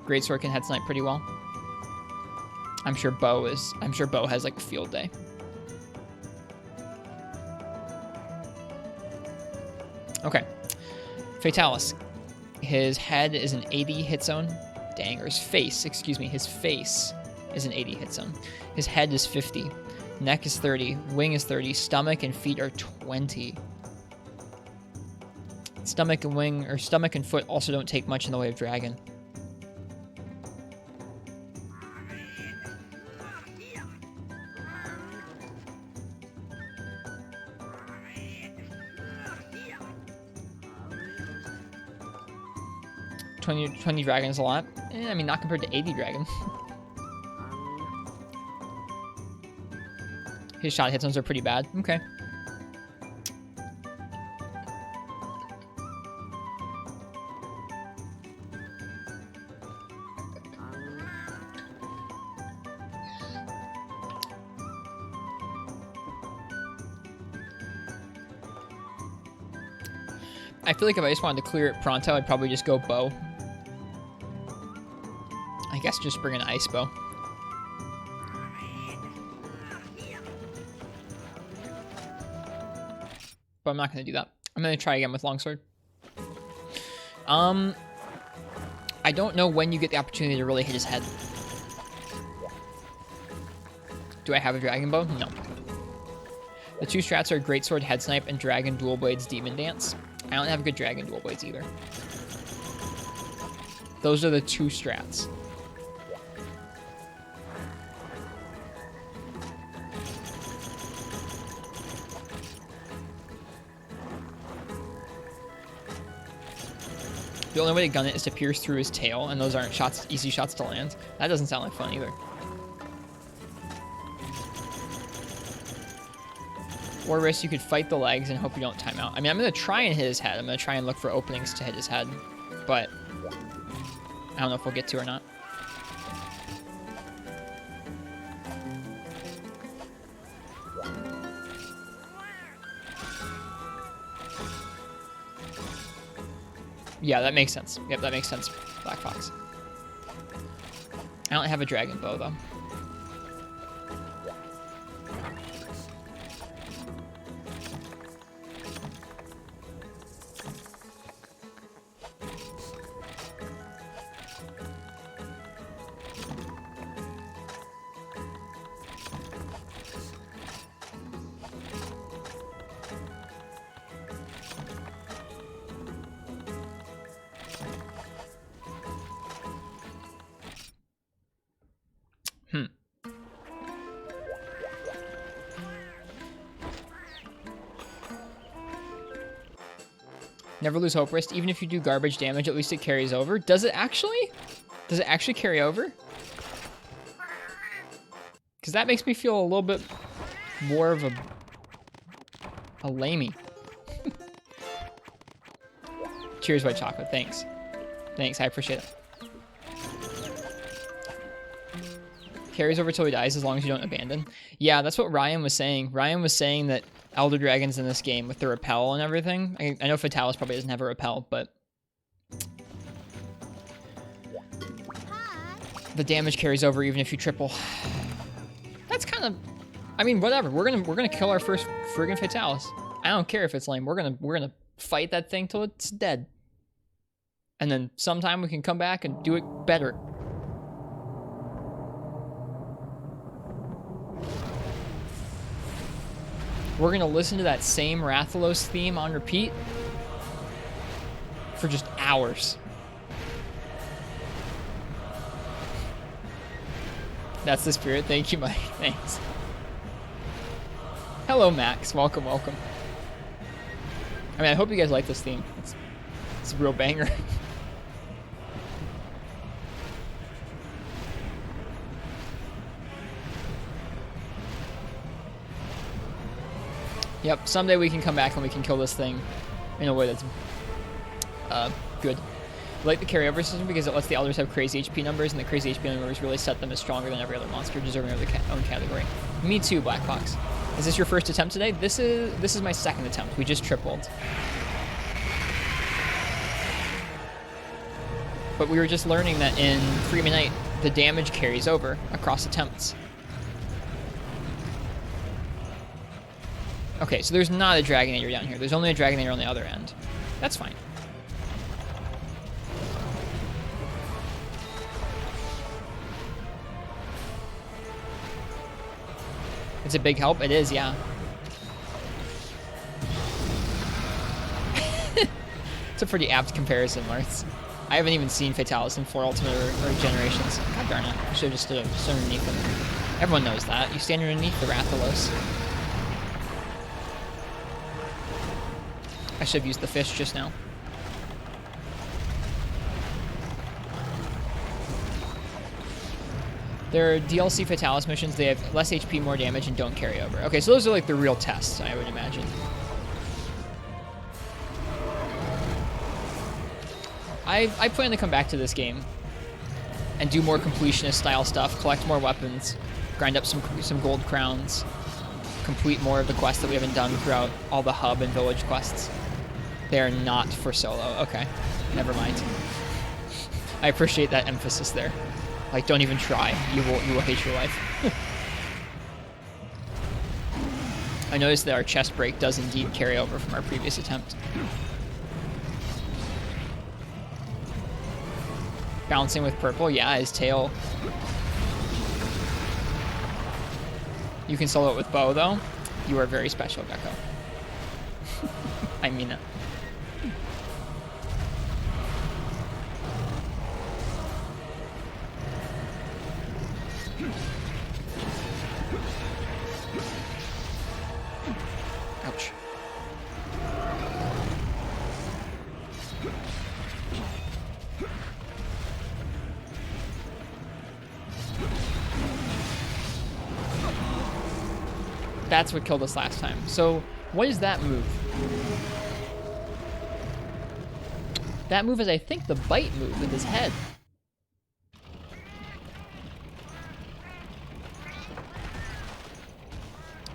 Greatsword can head snipe pretty well. I'm sure Bo has like a field day. Okay. Fatalis. His head is an 80 hit zone. Dang, or his face, excuse me. His face is an 80 hit zone. His head is 50. Neck is 30. Wing is 30. Stomach and feet are 20. Stomach and wing, or stomach and foot also don't take much in the way of dragon. $20 dragon is a lot. I mean, not compared to 80 dragon. His shot hit zones are pretty bad. Okay. I feel like if I just wanted to clear it pronto, I'd probably just go bow. I guess just bring an ice bow. But I'm not going to do that. I'm going to try again with longsword. I I don't know when you get the opportunity to really hit his head. Do I have a dragon bow? No. The two strats are Greatsword Head Snipe and Dragon Dual Blades Demon Dance. I don't have good Dragon Dual Blades either. Those are the two strats. The only way to gun it is to pierce through his tail, and those aren't shots, easy shots to land. That doesn't sound like fun either. Or risk, you could fight the legs and hope you don't time out. I mean, I'm going to try and hit his head. I'm going to try and look for openings to hit his head. But I don't know if we'll get to or not. Yeah, that makes sense. Yep, that makes sense, Black Fox. I don't have a dragon bow, though. Never lose hope, Wrist. Even if you do garbage damage, at least it carries over. Does it actually? Does it actually carry over? Because that makes me feel a little bit more of a lamey. Cheers, white chocolate. Thanks. Thanks, I appreciate it. Carries over till he dies as long as you don't abandon. Yeah, that's what Ryan was saying. Ryan was saying that Elder Dragons in this game with the repel and everything. I know Fatalis probably doesn't have a repel, but the damage carries over even if you triple. That's kind of, I mean, whatever. We're gonna kill our first friggin' Fatalis. I don't care if it's lame. We're gonna fight that thing till it's dead, and then sometime we can come back and do it better. We're going to listen to that same Rathalos theme on repeat for just hours. That's the spirit. Thank you, Mike. Thanks. Hello, Max. Welcome, welcome. I mean, I hope you guys like this theme. It's a real banger. Yep, someday we can come back and we can kill this thing in a way that's good. I like the carryover system because it lets the elders have crazy HP numbers, and the crazy HP numbers really set them as stronger than every other monster, deserving of their own category. Me too, Black Fox. Is this your first attempt today? This is my second attempt. We just tripled. But we were just learning that in Freeman Knight, the damage carries over across attempts. Okay, so there's not a Dragonator down here. There's only a Dragonator on the other end. That's fine. It's a big help. It is, yeah. It's a pretty apt comparison, Marth. I haven't even seen Fatalis in 4 Ultimate or Generations. God darn it. I should have just stood underneath him. Everyone knows that. You stand underneath the Rathalos. I should have used the fish just now. There are DLC Fatalis missions. They have less HP, more damage, and don't carry over. Okay, so those are like the real tests, I would imagine. I plan to come back to this game and do more completionist style stuff, collect more weapons, grind up some gold crowns, complete more of the quests that we haven't done throughout all the hub and village quests. They are not for solo. Okay, never mind. I appreciate that emphasis there. Like, don't even try. You will hate your life. I noticed that our chest break does indeed carry over from our previous attempt. Bouncing with purple, yeah, his tail. You can solo it with bow, though. You are very special, Gecko. I mean it. Ouch. That's what killed us last time. So, what is that move? That move is, I think, the bite move with his head.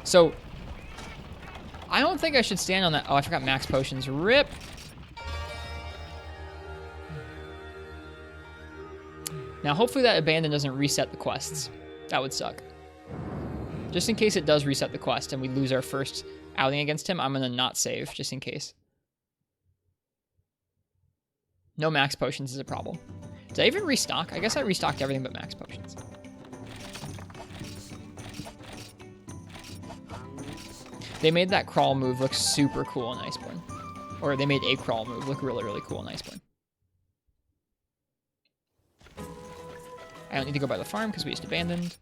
So, I don't think I should stand on that. Oh, I forgot max potions. Rip! Now, hopefully that abandon doesn't reset the quests. That would suck. Just in case it does reset the quest and we lose our first outing against him, I'm going to not save, just in case. No max potions is a problem. Did I even restock? I guess I restocked everything but max potions. They made that crawl move look super cool in Iceborne. Or they made a crawl move look really, really cool in Iceborne. I don't need to go by the farm because we just abandoned.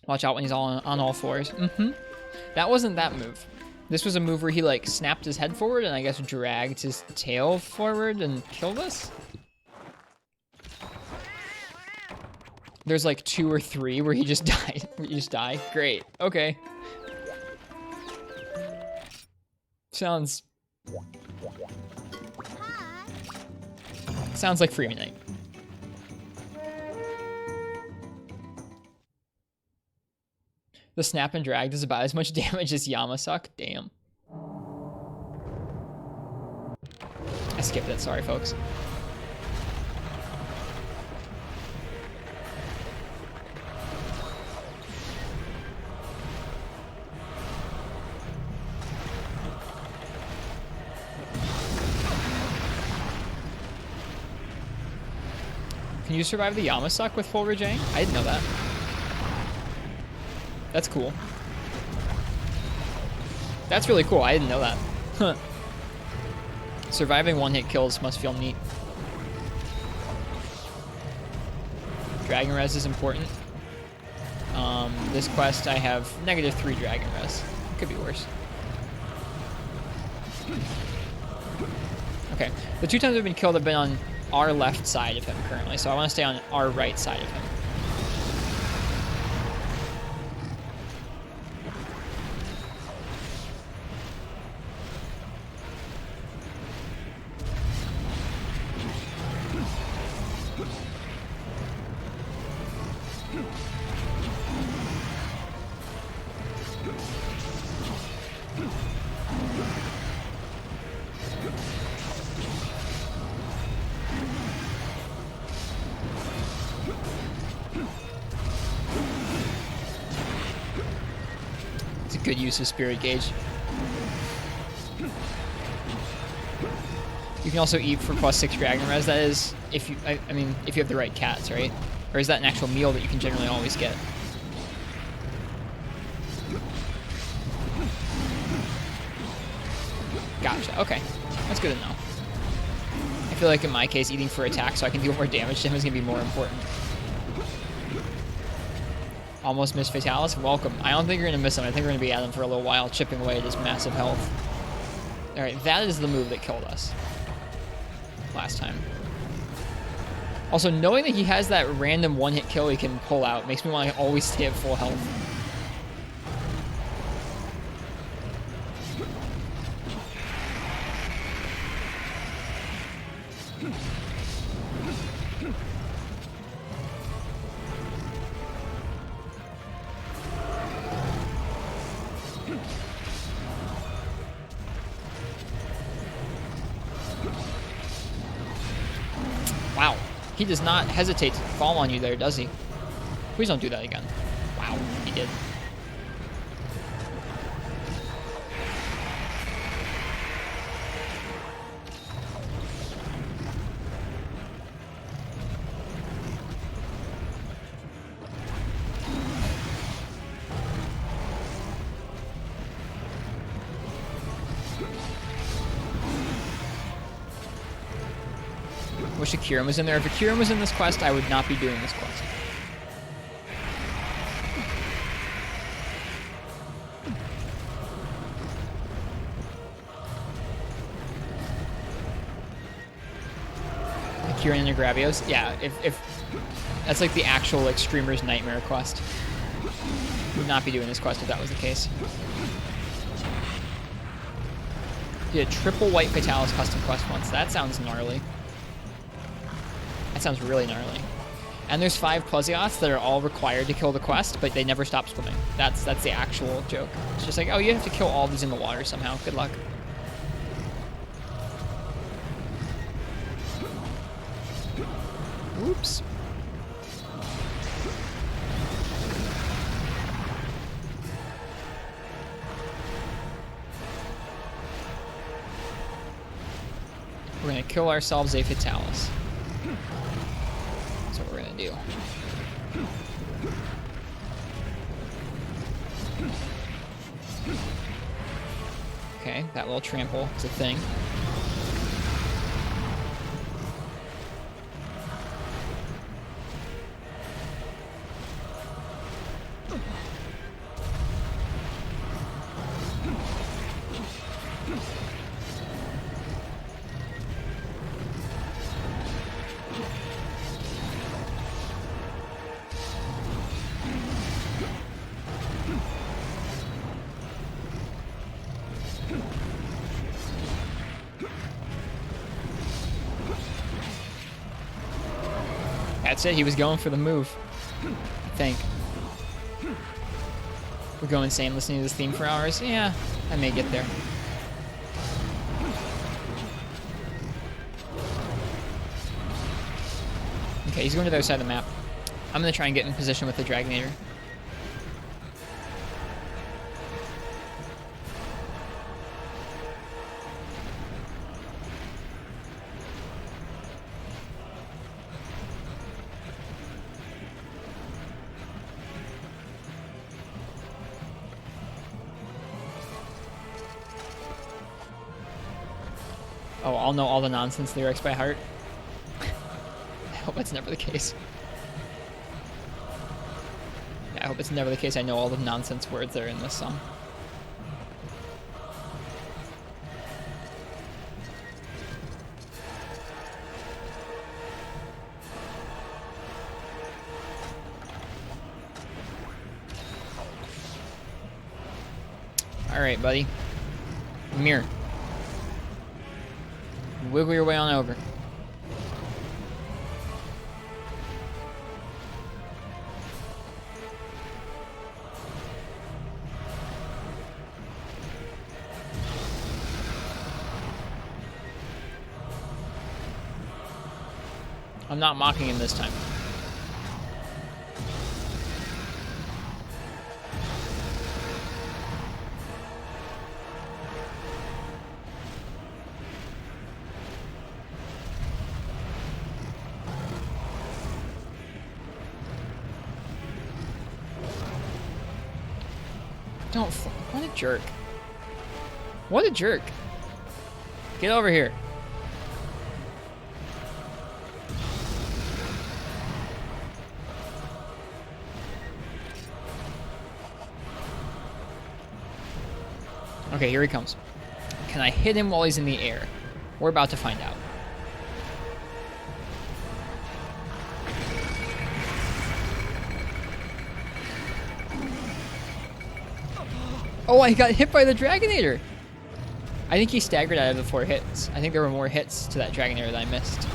Watch out when he's on all fours. That wasn't that move. This was a move where he, like, snapped his head forward and I guess dragged his tail forward and killed us. There's, like, 2 or 3 where he just died. You just die. Great. Okay. Sounds like Free Night. The snap and drag does about as much damage as Yamasuck. Damn. I skipped it. Sorry, folks. Can you survive the Yamasuck with full regen? I didn't know that. That's cool. That's really cool. I didn't know that. Huh. Surviving one-hit kills must feel neat. Dragon res is important. This quest, I have -3 dragon res. Could be worse. Okay. The 2 times I've been killed have been on our left side of him currently, so I want to stay on our right side of him. Good use of Spirit Gauge. You can also eat for +6 Dragon Res. That is, if you, I mean, if you have the right cats, right? Or is that an actual meal that you can generally always get? Gotcha. Okay, that's good to know. I feel like in my case, eating for attack so I can deal more damage to him is gonna be more important. Almost missed Fatalis. Welcome. I don't think you're going to miss him. I think we're going to be at him for a little while, chipping away at his massive health. Alright, that is the move that killed us last time. Also, knowing that he has that random one-hit kill he can pull out makes me want to always stay at full health. Wow. He does not hesitate to fall on you there, does he? Please don't do that again. Wow, he did. Wish a Kieran was in there. If a Kieran was in this quest, I would not be doing this quest. A Kieran and a Gravios. Yeah, if that's like the actual like streamer's nightmare quest. Would not be doing this quest if that was the case. Did a triple white Fatalis custom quest once. That sounds gnarly. That sounds really gnarly. And there's 5 Plesiots that are all required to kill the quest, but they never stop swimming. That's the actual joke. It's just like, oh, you have to kill all these in the water somehow. Good luck. Oops. We're going to kill ourselves a Fatalis. That's what we're going to do. Okay, that little trample is a thing. That's it, he was going for the move, I think. We're going insane listening to this theme for hours. Yeah, I may get there. Okay, he's going to the other side of the map. I'm going to try and get in position with the Dragonator. Oh, I'll know all the nonsense lyrics by heart. I hope that's never the case. Yeah, I hope it's never the case I know all the nonsense words that are in this song. Alright, buddy. Come here. Wiggle your way on over. I'm not mocking him this time. Don't. What a jerk. What a jerk. Get over here. Okay, here he comes. Can I hit him while he's in the air? We're about to find out. Oh, I got hit by the Dragonator! I think he staggered out of the 4 hits. I think there were more hits to that Dragonator that I missed.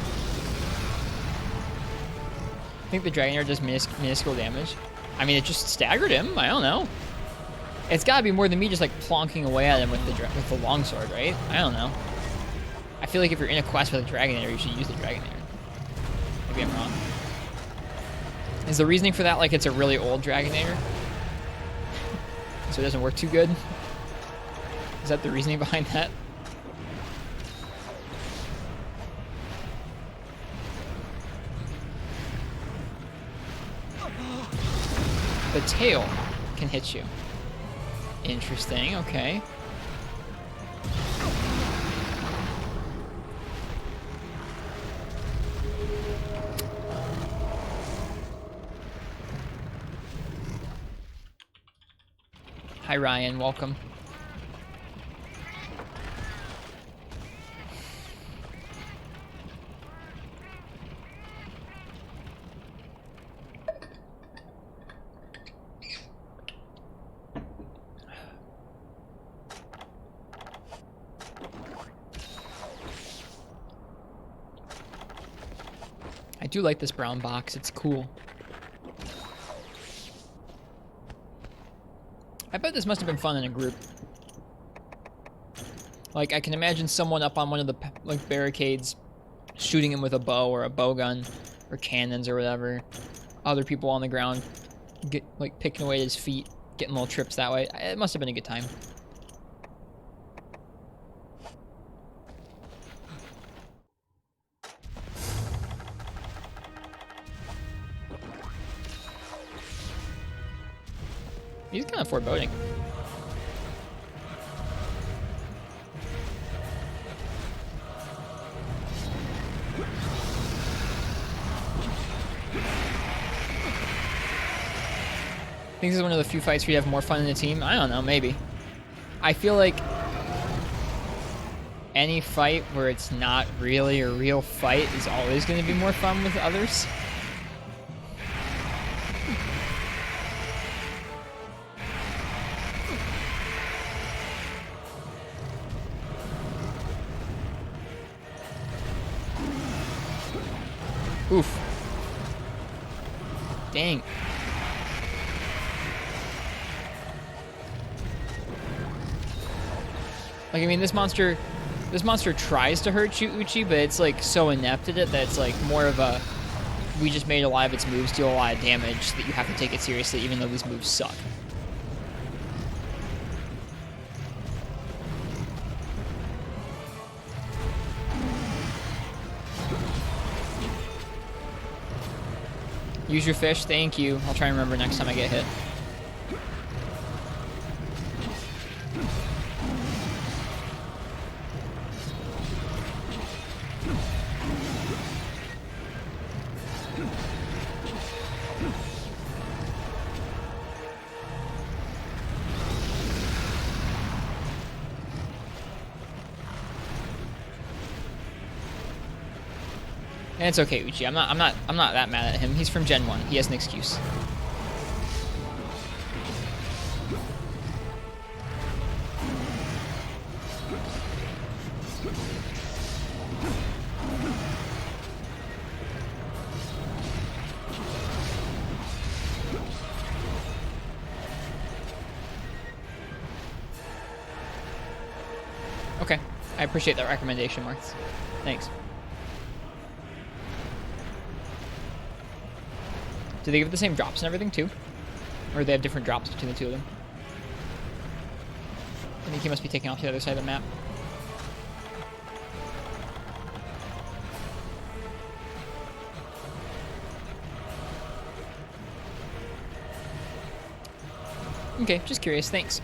I think the Dragonator does minuscule damage. I mean, it just staggered him. I don't know. It's gotta be more than me just like plonking away at him with the longsword, right? I don't know. I feel like if you're in a quest with a Dragonator, you should use the Dragonator. Maybe I'm wrong. Is the reasoning for that like it's a really old Dragonator? So it doesn't work too good? Is that the reasoning behind that? The tail can hit you. Interesting, okay. Hi, Ryan. Welcome. I do like this brown box. It's cool. I bet this must have been fun in a group. Like, I can imagine someone up on one of the like barricades shooting him with a bow or a bow gun or cannons or whatever. Other people on the ground like picking away at his feet, getting little trips that way. It must have been a good time. He's kind of foreboding. I think this is one of the few fights where you have more fun in the team. I don't know, maybe. I feel like any fight where it's not really a real fight is always going to be more fun with others. Oof. Dang. Like, I mean, this monster tries to hurt Uchi, but it's like so inept at it that it's like more of a, we just made a lot of its moves deal a lot of damage that you have to take it seriously even though these moves suck. Use your fish, thank you. I'll try and remember next time I get hit. And it's okay, Uchi. I'm not that mad at him. He's from Gen 1. He has an excuse. Okay. I appreciate that recommendation, Marks. Thanks. Do they give the same drops and everything too? Or do they have different drops between the two of them? I think he must be taking off the other side of the map. Okay, just curious, thanks.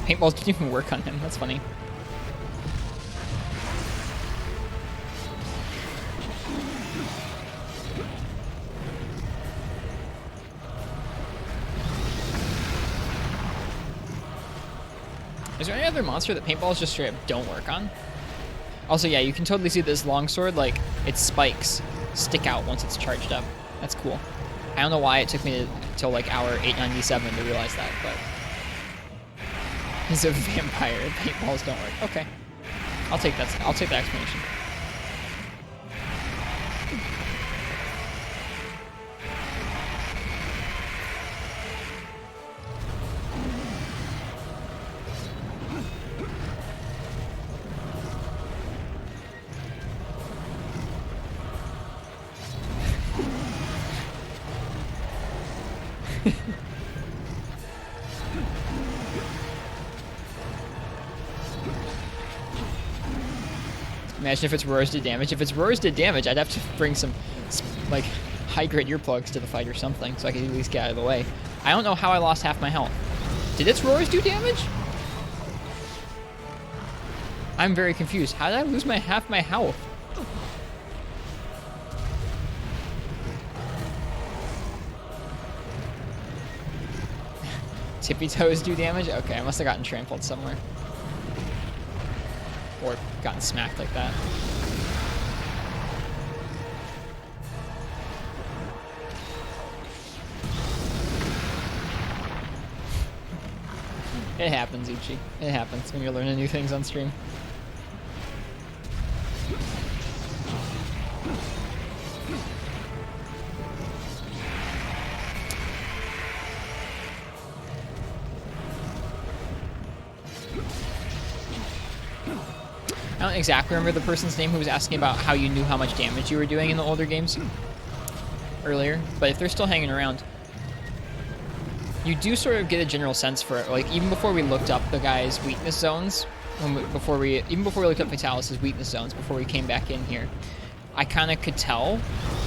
Paintballs didn't even work on him. That's funny. Is there any other monster that paintballs just straight up don't work on? Also, yeah, you can totally see this longsword, like, its spikes stick out once it's charged up. That's cool. I don't know why it took me till like hour 897 to realize that, but... He's a vampire. Paintballs don't work. Okay. I'll take that. I'll take that explanation. Imagine if it's Roars did damage. If it's Roars did damage, I'd have to bring some, like, high-grade earplugs to the fight or something so I could at least get out of the way. I don't know how I lost half my health. Did its Roars do damage? I'm very confused. How did I lose half my health? Tippy toes do damage? Okay, I must have gotten trampled somewhere. Or gotten smacked like that. It happens, Ichi. It happens when you're learning new things on stream. I don't exactly remember the person's name who was asking about how you knew how much damage you were doing in the older games earlier, but if they're still hanging around, you do sort of get a general sense for it. Like, even before we looked up the guy's weakness zones, even before we looked up Fatalis' weakness zones, before we came back in here, I kind of could tell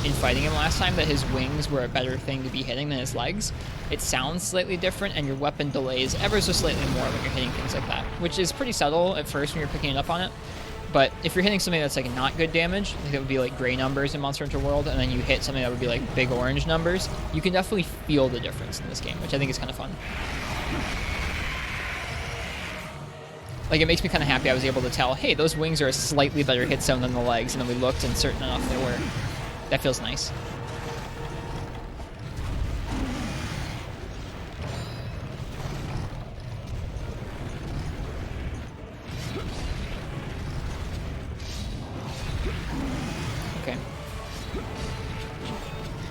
in fighting him last time that his wings were a better thing to be hitting than his legs. It sounds slightly different, and your weapon delays ever so slightly more when you're hitting things like that, which is pretty subtle at first when you're picking it up on it. But if you're hitting something that's like not good damage, like it would be like gray numbers in Monster Hunter World, and then you hit something that would be like big orange numbers, you can definitely feel the difference in this game, which I think is kind of fun. Like, it makes me kind of happy I was able to tell, hey, those wings are a slightly better hit zone than the legs, and then we looked and certain enough they were. That feels nice. Okay.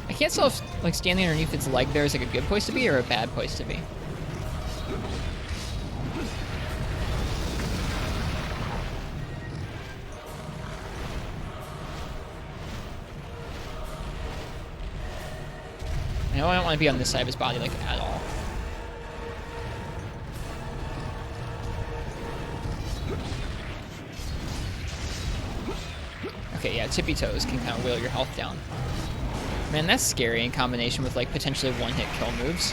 I can't tell if, like, standing underneath its leg there is like a good place to be or a bad place to be. I know I don't want to be on this side of his body, like, at all. Okay, yeah, tippy toes can kind of wheel your health down. Man, that's scary in combination with, like, potentially one-hit kill moves.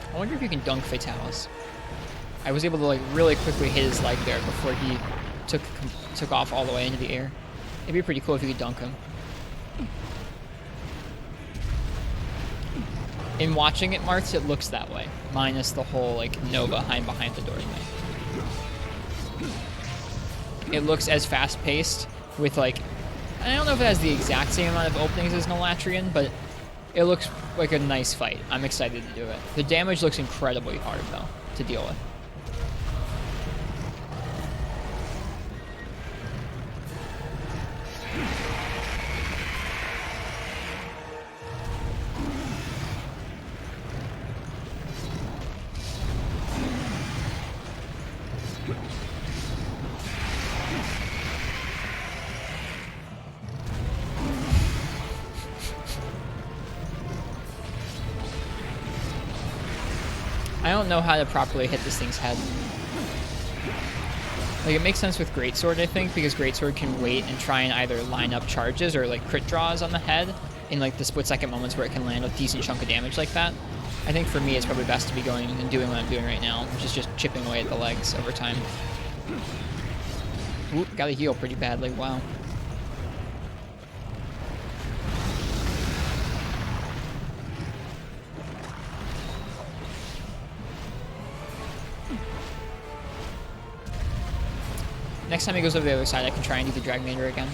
I wonder if you can dunk Fatalis. I was able to, like, really quickly hit his leg there before he took off all the way into the air. It'd be pretty cool if you could dunk him. In watching it, Martz, it looks that way, minus the whole, like, Nova behind the door thing. It looks as fast-paced with, like, I don't know if it has the exact same amount of openings as Nalatrian, but it looks like a nice fight. I'm excited to do it. The damage looks incredibly hard, though, to deal with. I don't know how to properly hit this thing's head. Like, it makes sense with Greatsword, I think, because Greatsword can wait and try and either line up charges or, like, crit draws on the head in, like, the split-second moments where it can land a decent chunk of damage like that. I think for me it's probably best to be going and doing what I'm doing right now, which is just chipping away at the legs over time. Oop, gotta heal pretty badly, wow. Next time he goes over the other side, I can try and do the Dragmander again.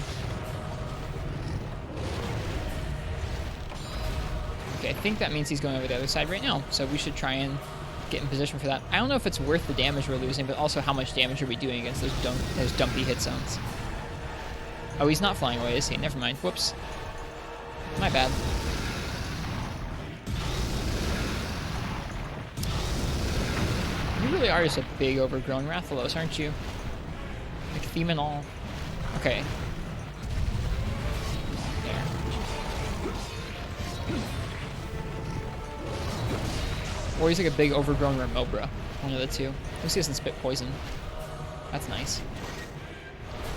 Okay, I think that means he's going over the other side right now, so we should try and get in position for that. I don't know if it's worth the damage we're losing, but also how much damage are we doing against those dumpy hit zones. Oh, he's not flying away, is he? Never mind. Whoops. My bad. You really are just a big overgrown Rathalos, aren't you? Like theme and all. Okay. There. Or he's like a big overgrown Remobra. One of the two. At least he doesn't spit poison. That's nice.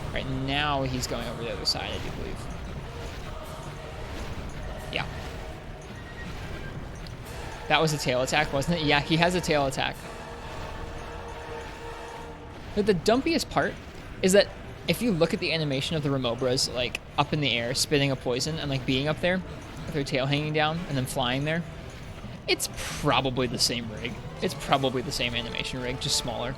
Alright, now he's going over the other side, I do believe. Yeah. That was a tail attack, wasn't it? Yeah, he has a tail attack. But the dumpiest part is that if you look at the animation of the Remobras, like, up in the air, spitting a poison, and, like, being up there, with their tail hanging down, and then flying there, it's probably the same rig. It's probably the same animation rig, just smaller.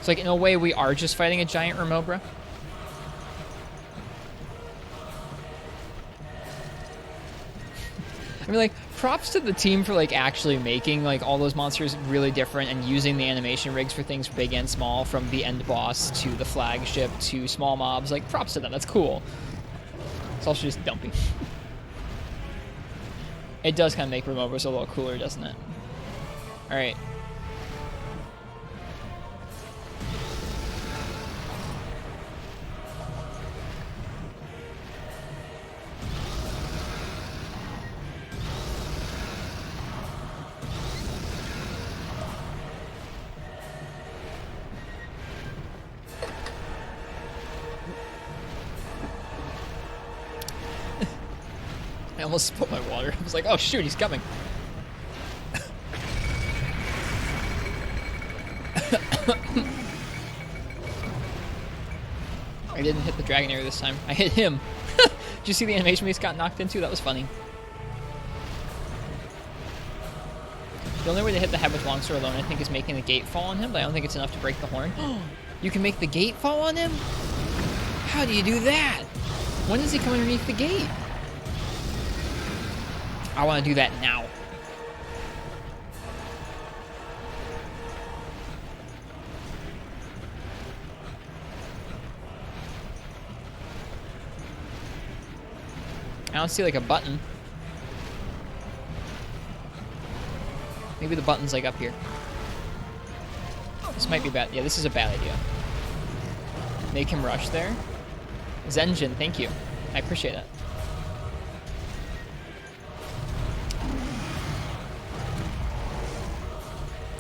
So, like, in a way, we are just fighting a giant Remobra. I mean, like, props to the team for, like, actually making, like, all those monsters really different and using the animation rigs for things big and small, from the end boss to the flagship to small mobs. Like, props to them. That's cool. It's also just dumpy. It does kind of make Remobras a little cooler, doesn't it? Alright. I almost spilled my water. I was like, oh shoot, he's coming. I didn't hit the Dragonair this time. I hit him. Did you see the animation when he got knocked into? That was funny. The only way to hit the head with Longsword alone, I think, is making the gate fall on him, but I don't think it's enough to break the horn. You can make the gate fall on him? How do you do that? When does he come underneath the gate? I want to do that now. I don't see like a button. Maybe the button's like up here. This might be bad. Yeah, this is a bad idea. Make him rush there. Zenjin, thank you. I appreciate it.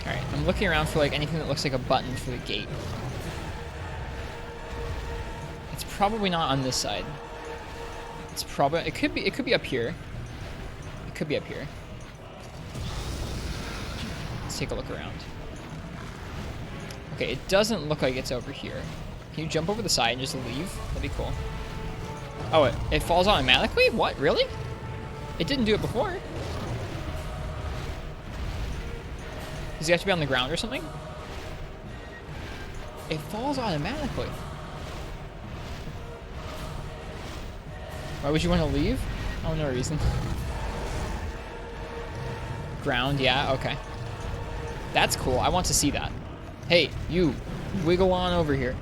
Alright, I'm looking around for like anything that looks like a button for the gate. It's probably not on this side. It's probably it could be up here. It could be up here. Let's take a look around. Okay, it doesn't look like it's over here. Can you jump over the side and just leave? That'd be cool. Oh, it falls automatically? What? Really? It didn't do it before. Does he have to be on the ground or something? It falls automatically. Why would you want to leave? Oh, no reason. Ground, yeah, okay. That's cool. I want to see that. Hey, you, wiggle on over here.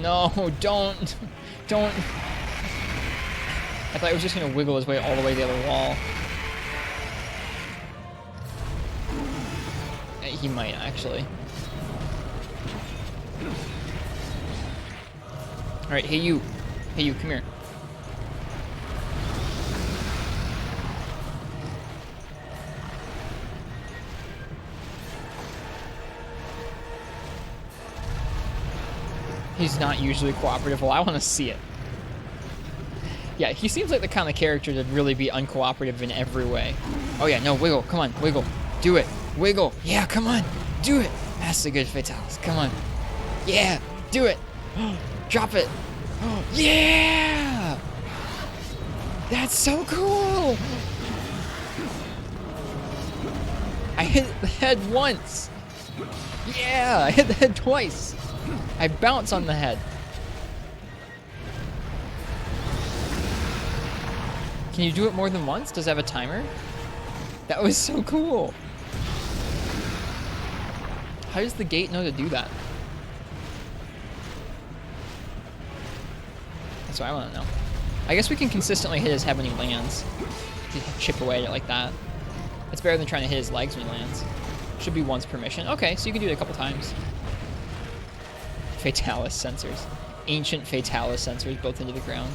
No, don't. I thought he was just going to wiggle his way all the way to the other wall. He might, actually. Alright, hey you. Hey you, come here. He's not usually cooperative. Well, I want to see it. Yeah, he seems like the kind of character to really be uncooperative in every way. Oh yeah, no, wiggle. Come on, wiggle. Do it. Wiggle. Yeah, come on. Do it. That's a good Fatalis. Come on. Yeah, do it. Drop it. Yeah! That's so cool! I hit the head once. Yeah, I hit the head twice. I bounce on the head. Can you do it more than once? Does it have a timer? That was so cool. How does the gate know to do that? That's what I want to know. I guess we can consistently hit his head when he lands. To chip away at it like that. It's better than trying to hit his legs when he lands. Should be once per mission. Okay, so you can do it a couple times. Fatalis sensors. Ancient Fatalis sensors built into the ground.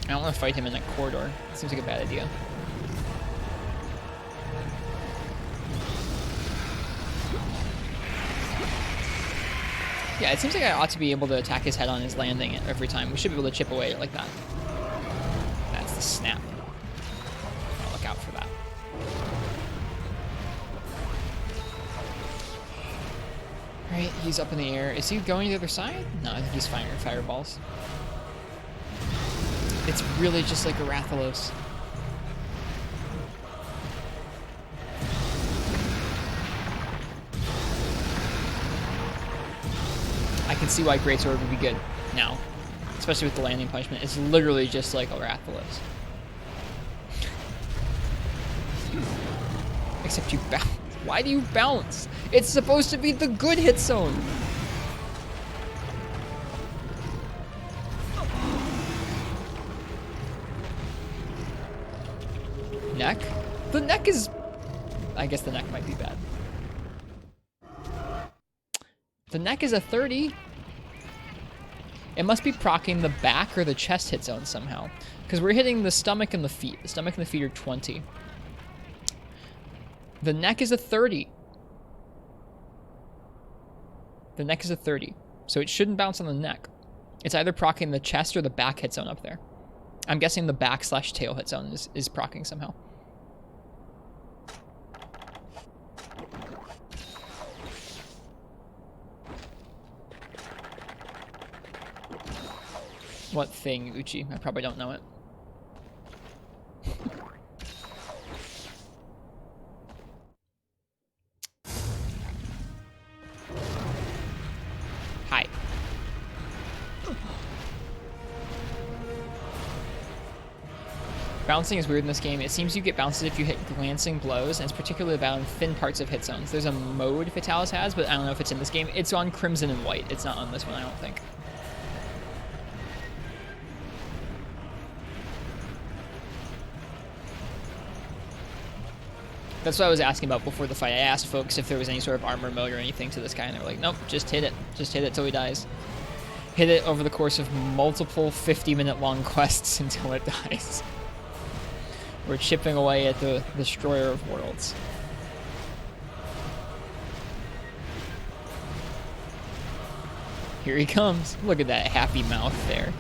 I don't want to fight him in that corridor. It seems like a bad idea. Yeah, it seems like I ought to be able to attack his head on his landing every time. We should be able to chip away like that. That's the snap. I'll look out for that. Alright, he's up in the air. Is he going to the other side? No, I think he's firing fireballs. It's really just like a Rathalos. I can see why Greatsword would be good now. Especially with the landing punishment. It's literally just like a Rathalos. Except you bounce. Why do you bounce? It's supposed to be the good hit zone. Neck? The neck is... I guess the neck might be bad. The neck is a 30. It must be proccing the back or the chest hit zone somehow. Because we're hitting the stomach and the feet. The stomach and the feet are 20. The neck is a 30. The neck is a 30. So it shouldn't bounce on the neck. It's either proccing the chest or the back hit zone up there. I'm guessing the back/tail hit zone is proccing somehow. What thing, Uchi? I probably don't know it. Hi. Bouncing is weird in this game. It seems you get bounces if you hit glancing blows, and it's particularly bad on thin parts of hit zones. There's a mode Fatalis has, but I don't know if it's in this game. It's on Crimson and White. It's not on this one, I don't think. That's what I was asking about before the fight. I asked folks if there was any sort of armor mode or anything to this guy, and they were like, nope, just hit it. Just hit it till he dies. Hit it over the course of multiple 50-minute long quests until it dies. We're chipping away at the Destroyer of Worlds. Here he comes. Look at that happy mouth there.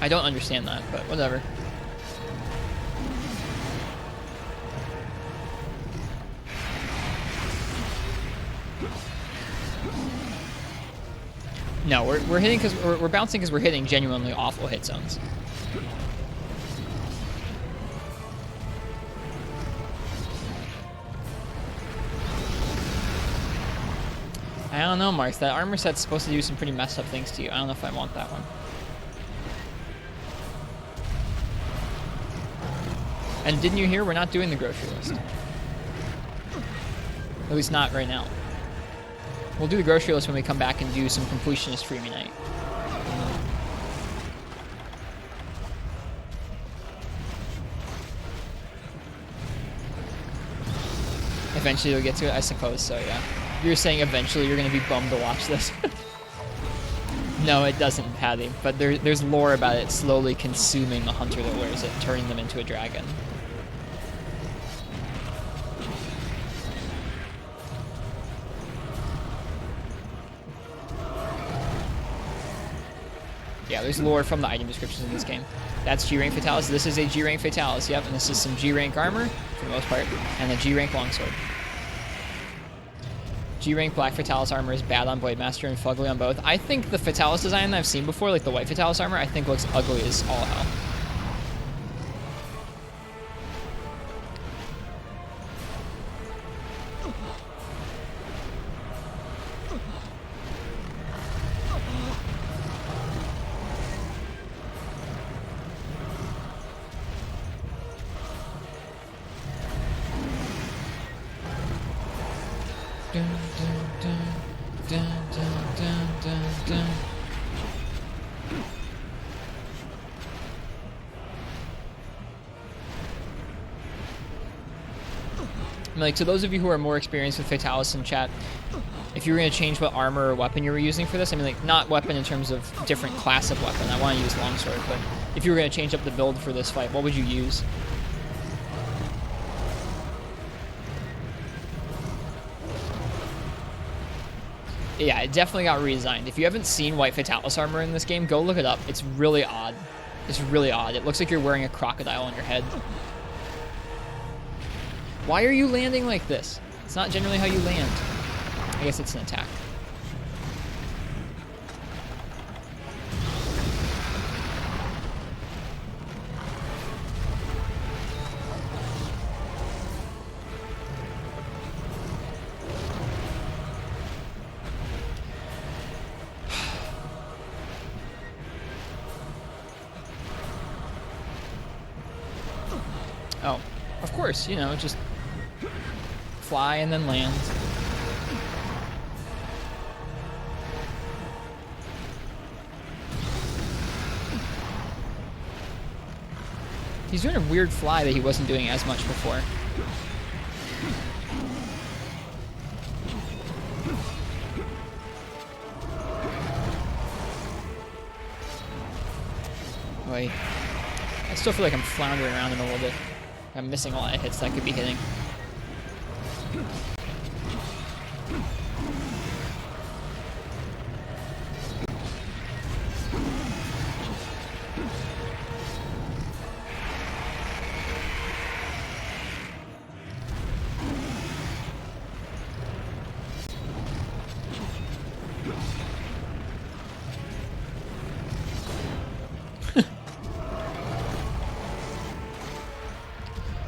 I don't understand that, but whatever. No, we're hitting because we're bouncing because we're hitting genuinely awful hit zones. I don't know, Mark. That armor set's supposed to do some pretty messed up things to you. I don't know if I want that one. And didn't you hear? We're not doing the grocery list. At least not right now. We'll do the grocery list when we come back and do some completionist Freemy Night. Eventually you'll get to it, I suppose, so yeah. You're saying eventually you're going to be bummed to watch this. No, it doesn't, Patty, but there's lore about it slowly consuming the hunter that wears it, turning them into a dragon. Yeah, there's lore from the item descriptions in this game. That's G-Rank Fatalis. This is a G-Rank Fatalis, yep, and this is some G-Rank armor, for the most part, and a G-Rank longsword. G-Rank Black Fatalis armor is bad on Blade Master and fugly on both. I think the Fatalis design that I've seen before, like the white Fatalis armor, I think looks ugly as all hell. Dun, dun, dun, dun, dun, dun, dun. Like, to those of you who are more experienced with Fatalis in chat, if you were going to change what armor or weapon you were using for this, I mean, like, not weapon in terms of different class of weapon. I want to use longsword, but if you were going to change up the build for this fight, what would you use? Yeah, it definitely got redesigned. If you haven't seen White Fatalis armor in this game, go look it up. It's really odd. It's really odd. It looks like you're wearing a crocodile on your head. Why are you landing like this? It's not generally how you land. I guess it's an attack. Oh, of course, you know, just fly and then land. He's doing a weird fly that he wasn't doing as much before. Wait. I still feel like I'm floundering around him a little bit. I'm missing a lot of hits that I could be hitting.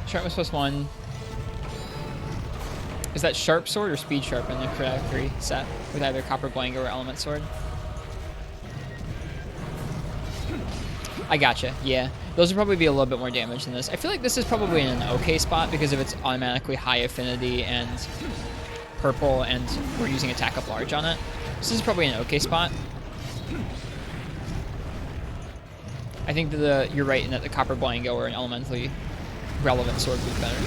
Sharpness +1. Is that sharp sword or speed sharp in the Craftery set with either Copper Blango or Element Sword? I gotcha, yeah. Those would probably be a little bit more damage than this. I feel like this is probably in an okay spot because of its automatically high affinity and purple, and we're using attack up large on it. This is probably an okay spot. I think that you're right in that the Copper Blango or an elementally relevant sword would be better.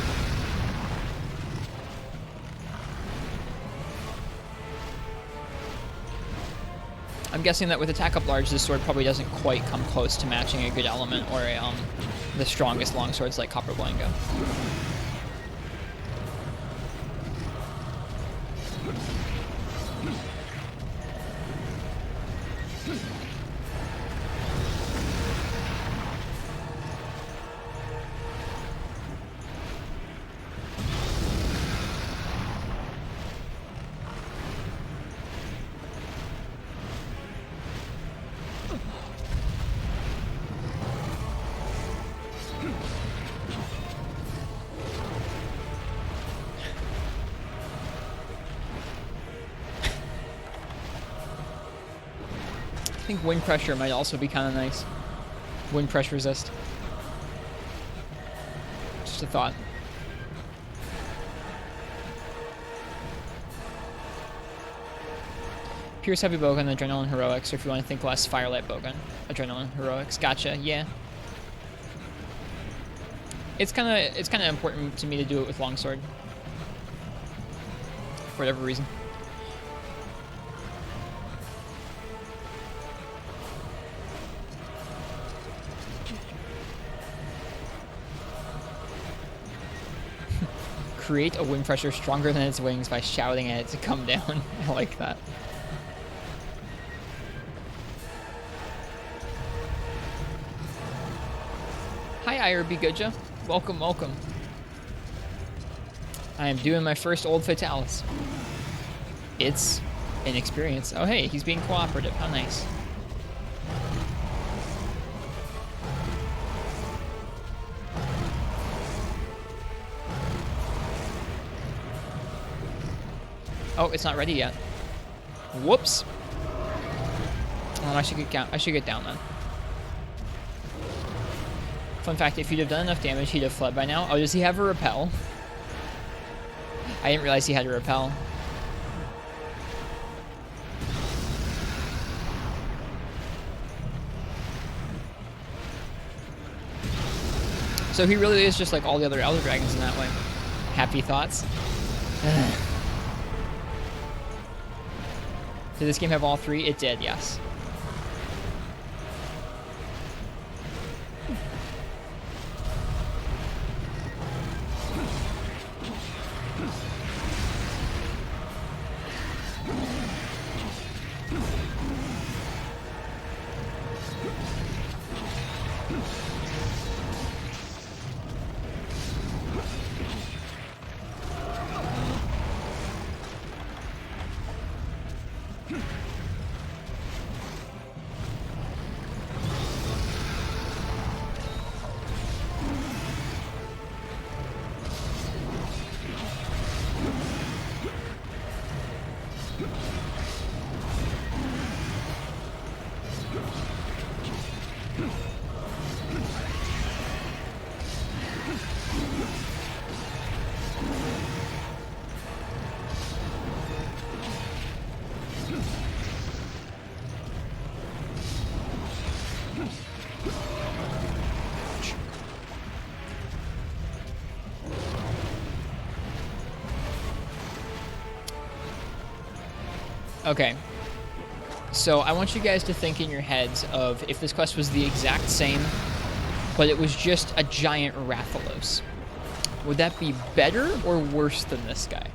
I'm guessing that with attack up large, this sword probably doesn't quite come close to matching a good element or the strongest longswords like Copper Blango. I think wind pressure might also be kind of nice. Wind pressure resist. Just a thought. Pierce Heavy Bowgun, Adrenaline Heroics, or if you want to think less, Firelight Bowgun, Adrenaline Heroics. Gotcha, yeah. It's kind of important to me to do it with Longsword. For whatever reason. Create a wind pressure stronger than its wings by shouting at it to come down. I like that. Hi, IRB Goodja. Welcome, welcome. I am doing my first Old Fatalis. It's an experience. Oh, hey, he's being cooperative. How nice. Oh, it's not ready yet. Whoops. Oh, I should get down then. Fun fact, if he'd have done enough damage, he'd have fled by now. Oh, does he have a repel? I didn't realize he had a repel. So he really is just like all the other Elder Dragons in that way. Happy thoughts? Did this game have all 3? It did, yes. Okay, so I want you guys to think in your heads of if this quest was the exact same, but it was just a giant Rathalos. Would that be better or worse than this guy?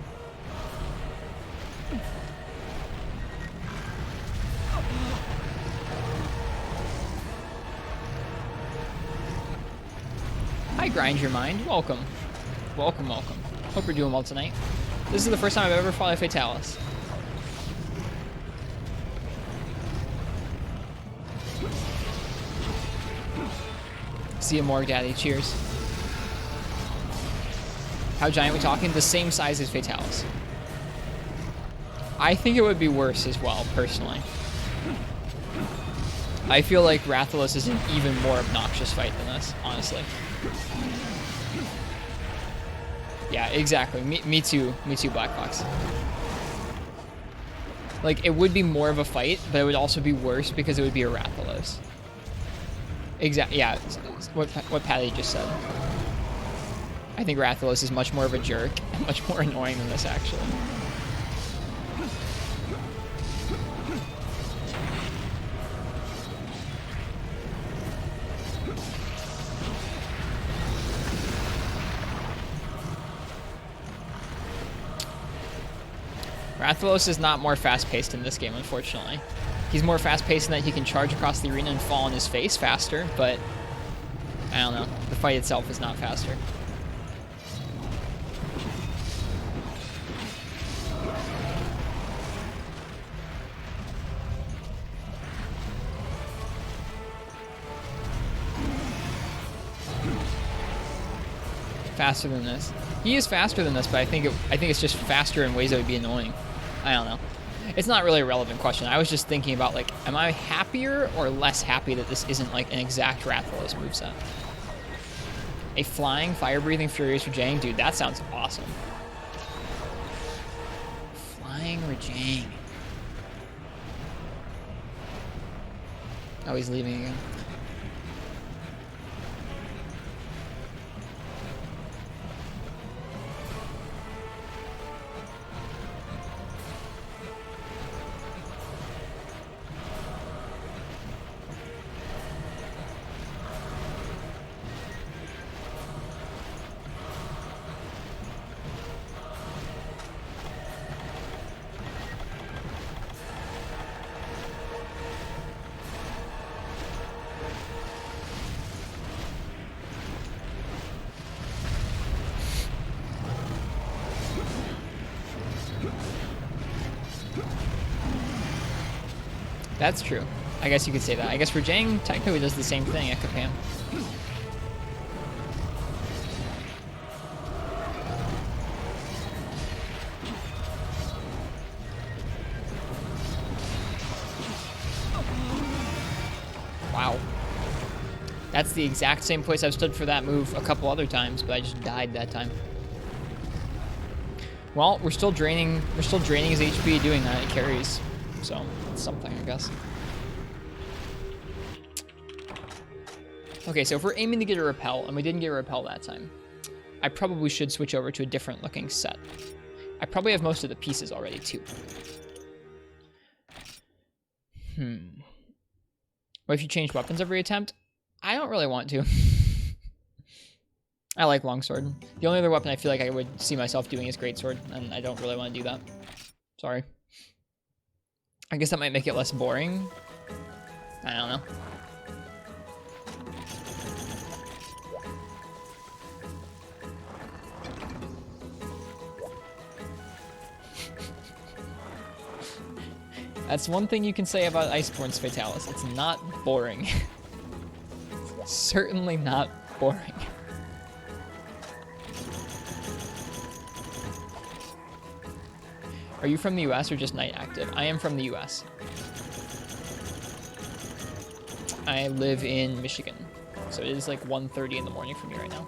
Hi, Grind Your Mind. Welcome. Welcome, welcome. Hope you're doing well tonight. This is the first time I've ever fought a Fatalis. See you more, Daddy. Cheers. How giant are we talking? The same size as Fatalis. I think it would be worse as well, personally. I feel like Rathalos is an even more obnoxious fight than this, honestly. Yeah, exactly. Me too, Black Fox. Like, it would be more of a fight, but it would also be worse because it would be a Rathalos. Exactly. Yeah, what Patty just said. I think Rathalos is much more of a jerk and much more annoying than this, actually. Rathalos is not more fast-paced in this game, unfortunately. He's more fast-paced in that he can charge across the arena and fall on his face faster, but I don't know. The fight itself is not faster. Faster than this. He is faster than this, but I think it's just faster in ways that would be annoying. I don't know. It's not really a relevant question. I was just thinking about, like, am I happier or less happy that this isn't, like, an exact Rathalos moveset? A flying, fire-breathing, furious Rajang? Dude, that sounds awesome. Flying Rajang. Oh, he's leaving again. That's true. I guess you could say that. I guess Rajang technically does the same thing at Kapam. Wow. That's the exact same place I've stood for that move a couple other times, but I just died that time. Well, we're still draining his HP doing that. It carries. So, it's something, I guess. Okay, so if we're aiming to get a repel, and we didn't get a repel that time, I probably should switch over to a different looking set. I probably have most of the pieces already, too. What if you change weapons every attempt? I don't really want to. I like longsword. The only other weapon I feel like I would see myself doing is greatsword, and I don't really want to do that. Sorry. I guess that might make it less boring. I don't know. That's one thing you can say about Iceborne's Fatalis. It's not boring. It's certainly not boring. Are you from the US or just night active? I am from the US. I live in Michigan. So it is like 1:30 in the morning for me right now.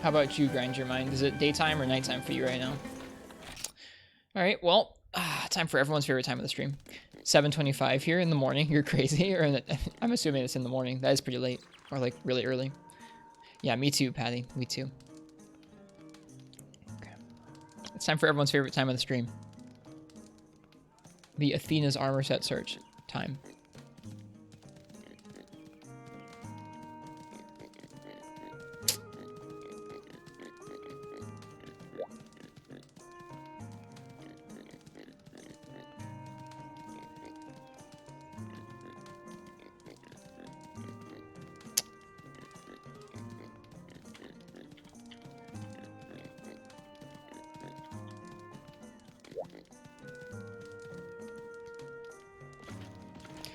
How about you, Grind Your Mind? Is it daytime or nighttime for you right now? All right, well, time for everyone's favorite time of the stream. 7:25 here in the morning. You're crazy. I'm assuming it's in the morning. That is pretty late. Or like really early. Yeah, me too, Patty. Me too. Okay. It's time for everyone's favorite time of the stream. The Athena's armor set search time.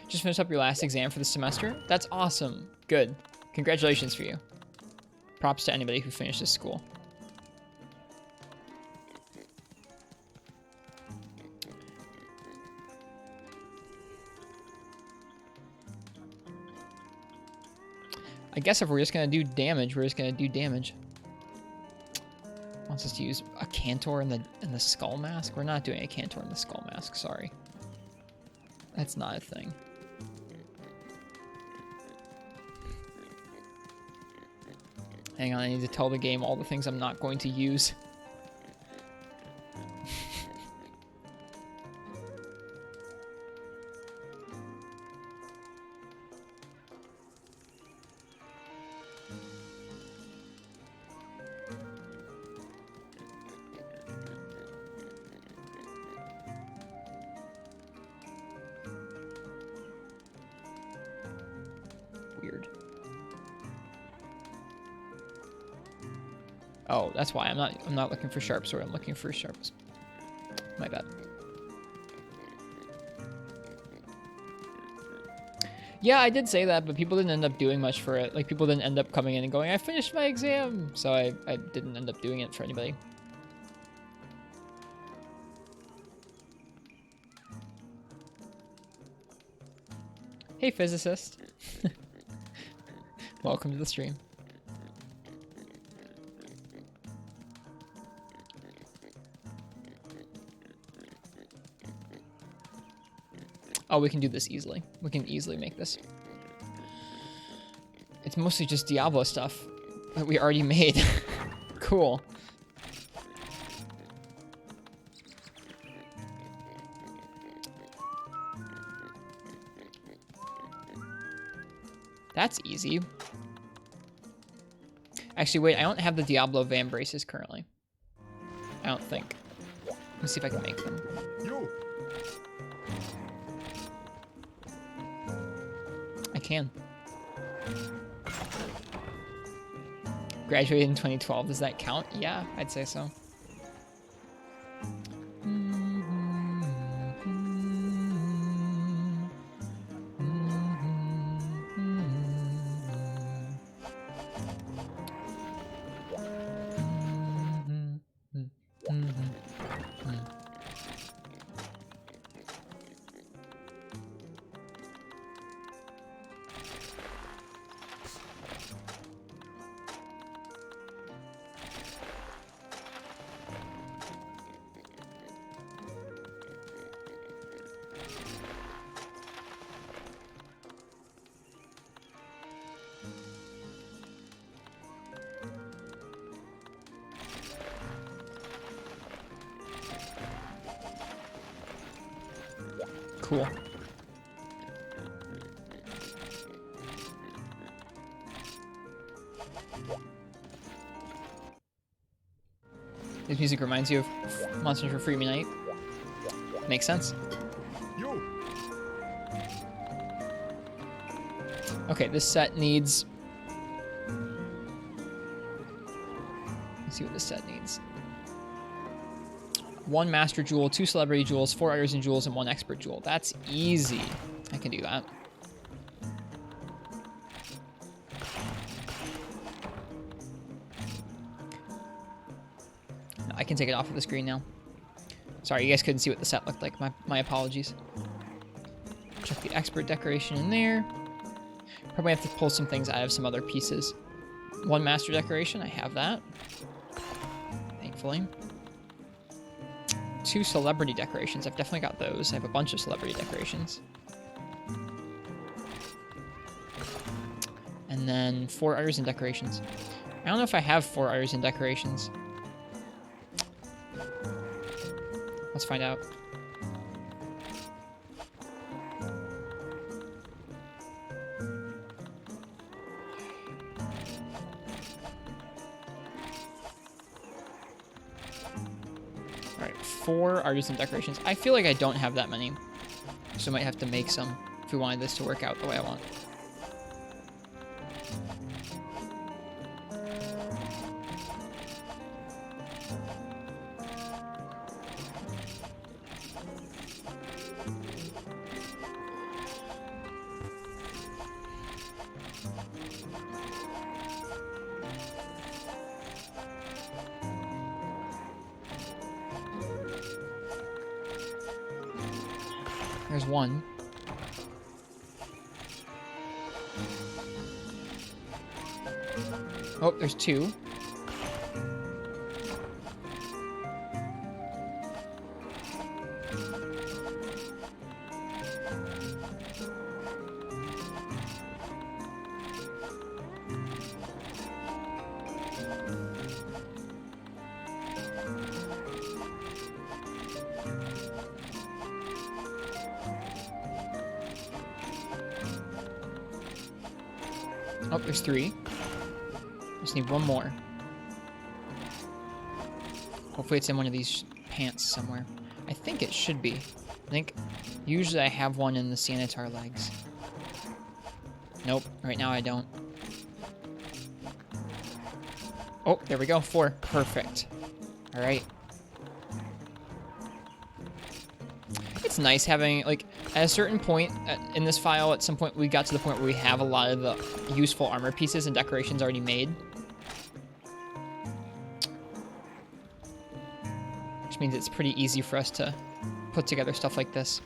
Just finished up your last exam for the semester? That's awesome. Good. Congratulations for you. Props to anybody who finishes school. I guess if we're just going to do damage, we're just going to do damage. Wants us to use a Cantor in the Skull Mask? We're not doing a Cantor in the Skull Mask, sorry. That's not a thing. Hang on, I need to tell the game all the things I'm not going to use. Weird. Oh, that's why I'm not looking for sharp sword. I'm looking for sharps. My bad. Yeah, I did say that, but people didn't end up doing much for it. Like, people didn't end up coming in and going, I finished my exam! So I didn't end up doing it for anybody. Hey, physicist. Welcome to the stream. Oh, we can do this easily. We can easily make this. It's mostly just Diablo stuff that we already made. Cool. That's easy. Actually, wait, I don't have the Diablo Van Braces currently. I don't think. Let me see if I can make them. I can. Graduated in 2012. Does that count? Yeah, I'd say so. Cool. This music reminds you of Monsters for Free Night. Makes sense. Okay, this set needs... Let's see what this set needs. 1 Master Jewel, 2 Celebrity Jewels, 4 Artisan Jewels, and 1 Expert Jewel. That's easy. I can do that. I can take it off of the screen now. Sorry, you guys couldn't see what the set looked like. My apologies. Check the expert decoration in there. Probably have to pull some things out of some other pieces. 1 master decoration, I have that. Thankfully. 2 celebrity decorations, I've definitely got those. I have a bunch of celebrity decorations. And then 4 artisan decorations. I don't know if I have 4 artisan decorations. Let's find out. Alright, 4 artisan decorations. I feel like I don't have that many. So I might have to make some if we wanted this to work out the way I want. There's 1. Oh, there's 2. Oh, there's 3. Just need 1 more. Hopefully it's in one of these pants somewhere. I think it should be. I think usually I have one in the Sanitar legs. Nope, right now I don't. Oh, there we go, 4. Perfect. Alright. It's nice having, like, at a certain point in this file, at some point we got to the point where we have a lot of the useful armor pieces and decorations already made. Which means it's pretty easy for us to put together stuff like this.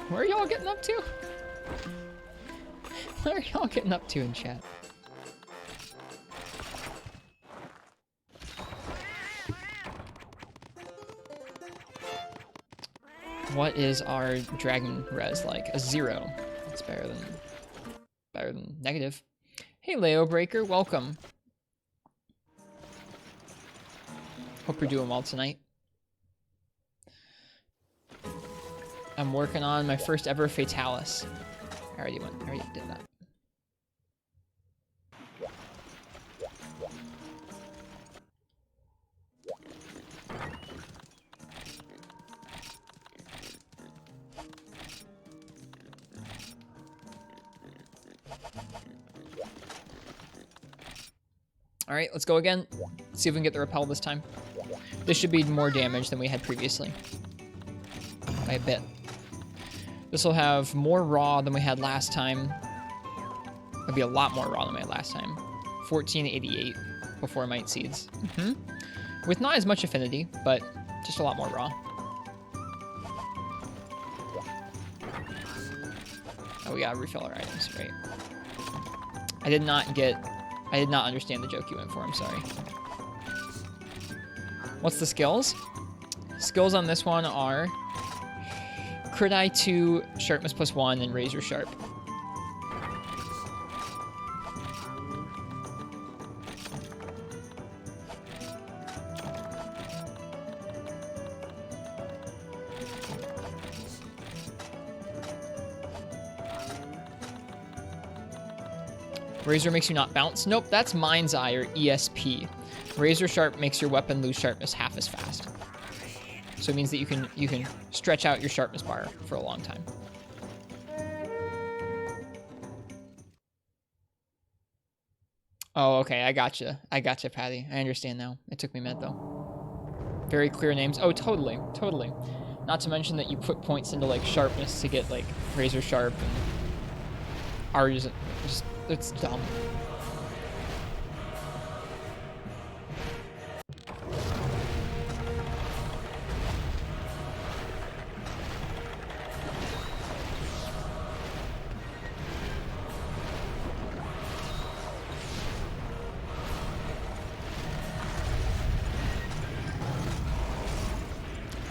Where are y'all getting up to? What are y'all getting up to in chat? What is our dragon res like? A 0. It's better than negative. Hey Leo Breaker, welcome. Hope you're doing well tonight. I'm working on my first ever Fatalis. I already did that. All right, let's go again. See if we can get the repel this time. This should be more damage than we had previously. By a bit. This will have more raw than we had last time. It'll be a lot more raw than we had last time. 1488 before Might Seeds. With not as much affinity, but just a lot more raw. Oh, we gotta refill our items, right? I did not understand the joke you went for, I'm sorry. What's the skills? Skills on this one are Crit Eye 2, Sharpness +1, and Razor Sharp. Razor makes you not bounce. Nope, that's Mind's Eye or ESP. Razor Sharp makes your weapon lose sharpness half as fast. So it means that you can stretch out your sharpness bar for a long time. Oh, okay, I gotcha. I gotcha, Patty. I understand now. It took me a minute, though. Very clear names. Oh, totally, totally. Not to mention that you put points into, like, sharpness to get, like, Razor Sharp and ours. Just, it's dumb.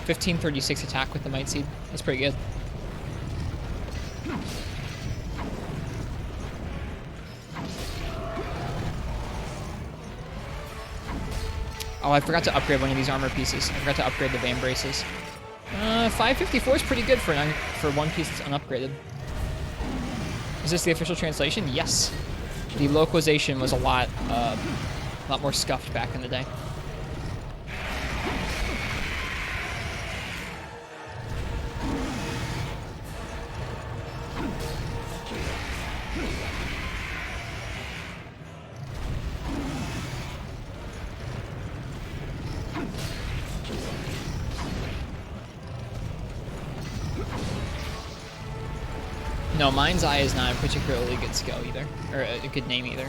$15.36 attack with the Might Seed. That's pretty good. Oh, I forgot to upgrade one of these armor pieces. I forgot to upgrade the Van Braces. 554 is pretty good for one piece that's unupgraded. Is this the official translation? Yes. The localization was a lot more scuffed back in the day. No, Mind's Eye is not a particularly good skill either, or a good name either.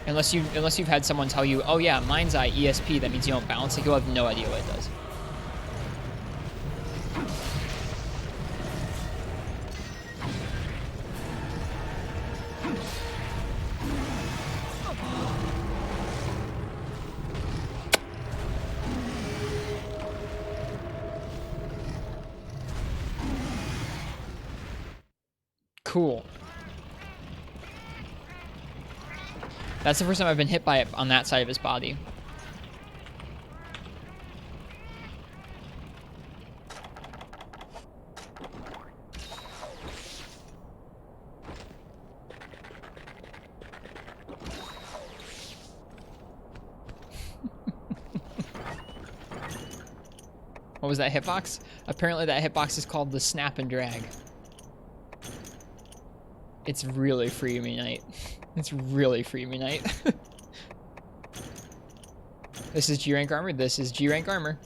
Unless you've had someone tell you, oh yeah, Mind's Eye ESP, that means you don't bounce. Like, you'll have no idea what it does. Cool. That's the first time I've been hit by it on that side of his body. What was that hitbox? Apparently that hitbox is called the Snap and Drag. It's really free me night. It's really free me night. This is G rank armor. This is G rank armor.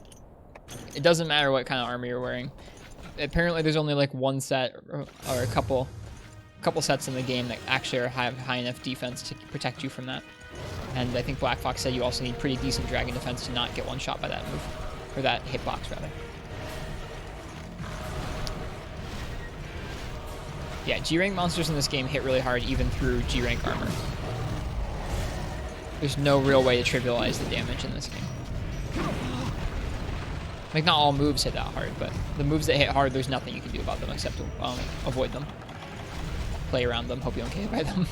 It doesn't matter what kind of armor you're wearing. Apparently there's only like one set or a couple sets in the game that actually have high enough defense to protect you from that. And I think Black Fox said you also need pretty decent dragon defense to not get one shot by that move. Or that hitbox rather. Yeah, G-rank monsters in this game hit really hard even through G-rank armor. There's no real way to trivialize the damage in this game. Like, not all moves hit that hard, but the moves that hit hard, there's nothing you can do about them except to avoid them. Play around them, hope you don't get hit by them.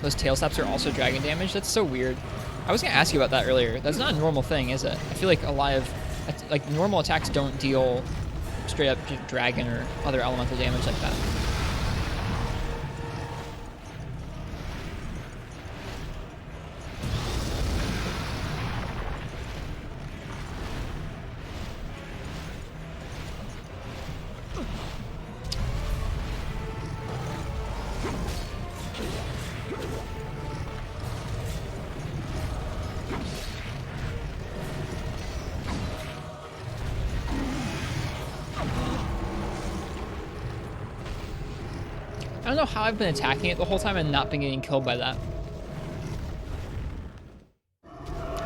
Those tail slaps are also dragon damage. That's so weird. I was gonna ask you about that earlier. That's not a normal thing, is it? I feel like a lot of, like, normal attacks don't deal straight up dragon or other elemental damage like that. I don't know how I've been attacking it the whole time and not been getting killed by that.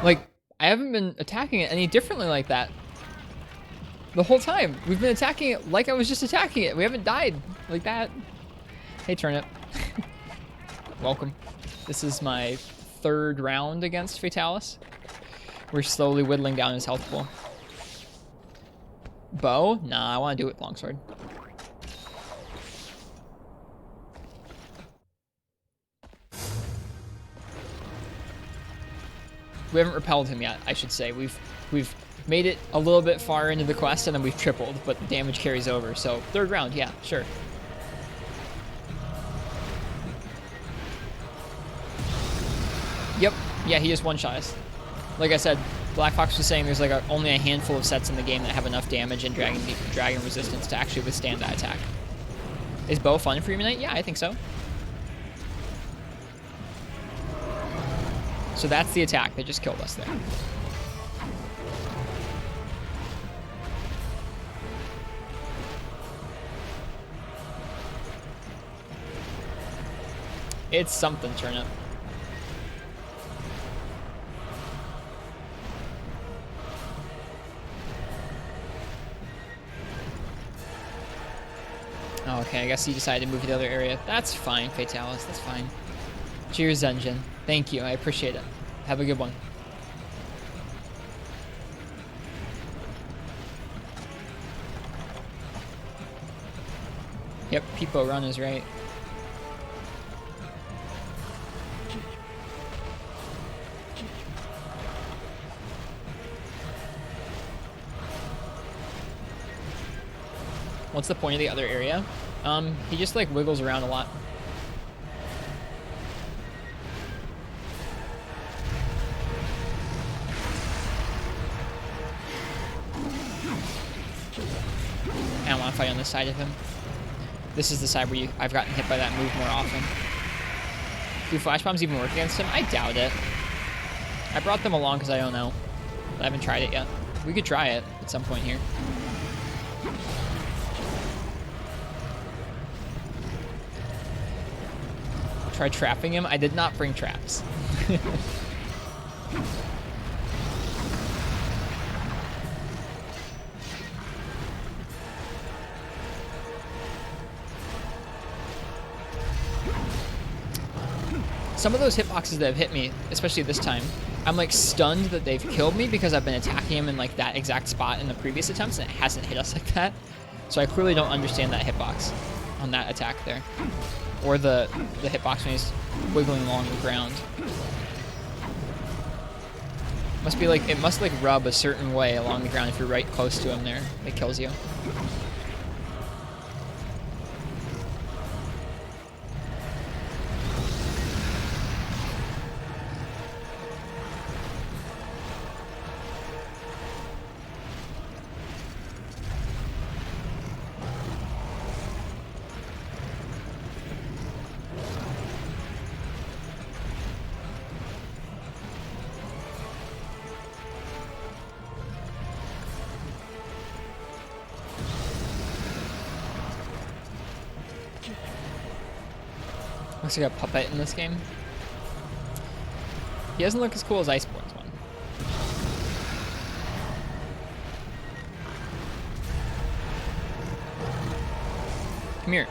Like, I haven't been attacking it any differently like that. The whole time. We've been attacking it like I was just attacking it. We haven't died like that. Hey, Turnip. Welcome. This is my third round against Fatalis. We're slowly whittling down his health pool. Bow? Nah, I want to do it with longsword. We haven't repelled him yet, I should say. We've made it a little bit far into the quest, and then we've tripled, but the damage carries over. So 3rd round, yeah, sure. Yep, yeah, he just one-shot us. Like I said, Black Fox was saying there's like only a handful of sets in the game that have enough damage and dragon resistance to actually withstand that attack. Is Bow fun for Free Night? Yeah, I think so. So that's the attack that just killed us there. It's something, Turnip. Okay, I guess he decided to move to the other area. That's fine, Fatalis. That's fine. Cheers, Zenjin. Thank you. I appreciate it. Have a good one. Yep, Peepo Run is right. What's the point of the other area? He just like wiggles around a lot. I don't want to fight on this side of him. This is the side where I've gotten hit by that move more often. Do flash bombs even work against him? I doubt it. I brought them along because I don't know. I haven't tried it yet. We could try it at some point here. Try trapping him. I did not bring traps. Some of those hitboxes that have hit me, especially this time, I'm like stunned that they've killed me because I've been attacking him in like that exact spot in the previous attempts and it hasn't hit us like that. So I clearly don't understand that hitbox on that attack there. Or the hitbox when he's wiggling along the ground. Must be like, it must like rub a certain way along the ground if you're right close to him there. It kills you. Looks like a puppet in this game. He doesn't look as cool as Iceborne's one. Come here.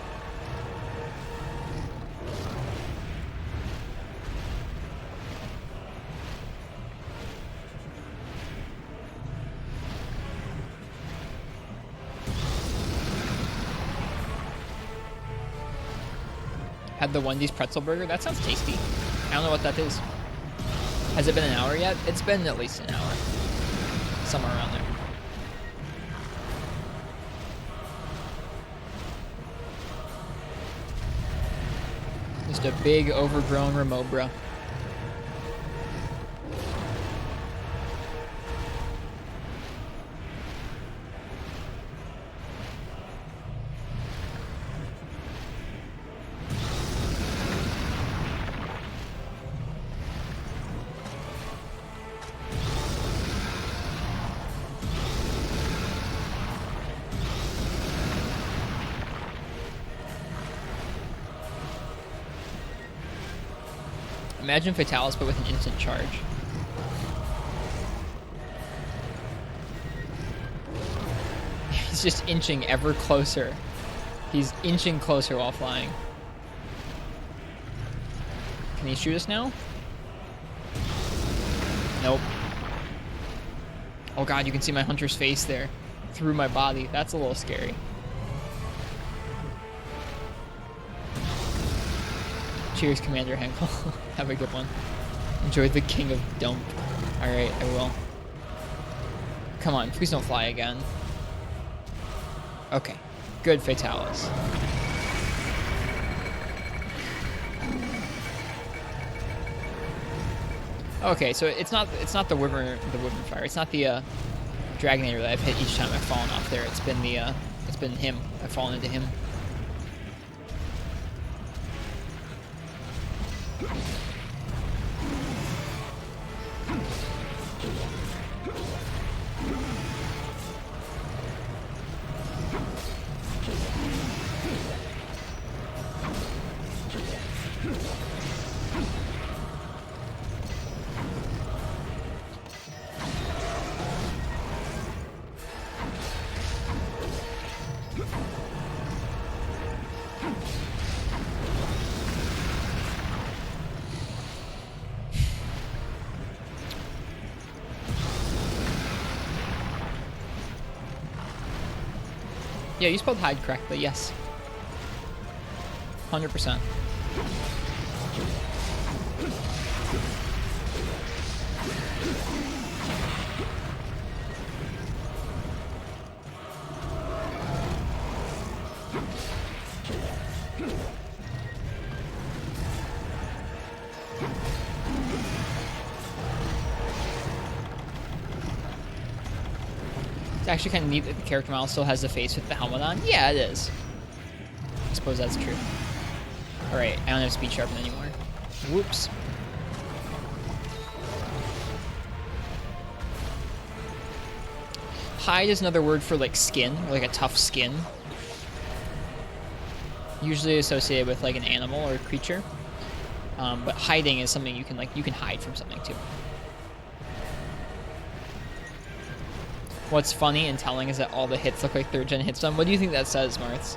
Had the Wendy's pretzel burger. That sounds tasty. I don't know what that is. Has it been an hour yet? It's been at least an hour. Somewhere around there. Just a big overgrown Remobra. Imagine Fatalis, but with an instant charge. He's just inching ever closer. He's inching closer while flying. Can he shoot us now? Nope. Oh god, you can see my hunter's face there. Through my body. That's a little scary. Cheers, Commander Henkel. Have a good one. Enjoy the King of Dump. Alright, I will. Come on, please don't fly again. Okay. Good Fatalis. Okay, so it's not the Wyvern fire. It's not the Dragonator that I've hit each time I've fallen off there. It's been him. I've fallen into him. Yeah, you spelled hide correctly, yes. 100%. It's actually kind of neat that the character model still has the face with the helmet on. Yeah, it is. I suppose that's true. Alright, I don't have speed sharpen anymore. Whoops. Hide is another word for like skin, or like a tough skin. Usually associated with like an animal or a creature. But hiding is something you can hide from something too. What's funny and telling is that all the hits look like 3rd gen hits done. What do you think that says, Martz?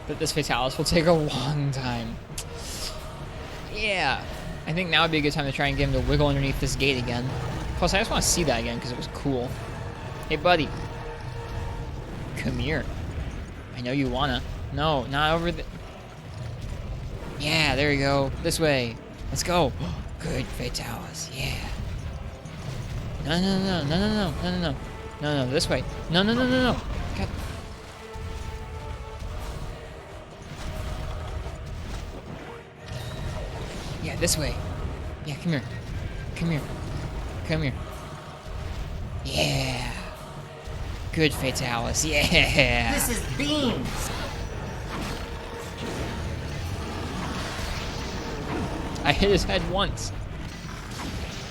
That this Fatalis will take a long time. Yeah. I think now would be a good time to try and get him to wiggle underneath this gate again. Plus, I just want to see that again because it was cool. Hey, buddy. Come here. I know you wanna. No, not over the... Yeah, there you go. This way. Let's go. Good Fatalis. Yeah. No, no, no, no, no, no, no, no, no. No, no, this way. No, no, no, no, no. God. Yeah, this way. Yeah, come here. Come here. Come here. Yeah. Good Fatalis. Yeah. This is beans. I hit his head once.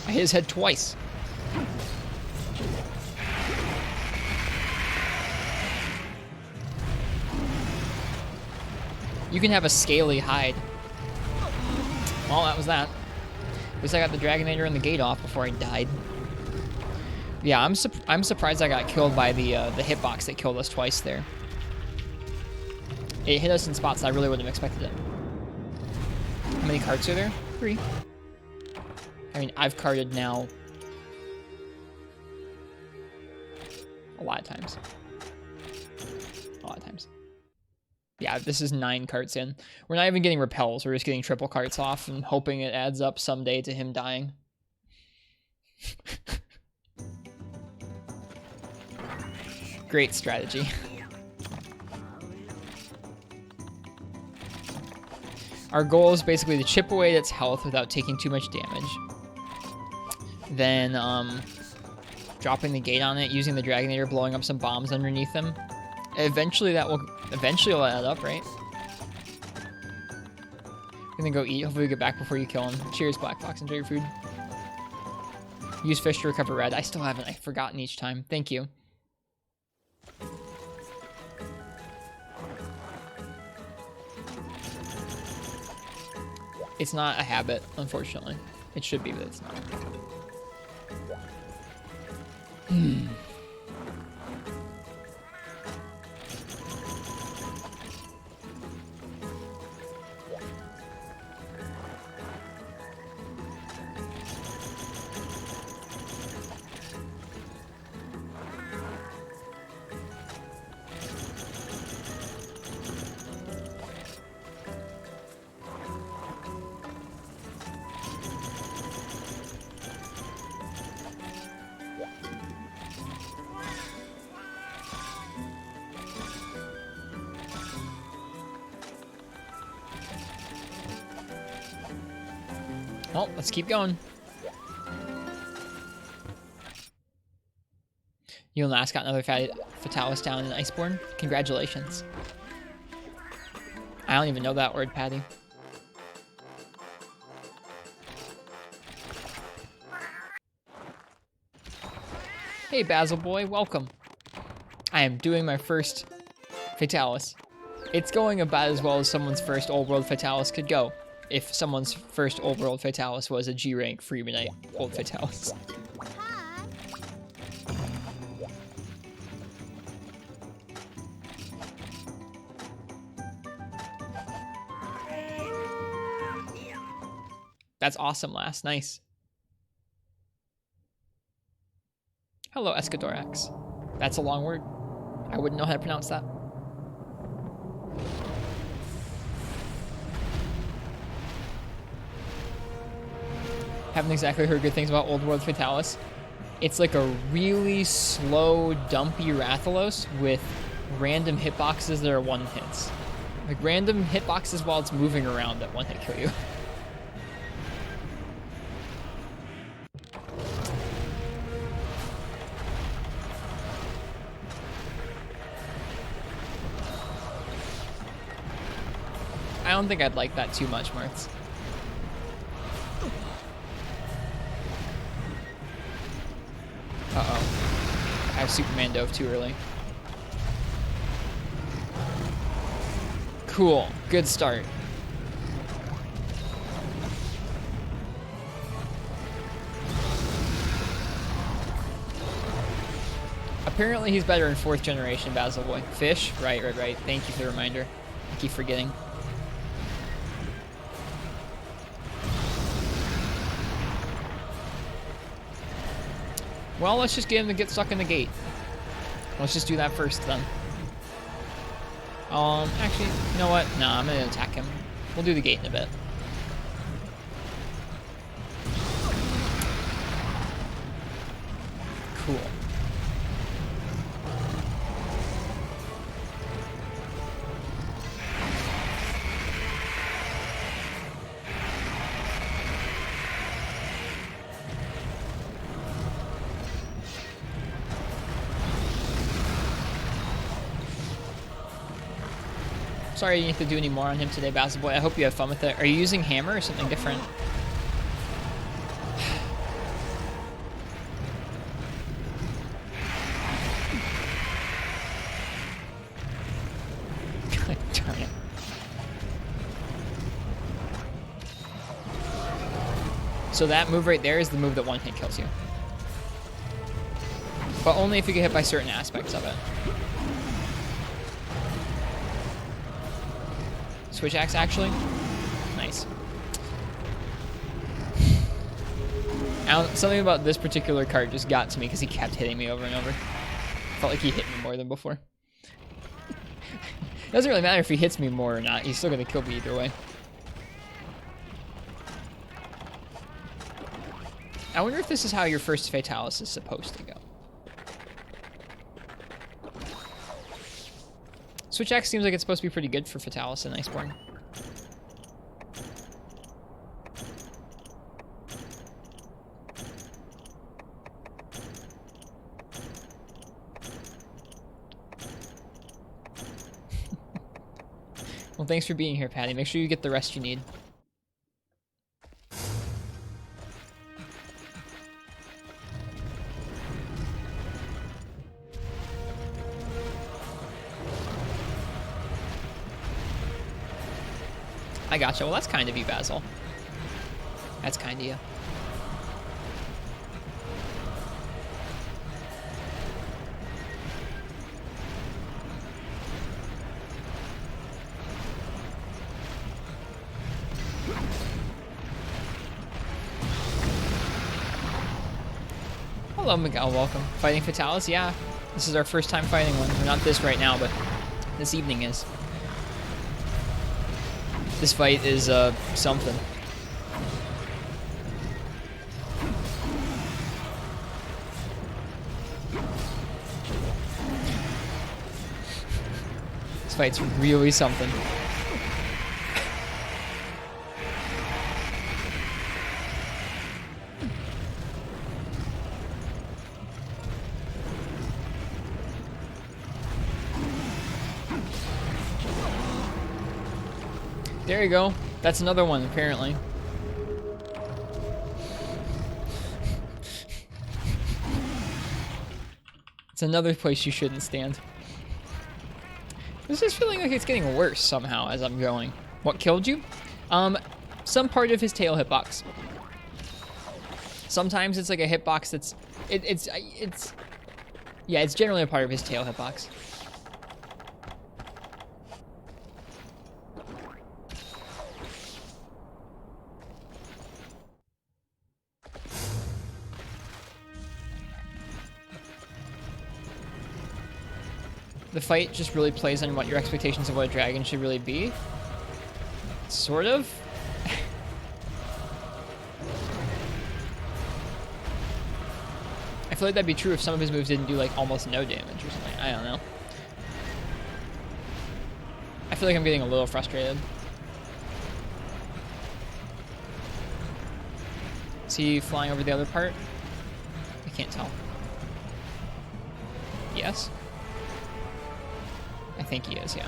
I hit his head twice. You can have a scaly hide. Well, that was that. At least I got the Dragonator and the gate off before I died. Yeah, I'm surprised I got killed by the hitbox that killed us twice there. It hit us in spots I really wouldn't have expected it. How many carts are there? 3. I mean, I've carted now a lot of times. A lot of times. Yeah, this is 9 carts in. We're not even getting repels. We're just getting triple carts off and hoping it adds up someday to him dying. Great strategy. Our goal is basically to chip away at its health without taking too much damage. Then, dropping the gate on it, using the Dragonator, blowing up some bombs underneath them. Eventually it'll add up, right? I'm gonna go eat. Hopefully we get back before you kill him. Cheers, Black Fox. Enjoy your food. Use fish to recover red. I still haven't. I've forgotten each time. Thank you. It's not a habit, unfortunately. It should be, but it's not. Well, let's keep going. You and Last got another Fatalis down in Iceborne. Congratulations. I don't even know that word, Patty. Hey, Basil boy, welcome. I am doing my first Fatalis. It's going about as well as someone's first Old World Fatalis could go, if someone's first Old World Fatalis was a G-rank Freemanite Old Fatalis. That's awesome, Last. Nice. Hello, Escadorax. That's a long word. I wouldn't know how to pronounce that. Haven't exactly heard good things about Old World Fatalis. It's like a really slow, dumpy Rathalos with random hitboxes that are one-hits. Like random hitboxes while it's moving around that one-hit kill you. I don't think I'd like that too much, Martz. Uh-oh. I have Superman dove too early. Cool. Good start. Apparently he's better in 4th generation, Basil Boy. Fish? Right. Thank you for the reminder. I keep forgetting. Well, let's just get him to get stuck in the gate. Let's just do that first, then. Actually, you know what? Nah, I'm gonna attack him. We'll do the gate in a bit. Cool. Sorry you didn't have to do any more on him today, Basil Boy. I hope you have fun with it. Are you using hammer or something different? God darn it. So that move right there is the move that one-hit kills you. But only if you get hit by certain aspects of it. Switch axe, actually? Nice. Something about this particular card just got to me because he kept hitting me over and over. Felt like he hit me more than before. It doesn't really matter if he hits me more or not. He's still going to kill me either way. I wonder if this is how your first Fatalis is supposed to go. Switch axe seems like it's supposed to be pretty good for Fatalis and Iceborne. Well, thanks for being here, Patty. Make sure you get the rest you need. I gotcha. Well, that's kind of you, Basil. That's kind of you. Hello, Miguel. Welcome. Fighting Fatalis? Yeah. This is our first time fighting one. We're not this right now, but this evening is. This fight is, something. This fight's really something. There you go. That's another one, apparently. It's another place you shouldn't stand. This is feeling like it's getting worse somehow as I'm going. What killed you? Some part of his tail hitbox. Sometimes it's like a hitbox that's... Yeah, it's generally a part of his tail hitbox. The fight just really plays on what your expectations of what a dragon should really be. Sort of. I feel like that'd be true if some of his moves didn't do like almost no damage or something. I don't know. I feel like I'm getting a little frustrated. Is he flying over the other part? I can't tell. Yes? I think he is, yeah.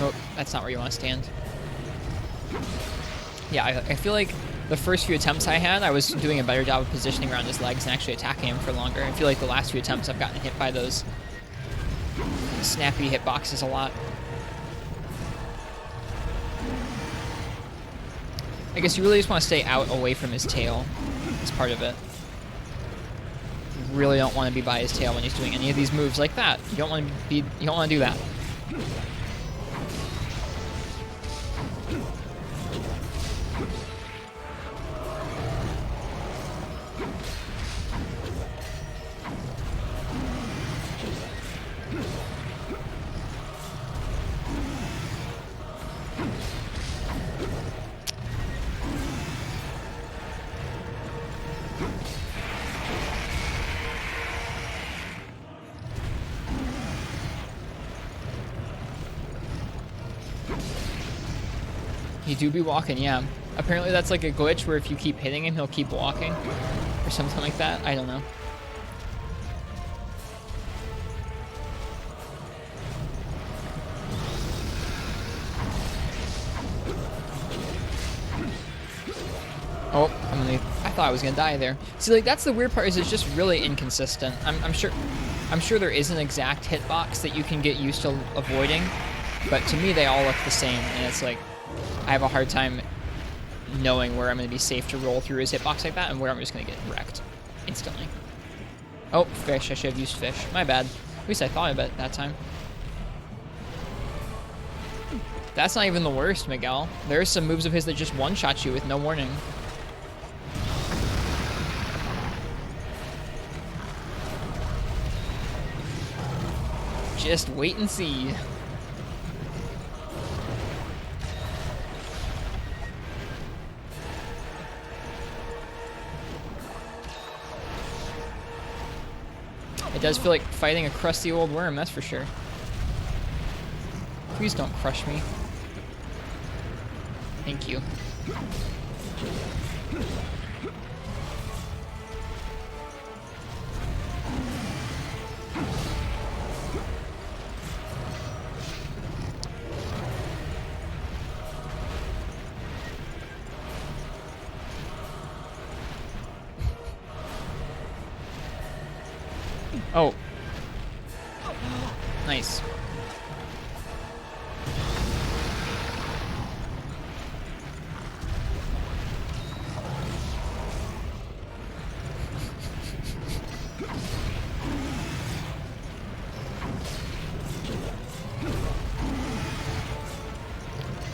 Oh, that's not where you want to stand. Yeah, I feel like the first few attempts I had, I was doing a better job of positioning around his legs and actually attacking him for longer. I feel like the last few attempts I've gotten hit by those snappy hitboxes a lot. I guess you really just want to stay out away from his tail. That's part of it. You really don't want to be by his tail when he's doing any of these moves like that. You don't want to do that. He do be walking, yeah. Apparently that's like a glitch where if you keep hitting him, he'll keep walking. Or something like that. I don't know. Oh, I thought I was gonna die there. See, like that's the weird part is it's just really inconsistent. I'm sure there is an exact hitbox that you can get used to avoiding, but to me they all look the same, and it's like I have a hard time knowing where I'm going to be safe to roll through his hitbox like that and where I'm just going to get wrecked instantly. Oh, fish. I should have used fish. My bad. At least I thought of it that time. That's not even the worst, Miguel. There's some moves of his that just one-shot you with no warning. Just wait and see. It does feel like fighting a crusty old worm, that's for sure. Please don't crush me. Thank you. Oh. Nice.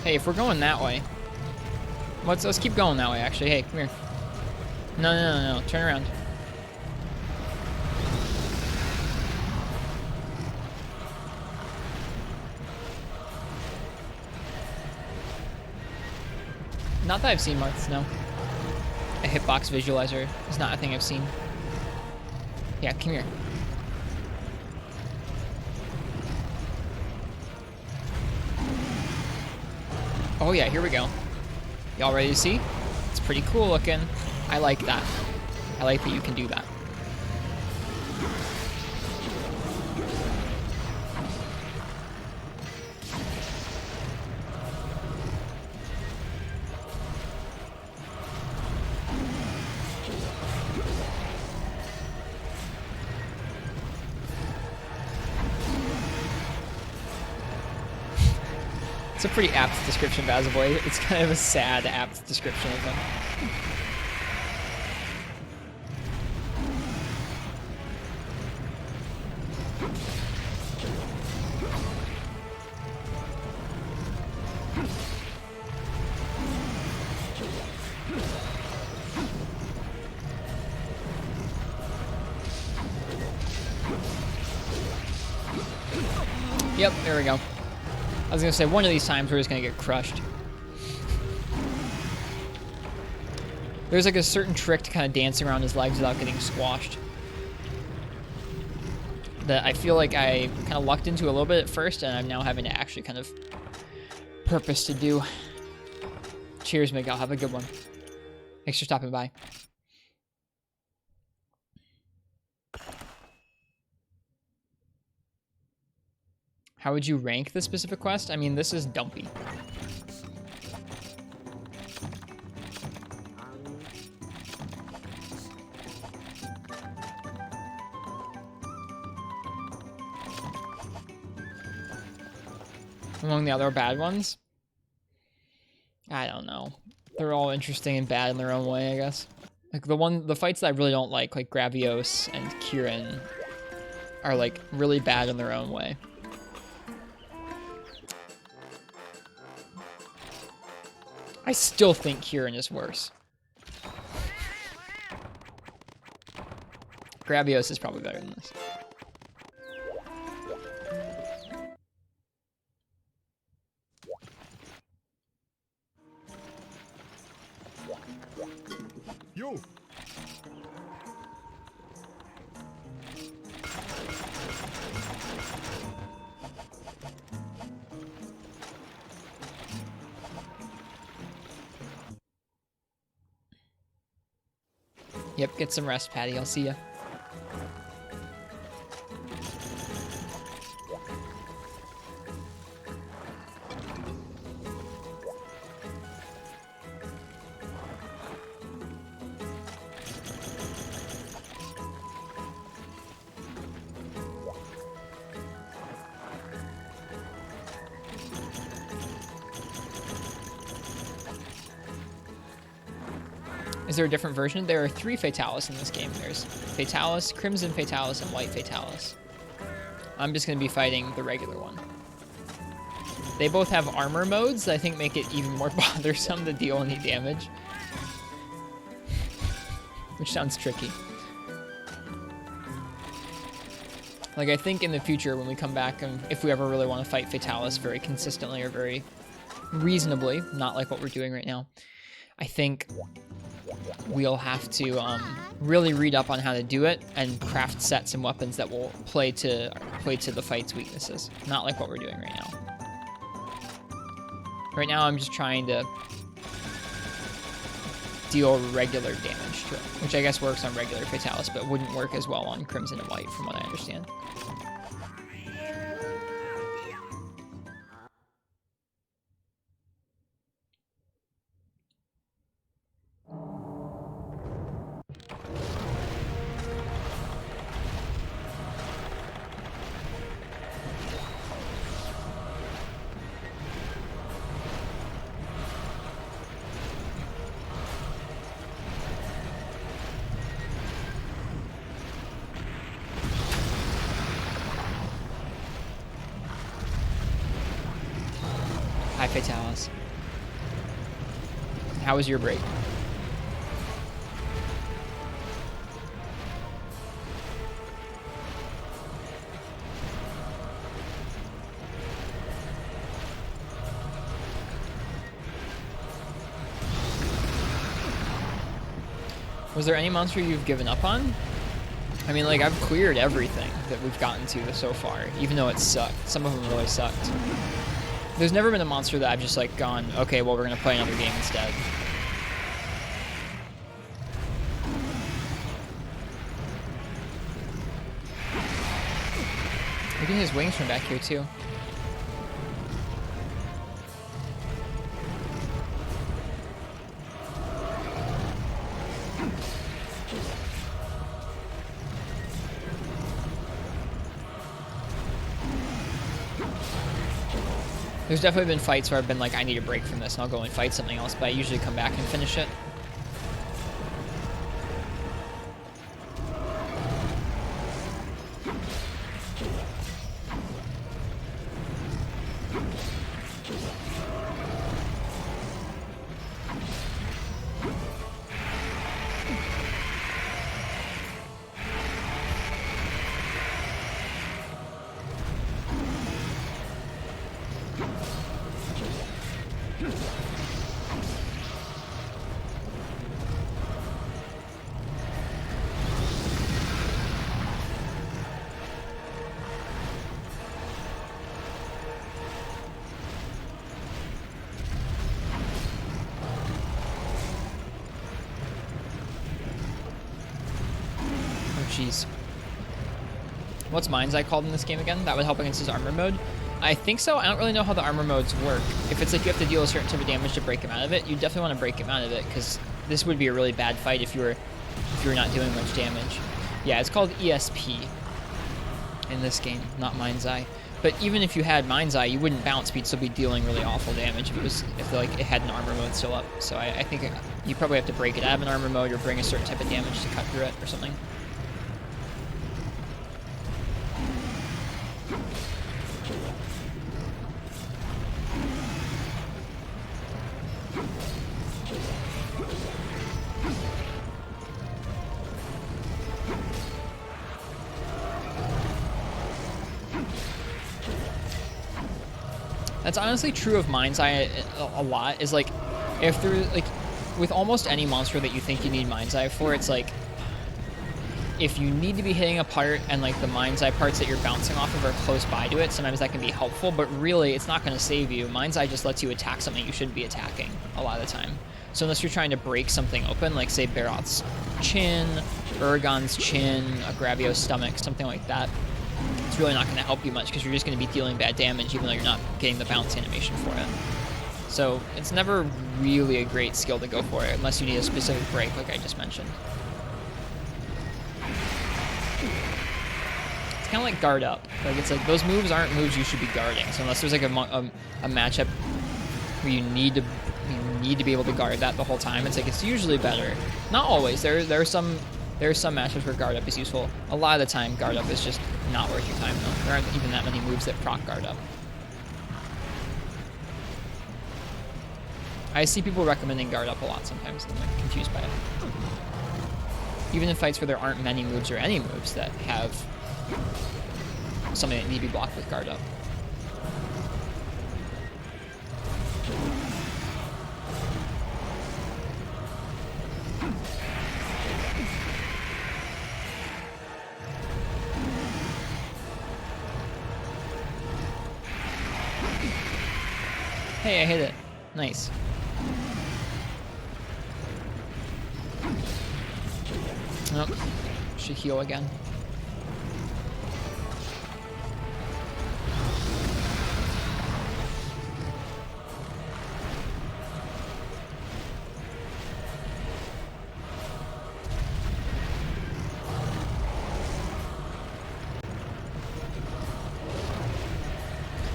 Hey, if we're going that way, let's keep going that way, actually. Hey, come here. No, no, no, no. Turn around. Not that I've seen Marths, no. A hitbox visualizer is not a thing I've seen. Yeah, come here. Oh yeah, here we go. Y'all ready to see? It's pretty cool looking. I like that. I like that you can do that. It's a pretty apt description of Azaboy. It's kind of a sad, apt description of him. Yep, there we go. I was gonna say, one of these times we're just gonna get crushed. There's like a certain trick to kind of dancing around his legs without getting squashed that I feel like I kind of lucked into a little bit at first, and I'm now having to actually kind of purpose to do. Cheers, Miguel. Have a good one. Thanks for stopping by. How would you rank the specific quest? I mean, this is dumpy. Among the other bad ones? I don't know. They're all interesting and bad in their own way, I guess. Like the fights that I really don't like Gravios and Kieran, are like really bad in their own way. I still think Kieran is worse. Gravios is probably better than this. Yo. Yep, get some rest, Patty. I'll see ya. Is there a different version? There are 3 Fatalis in this game. There's Fatalis, Crimson Fatalis, and White Fatalis. I'm just going to be fighting the regular one. They both have armor modes that I think make it even more bothersome to deal any damage. Which sounds tricky. Like, I think in the future when we come back, and if we ever really want to fight Fatalis very consistently or very reasonably, not like what we're doing right now, I think we'll have to really read up on how to do it and craft sets and weapons that will play to the fight's weaknesses. Not like what we're doing right now. Right now, I'm just trying to deal regular damage to it, which I guess works on regular Fatalis, but wouldn't work as well on Crimson and White, from what I understand. Hi, Fatalis. How was your break? Was there any monster you've given up on? I mean, like, I've cleared everything that we've gotten to so far, even though it sucked. Some of them really sucked. There's never been a monster that I've just, like, gone, okay, well, we're going to play another game instead. We're getting his wings from back here, too. There's definitely been fights where I've been like, I need a break from this, and I'll go and fight something else, but I usually come back and finish it. Jeez. What's Mind's Eye called in this game again? That would help against his armor mode? I think so. I don't really know how the armor modes work. If it's like you have to deal a certain type of damage to break him out of it, you definitely want to break him out of it, because this would be a really bad fight if you were not doing much damage. Yeah, it's called ESP in this game, not Mind's Eye. But even if you had Mind's Eye, you wouldn't bounce, but you'd still be dealing really awful damage if like it had an armor mode still up. So I think you probably have to break it out of an armor mode or bring a certain type of damage to cut through it or something. That's honestly true of Mind's Eye a lot, is like, if there, like, with almost any monster that you think you need Mind's Eye for, it's like, if you need to be hitting a part and like the Mind's Eye parts that you're bouncing off of are close by to it, sometimes that can be helpful, but really it's not going to save you. Mind's Eye just lets you attack something you shouldn't be attacking a lot of the time. So unless you're trying to break something open, like say Barroth's chin, Uragon's chin, a Gravio's stomach, something like that, it's really not going to help you much because you're just going to be dealing bad damage even though you're not getting the bounce animation for it. So it's never really a great skill to go for it unless you need a specific break like I just mentioned. It's kind of like guard up. Like it's like those moves aren't moves you should be guarding. So unless there's like a matchup where you need to be able to guard that the whole time, it's like it's usually better. Not always. There are some matchups where guard up is useful. A lot of the time, guard up is just not worth your time, though. There aren't even that many moves that proc guard up. I see people recommending guard up a lot sometimes, and I'm like, confused by it. Even in fights where there aren't many moves or any moves that have something that need to be blocked with guard up. Hey, I hit it. Nice. Nope. Should heal again.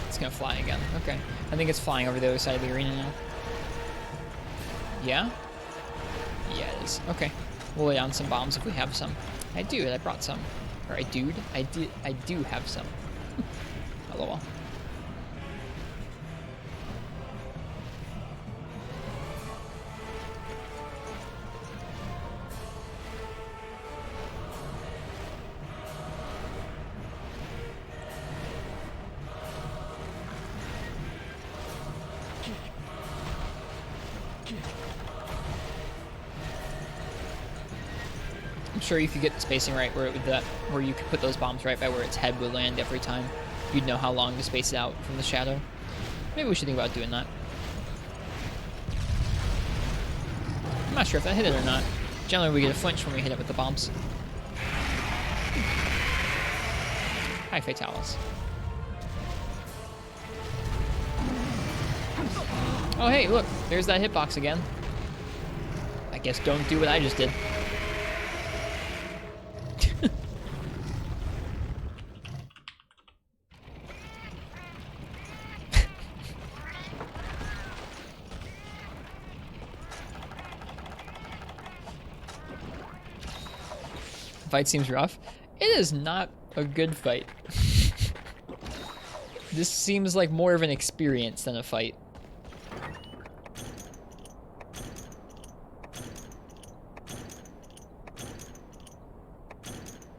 It's gonna fly again. Okay. I think it's flying over the other side of the arena now. Yeah? Yeah, it is. Okay. We'll lay down some bombs if we have some. I brought some. Or I do have some. LOL. sure if you get the spacing right where it would where you could put those bombs right by where its head would land every time, you'd know how long to space it out from the shadow. Maybe we should think about doing that. I'm not sure if that hit it or not. Generally, we get a flinch when we hit it with the bombs. Hi, Fatalis. Oh, hey, look. There's that hitbox again. I guess don't do what I just did. Fight seems rough. It is not a good fight. This seems like more of an experience than a fight.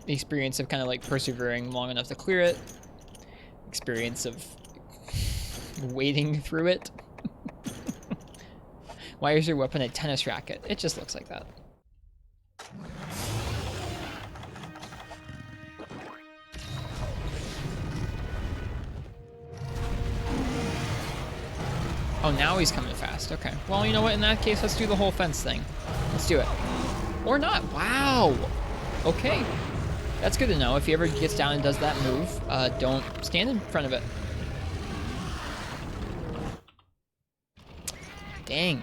The experience of kind of like persevering long enough to clear it. Experience of wading through it. Why is your weapon a tennis racket? It just looks like that. Oh, now he's coming fast. Okay. Well, you know what? In that case, let's do the whole fence thing. Let's do it. Or not. Wow. Okay. That's good to know. If he ever gets down and does that move, don't stand in front of it. Dang.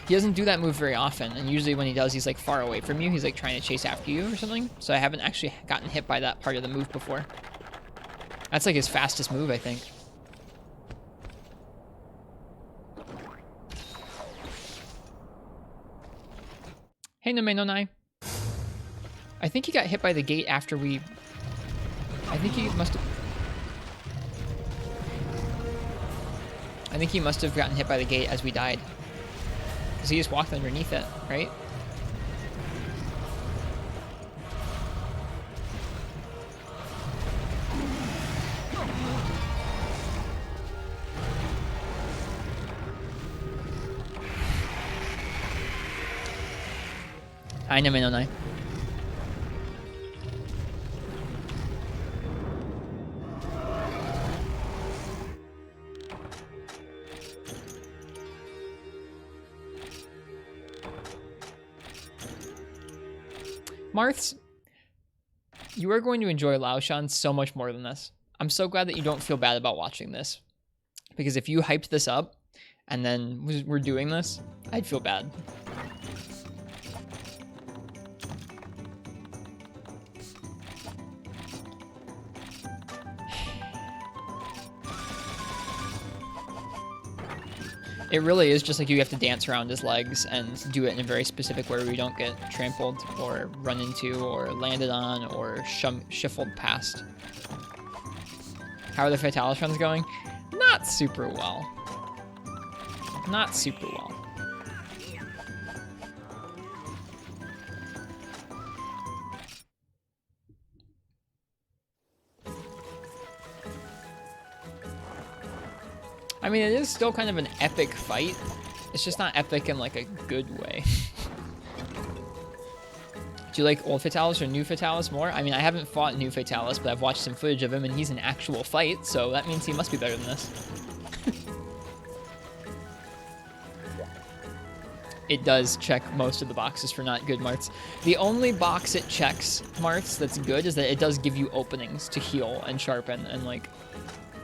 He doesn't do that move very often, and usually when he does, he's like far away from you. He's like trying to chase after you or something. So I haven't actually gotten hit by that part of the move before. That's like his fastest move, I think. Hey, Nome-no-nai. I think he got hit by the gate after we... I think he must have gotten hit by the gate as we died. Because he just walked underneath it, right? Hi, Nome-no-nai. Marths, you are going to enjoy Laoshan so much more than this. I'm so glad that you don't feel bad about watching this. Because if you hyped this up and then we're doing this, I'd feel bad. It really is just like you have to dance around his legs and do it in a very specific way where you don't get trampled or run into or landed on or shuffled past. How are the Fatalis runs going? Not super well. Not super well. I mean, it is still kind of an epic fight. It's just not epic in like a good way. Do you like old Fatalis or new Fatalis more? I mean, I haven't fought new Fatalis, but I've watched some footage of him and he's an actual fight, so that means he must be better than this. It does check most of the boxes for not good Marths. The only box it checks, Marths, that's good is that it does give you openings to heal and sharpen and like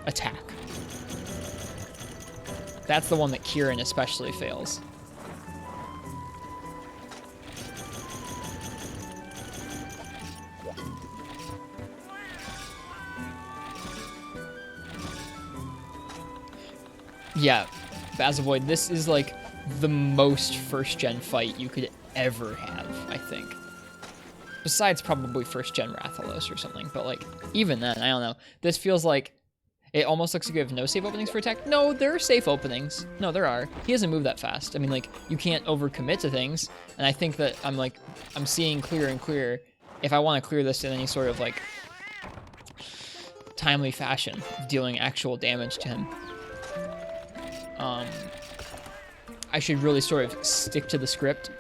attack. That's the one that Kieran especially fails. Yeah, Basilvoid, this is like the most first-gen fight you could ever have, I think. Besides probably first-gen Rathalos or something, but like, even then, I don't know. This feels like it almost looks like you have no safe openings for attack. No, there are safe openings. No, there are. He doesn't move that fast. I mean, like, you can't overcommit to things. And I think that I'm seeing clearer and clearer if I want to clear this in any sort of, like, timely fashion, dealing actual damage to him. I should really sort of stick to the script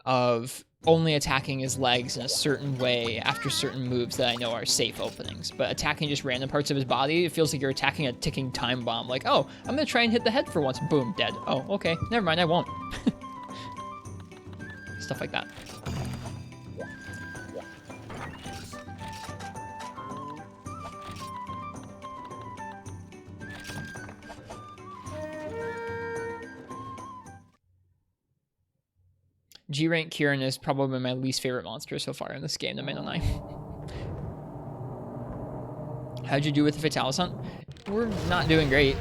of only attacking his legs in a certain way after certain moves that I know are safe openings. But attacking just random parts of his body, it feels like you're attacking a ticking time bomb. Like, oh, I'm gonna try and hit the head for once. Boom, dead. Oh, okay, never mind, I won't. Stuff like that. G-Rank Kieran is probably my least favorite monster so far in this game, the Mennonite. How'd you do with the Fatalis Hunt? We're not doing great.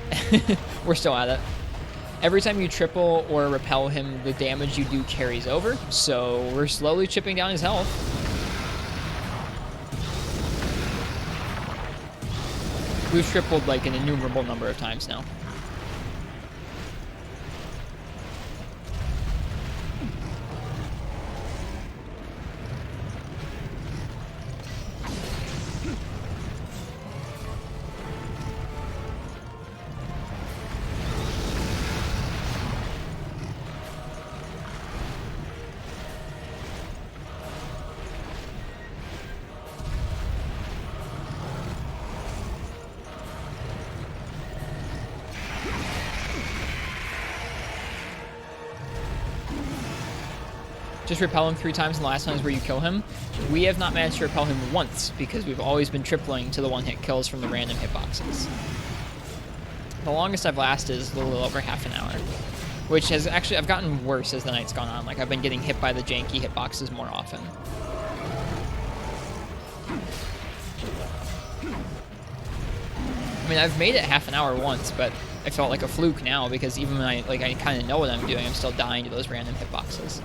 We're still at it. Every time you triple or repel him, the damage you do carries over, so we're slowly chipping down his health. We've tripled like an innumerable number of times now. Just repel him 3 times, and the last time is where you kill him. We have not managed to repel him once because we've always been tripling to the one-hit kills from the random hitboxes. The longest I've lasted is a little over half an hour, which has actually, I've gotten worse as the night's gone on. Like, I've been getting hit by the janky hitboxes more often. I mean, I've made it half an hour once, but I felt like a fluke now because even when I kind of know what I'm doing, I'm still dying to those random hitboxes.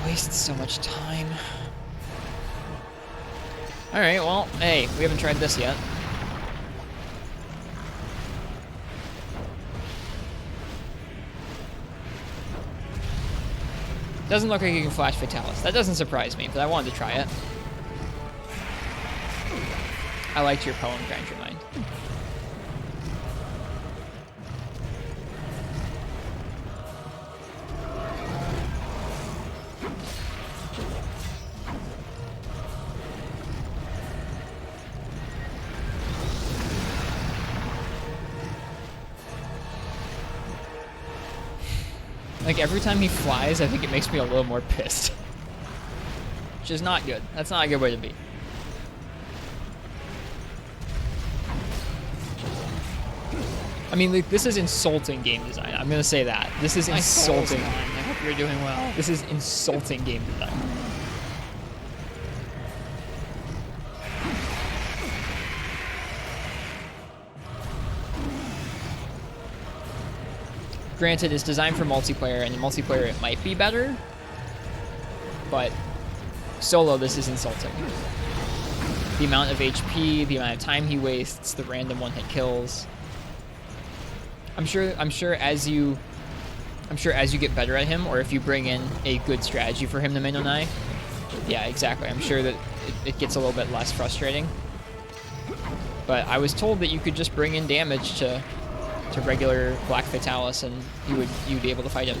Wasted so much time. Alright, well, hey, we haven't tried this yet. Doesn't look like you can flash Fatalis. That doesn't surprise me, but I wanted to try it. I liked your poem, Grind Your Mind. Like, every time he flies, I think it makes me a little more pissed. Which is not good. That's not a good way to be. I mean, like, this is insulting game design. I'm gonna say that. This is insulting. I hope you're doing well. This is insulting game design. Granted, it's designed for multiplayer, and in multiplayer it might be better, but solo, this is insulting. The amount of HP, the amount of time he wastes, the random one-hit kills. I'm sure as you get better at him, or if you bring in a good strategy for him to Mennonite, yeah, exactly. I'm sure that it gets a little bit less frustrating. But I was told that you could just bring in damage to regular Black Fatalis, and you'd be able to fight him.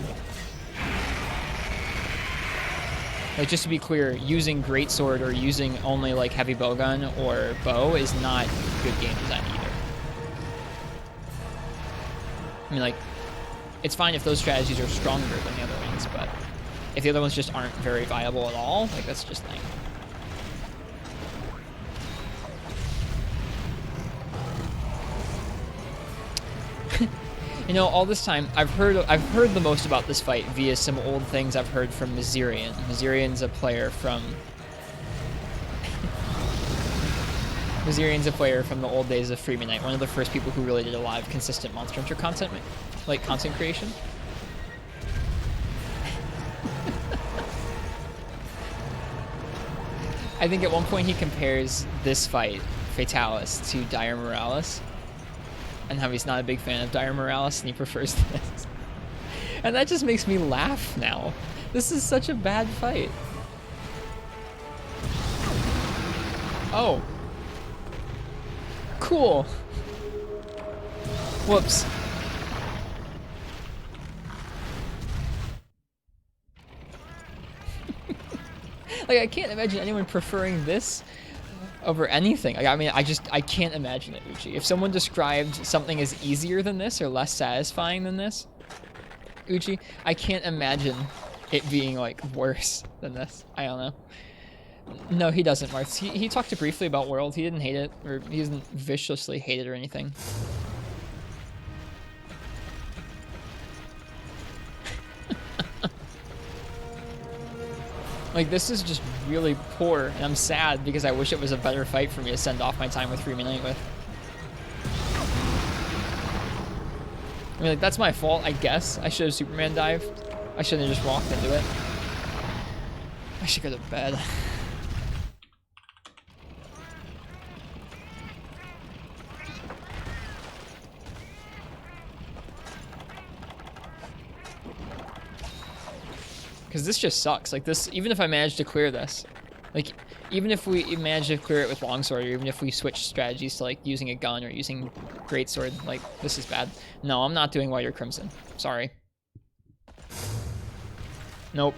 Like, just to be clear, using Greatsword or using only like heavy bowgun or bow is not good game design either. I mean, like, it's fine if those strategies are stronger than the other ones, but if the other ones just aren't very viable at all, like, that's just lame. You know, all this time, I've heard the most about this fight via some old things I've heard from Mazirian. Mazirian's a player from... Mazirian's a player from the old days of Freeman Knight, one of the first people who really did a lot of consistent Monster Hunter content, like content creation. I think at one point he compares this fight, Fatalis, to Dire Morales, and how he's not a big fan of Dire Morales and he prefers this. And that just makes me laugh now. This is such a bad fight. Oh. Cool. Whoops. Like, I can't imagine anyone preferring this over anything. Like, I mean, I can't imagine it, Uchi. If someone described something as easier than this or less satisfying than this, Uchi, I can't imagine it being, like, worse than this. I don't know. No, he doesn't, Marth. He talked briefly about World. He didn't hate it, or he doesn't viciously hate it or anything. Like, this is just really poor, and I'm sad because I wish it was a better fight for me to send off my time with Free Midnight with. I mean, like, that's my fault, I guess. I should have Superman dived. I shouldn't have just walked into it. I should go to bed. Because this just sucks. Like, this, even if I manage to clear this, like, even if we manage to clear it with longsword, or even if we switch strategies to, like, using a gun or using greatsword, like, this is bad. No, I'm not doing white or crimson. Sorry. Nope.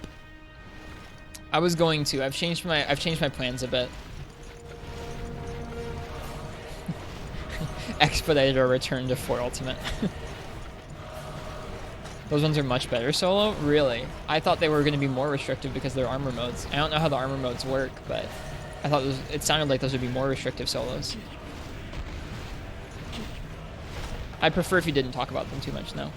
I was going to. I've changed my plans a bit. Expedited or return to 4 ultimate. Those ones are much better solo? Really? I thought they were going to be more restrictive because they're armor modes. I don't know how the armor modes work, but I thought it sounded like those would be more restrictive solos. I'd prefer if you didn't talk about them too much, no.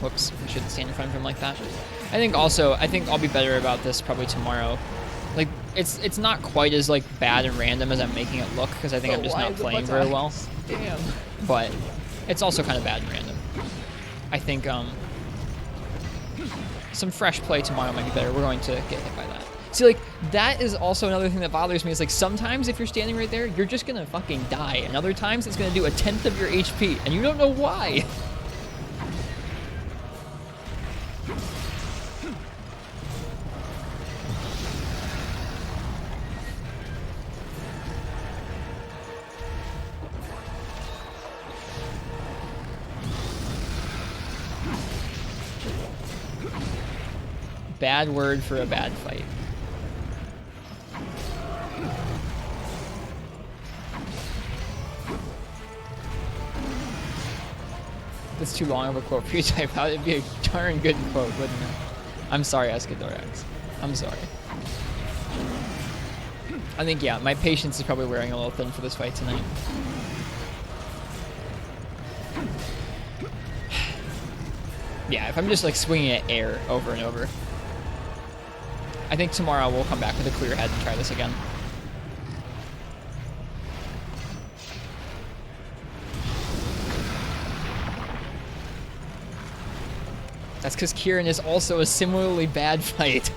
Whoops, I shouldn't stand in front of him like that. I think I'll be better about this probably tomorrow. Like, it's not quite as, like, bad and random as I'm making it look, because I think I'm just not playing very well. Damn. But it's also kind of bad and random. I think, some fresh play tomorrow might be better. We're going to get hit by that. See, like, that is also another thing that bothers me, is, like, sometimes if you're standing right there, you're just gonna fucking die, and other times it's gonna do 1/10 of your HP, and you don't know why. Bad word for a bad fight. That's too long of a quote for you to type out. It'd be a darn good quote, wouldn't it? I'm sorry, Escadorax. I'm sorry. I think, yeah, my patience is probably wearing a little thin for this fight tonight. Yeah, if I'm just, like, swinging at air over and over. I think tomorrow we'll come back with a clear head and try this again. That's because Kieran is also a similarly bad fight.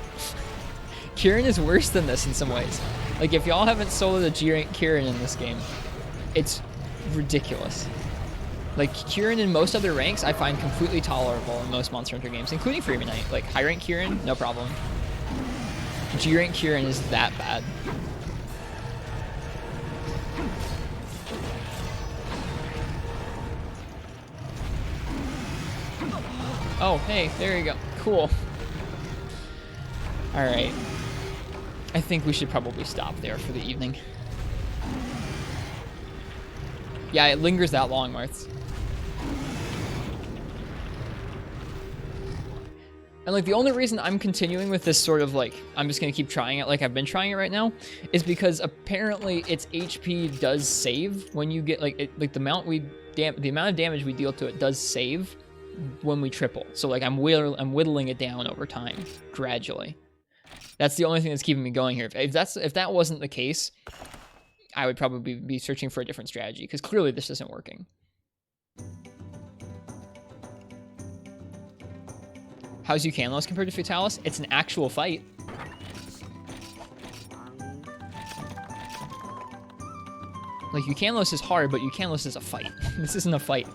Kieran is worse than this in some ways. Like, if y'all haven't soloed a G-rank Kieran in this game, it's ridiculous. Like, Kieran in most other ranks, I find completely tolerable in most Monster Hunter games, including Free Midnight. Like, high rank Kieran, no problem. G-rank Kieran is that bad. Oh, hey, there you go. Cool. Alright. I think we should probably stop there for the evening. Yeah, it lingers that long, Marth. And, like, the only reason I'm continuing with this sort of, like, I'm just going to keep trying it like I've been trying it right now, is because apparently its HP does save when you get, like, the amount of damage we deal to it does save when we triple. So, like, I'm whittling it down over time, gradually. That's the only thing that's keeping me going here. If that wasn't the case, I would probably be searching for a different strategy, because clearly this isn't working. How's Eucanlos compared to Fatalis? It's an actual fight. Like, Eucanlos is hard, but Eucanlos is a fight. This isn't a fight.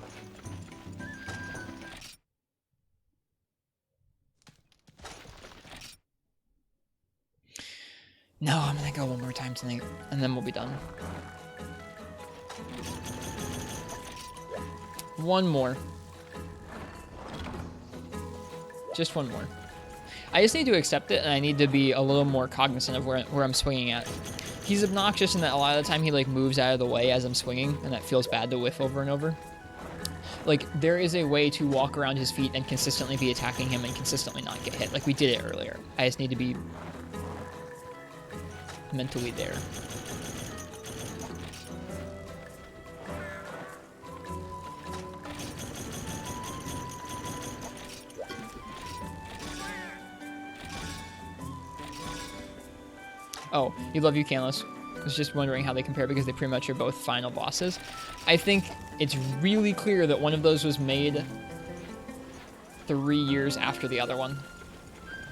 No, I'm gonna go one more time tonight, and then we'll be done. One more. Just one more. I just need to accept it, and I need to be a little more cognizant of where I'm swinging at. He's obnoxious in that a lot of the time he like moves out of the way as I'm swinging, and that feels bad to whiff over and over. Like, there is a way to walk around his feet and consistently be attacking him and consistently not get hit. Like, we did it earlier. I just need to be mentally there. Oh, you love Eucanlos. I was just wondering how they compare because they pretty much are both final bosses. I think it's really clear that one of those was made 3 years after the other one.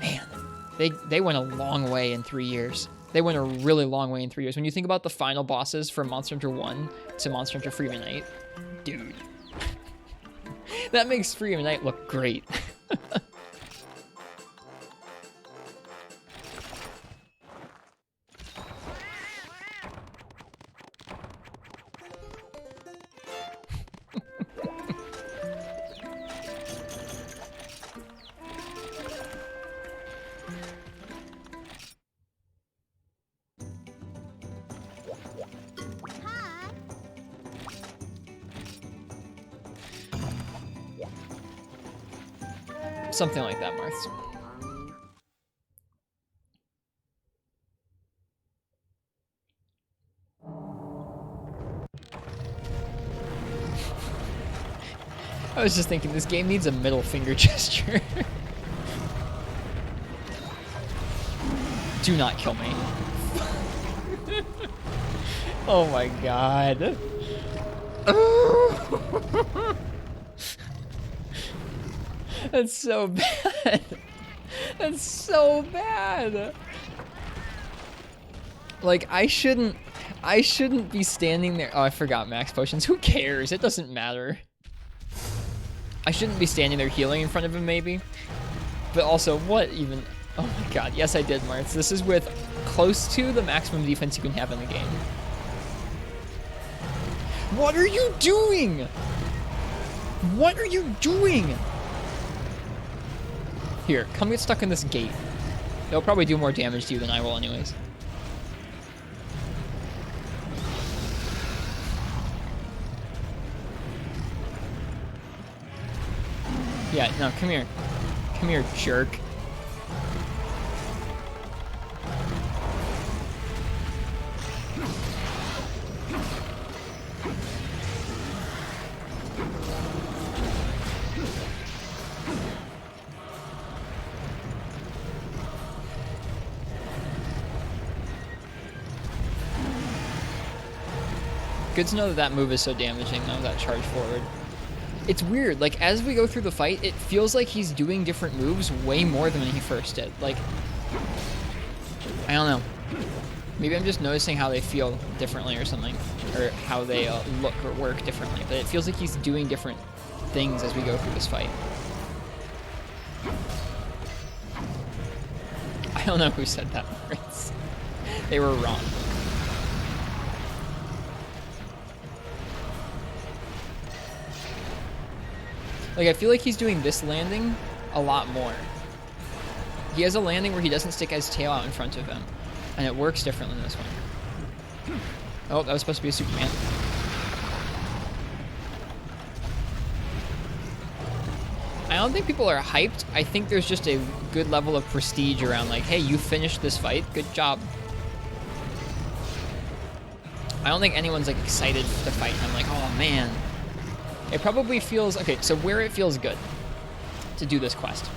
Man, they went a long way in 3 years. They went a really long way in 3 years. When you think about the final bosses from Monster Hunter 1 to Monster Hunter Freedom Night, dude. That makes Freedom Night look great. Something like that, Marth. I was just thinking, this game needs a middle finger gesture. Do not kill me. Oh my god. That's so bad. That's so bad. Like, I shouldn't be standing there. Oh, I forgot max potions. Who cares? It doesn't matter. I shouldn't be standing there healing in front of him, maybe. But also, what even? Oh my god. Yes, I did, Martz. This is with close to the maximum defense you can have in the game. What are you doing? What are you doing? Here, come get stuck in this gate. They'll probably do more damage to you than I will anyways. Yeah, no, come here. Come here, jerk. Good to know that that move is so damaging, though, that charge forward. It's weird, like, as we go through the fight, it feels like he's doing different moves way more than when he first did. Like, I don't know. Maybe I'm just noticing how they feel differently or something, or how they look or work differently, but it feels like he's doing different things as we go through this fight. I don't know who said that, Prince. They were wrong. Like, I feel like he's doing this landing a lot more. He has a landing where he doesn't stick his tail out in front of him, and it works differently than this one. Oh, that was supposed to be a Superman. I don't think people are hyped. I think there's just a good level of prestige around, like, hey, you finished this fight, good job. I don't think anyone's, like, excited to fight. I'm like, oh, man. It probably feels... Okay, so where it feels good to do this quest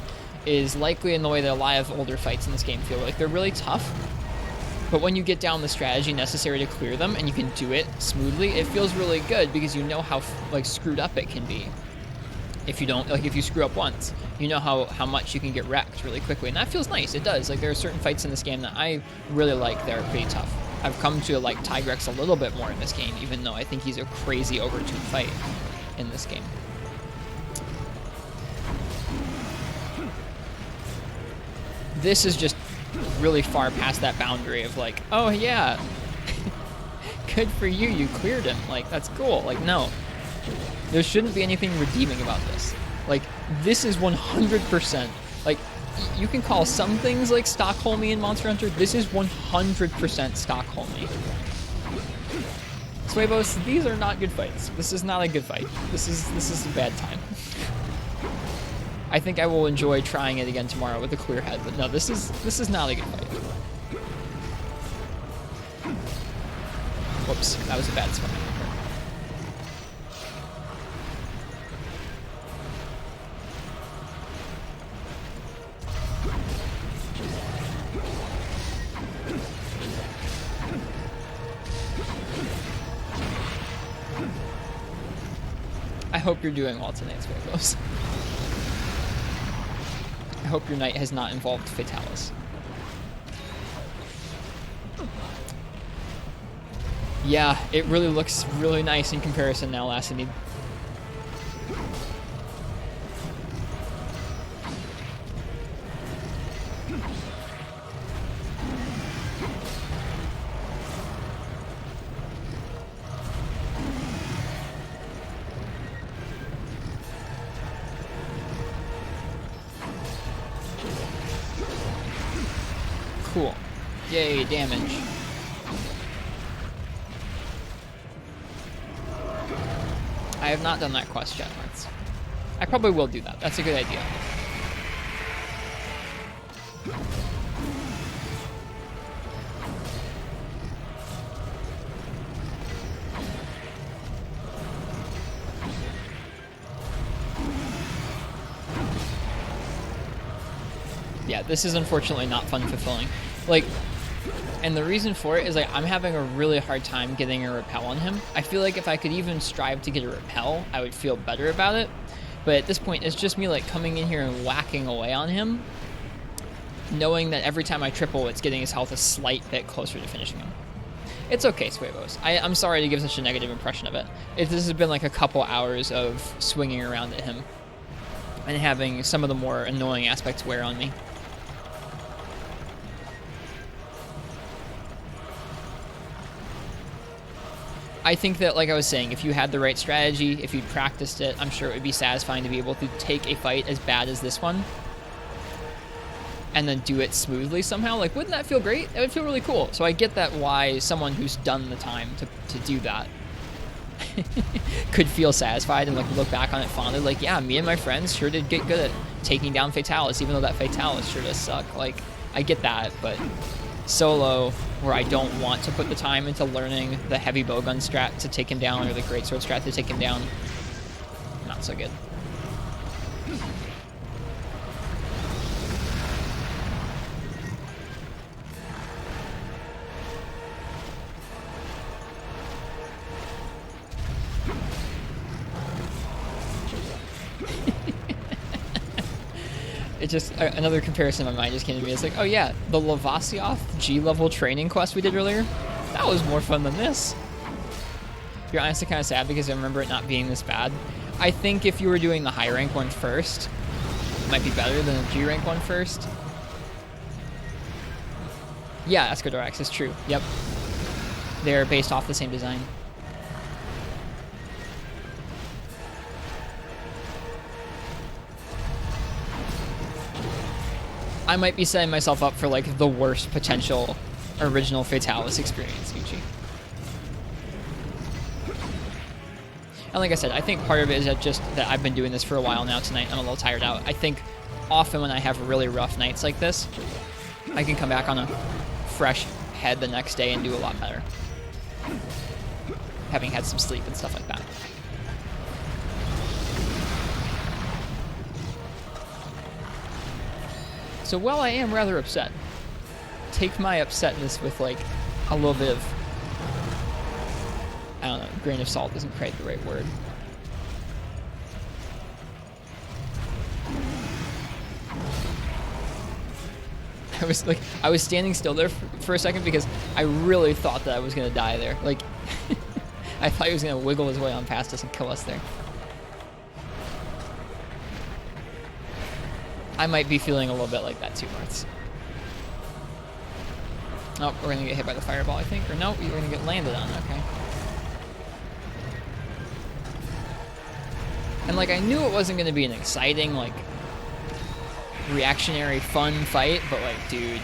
is likely in the way that a lot of older fights in this game feel. Like, they're really tough, but when you get down the strategy necessary to clear them and you can do it smoothly, it feels really good because you know how, like, screwed up it can be. if you don't, like, if you screw up once, you know how much you can get wrecked really quickly, and that feels nice. It does. Like, there are certain fights in this game that I really like that are pretty tough. I've come to like Tigrex a little bit more in this game, even though I think he's a crazy overtuned fight in this game. This is just really far past that boundary of like, oh yeah, good for you, you cleared him. Like, that's cool. Like, no. There shouldn't be anything redeeming about this. Like, this is 100%, like, you can call some things like Stockholmy in Monster Hunter. This is 100% Stockholmy. Suevos, these are not good fights. This is not a good fight. This is a bad time. I think I will enjoy trying it again tomorrow with a clear head, but no, this is not a good fight. Whoops, that was a bad swing. I hope you're doing well tonight, Suevos. I hope your night has not involved Fatalis. Yeah, it really looks really nice in comparison now, Lassinid. Cool. Yay, damage. I have not done that quest yet. I probably will do that. That's a good idea. Yeah, this is unfortunately not fun fulfilling. Like, and the reason for it is like I'm having a really hard time getting a repel on him. I feel like if I could even strive to get a repel, I would feel better about it. But at this point, it's just me like coming in here and whacking away on him, knowing that every time I triple, it's getting his health a slight bit closer to finishing him. It's okay, Suevos. I'm sorry to give such a negative impression of it. This has been like a couple hours of swinging around at him and having some of the more annoying aspects wear on me. I think that, like I was saying, if you had the right strategy, if you practiced it, I'm sure it would be satisfying to be able to take a fight as bad as this one and then do it smoothly somehow. Like, wouldn't that feel great? That would feel really cool. So I get that why someone who's done the time to do that could feel satisfied and like look back on it fondly. Like, yeah, me and my friends sure did get good at taking down Fatalis, even though that Fatalis sure does suck. Like, I get that, but solo, where I don't want to put the time into learning the heavy bowgun strat to take him down or the greatsword strat to take him down, not so good. It just, another comparison in my mind just came to me. It's like, oh yeah, the Lavasioth G-level training quest we did earlier, that was more fun than this. You're honestly kind of sad because I remember it not being this bad. I think if you were doing the high rank one first, it might be better than the G rank one first. Yeah, Escodorax is true. Yep. They're based off the same design. I might be setting myself up for like the worst potential original Fatalis experience, Gucci. And like I said, I think part of it is that I've been doing this for a while now tonight. I'm a little tired out. I think often when I have really rough nights like this, I can come back on a fresh head the next day and do a lot better. Having had some sleep and stuff like that. So while I am rather upset, take my upsetness with like a little bit of, I don't know, grain of salt isn't quite the right word. I was standing still there for a second because I really thought that I was gonna die there. Like, I thought he was gonna wiggle his way on past us and kill us there. I might be feeling a little bit like that too, Martz. Oh, we're gonna get hit by the fireball, I think. Or no, you're gonna get landed on, okay. And like, I knew it wasn't gonna be an exciting, like, reactionary, fun fight, but like, dude.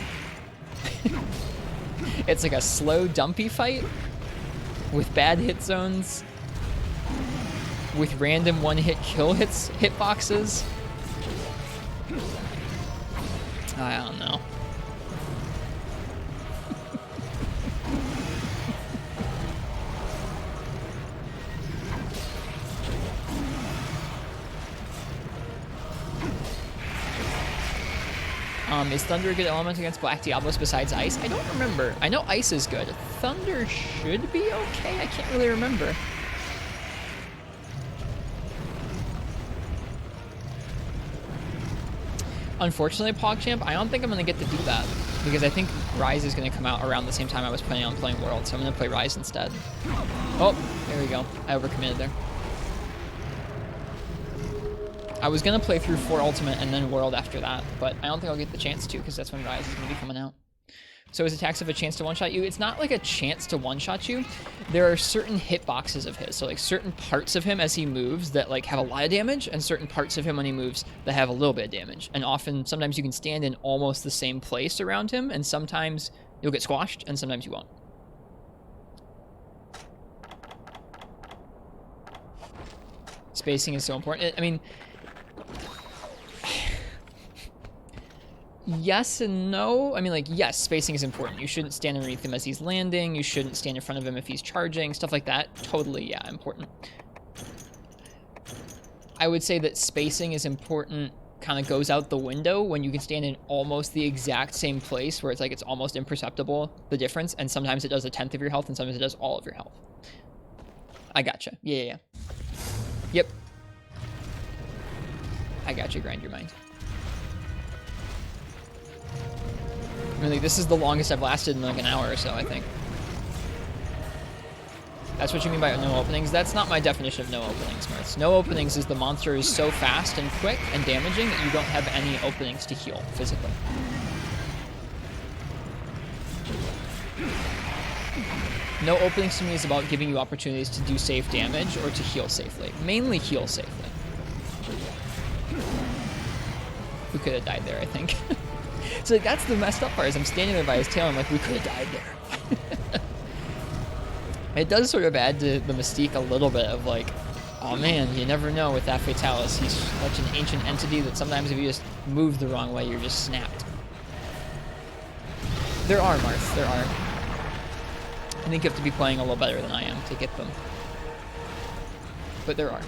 It's like a slow, dumpy fight with bad hit zones, with random one-hit kill hitboxes. I don't know. Is Thunder a good element against Black Diablos besides Ice? I don't remember. I know Ice is good. Thunder should be okay. I can't really remember. Unfortunately, PogChamp, I don't think I'm going to get to do that because I think Rise is going to come out around the same time I was planning on playing World, so I'm going to play Rise instead. Oh, there we go. I overcommitted there. I was going to play through 4 Ultimate and then World after that, but I don't think I'll get the chance to because that's when Rise is going to be coming out. So his attacks have a chance to one-shot you. It's not like a chance to one-shot you. There are certain hitboxes of his, so like certain parts of him as he moves that like have a lot of damage, and certain parts of him when he moves that have a little bit of damage. And sometimes you can stand in almost the same place around him, and sometimes you'll get squashed, and sometimes you won't. Spacing is so important. I mean, yes and no. I mean, like, yes, spacing is important. You shouldn't stand underneath him as he's landing. You shouldn't stand in front of him if he's charging. Stuff like that. Totally, yeah, important. I would say that spacing is important, kind of goes out the window when you can stand in almost the exact same place where it's like it's almost imperceptible, the difference. And sometimes it does 1/10 of your health and sometimes it does all of your health. I gotcha. Yeah. Yep. I gotcha, grind your mind. I mean, like, this is the longest I've lasted in like an hour or so, I think. That's what you mean by no openings? That's not my definition of no openings, Martz. No openings is the monster is so fast and quick and damaging that you don't have any openings to heal physically. No openings to me is about giving you opportunities to do safe damage or to heal safely. Mainly heal safely. We could have died there, I think. So like, that's the messed up part, is I'm standing there by his tail, and I'm like, we could have died there. It does sort of add to the mystique a little bit of like, oh man, you never know with that Fatalis. He's such an ancient entity that sometimes if you just move the wrong way, you're just snapped. There are, Marth, there are. I think you have to be playing a little better than I am to get them. But there are.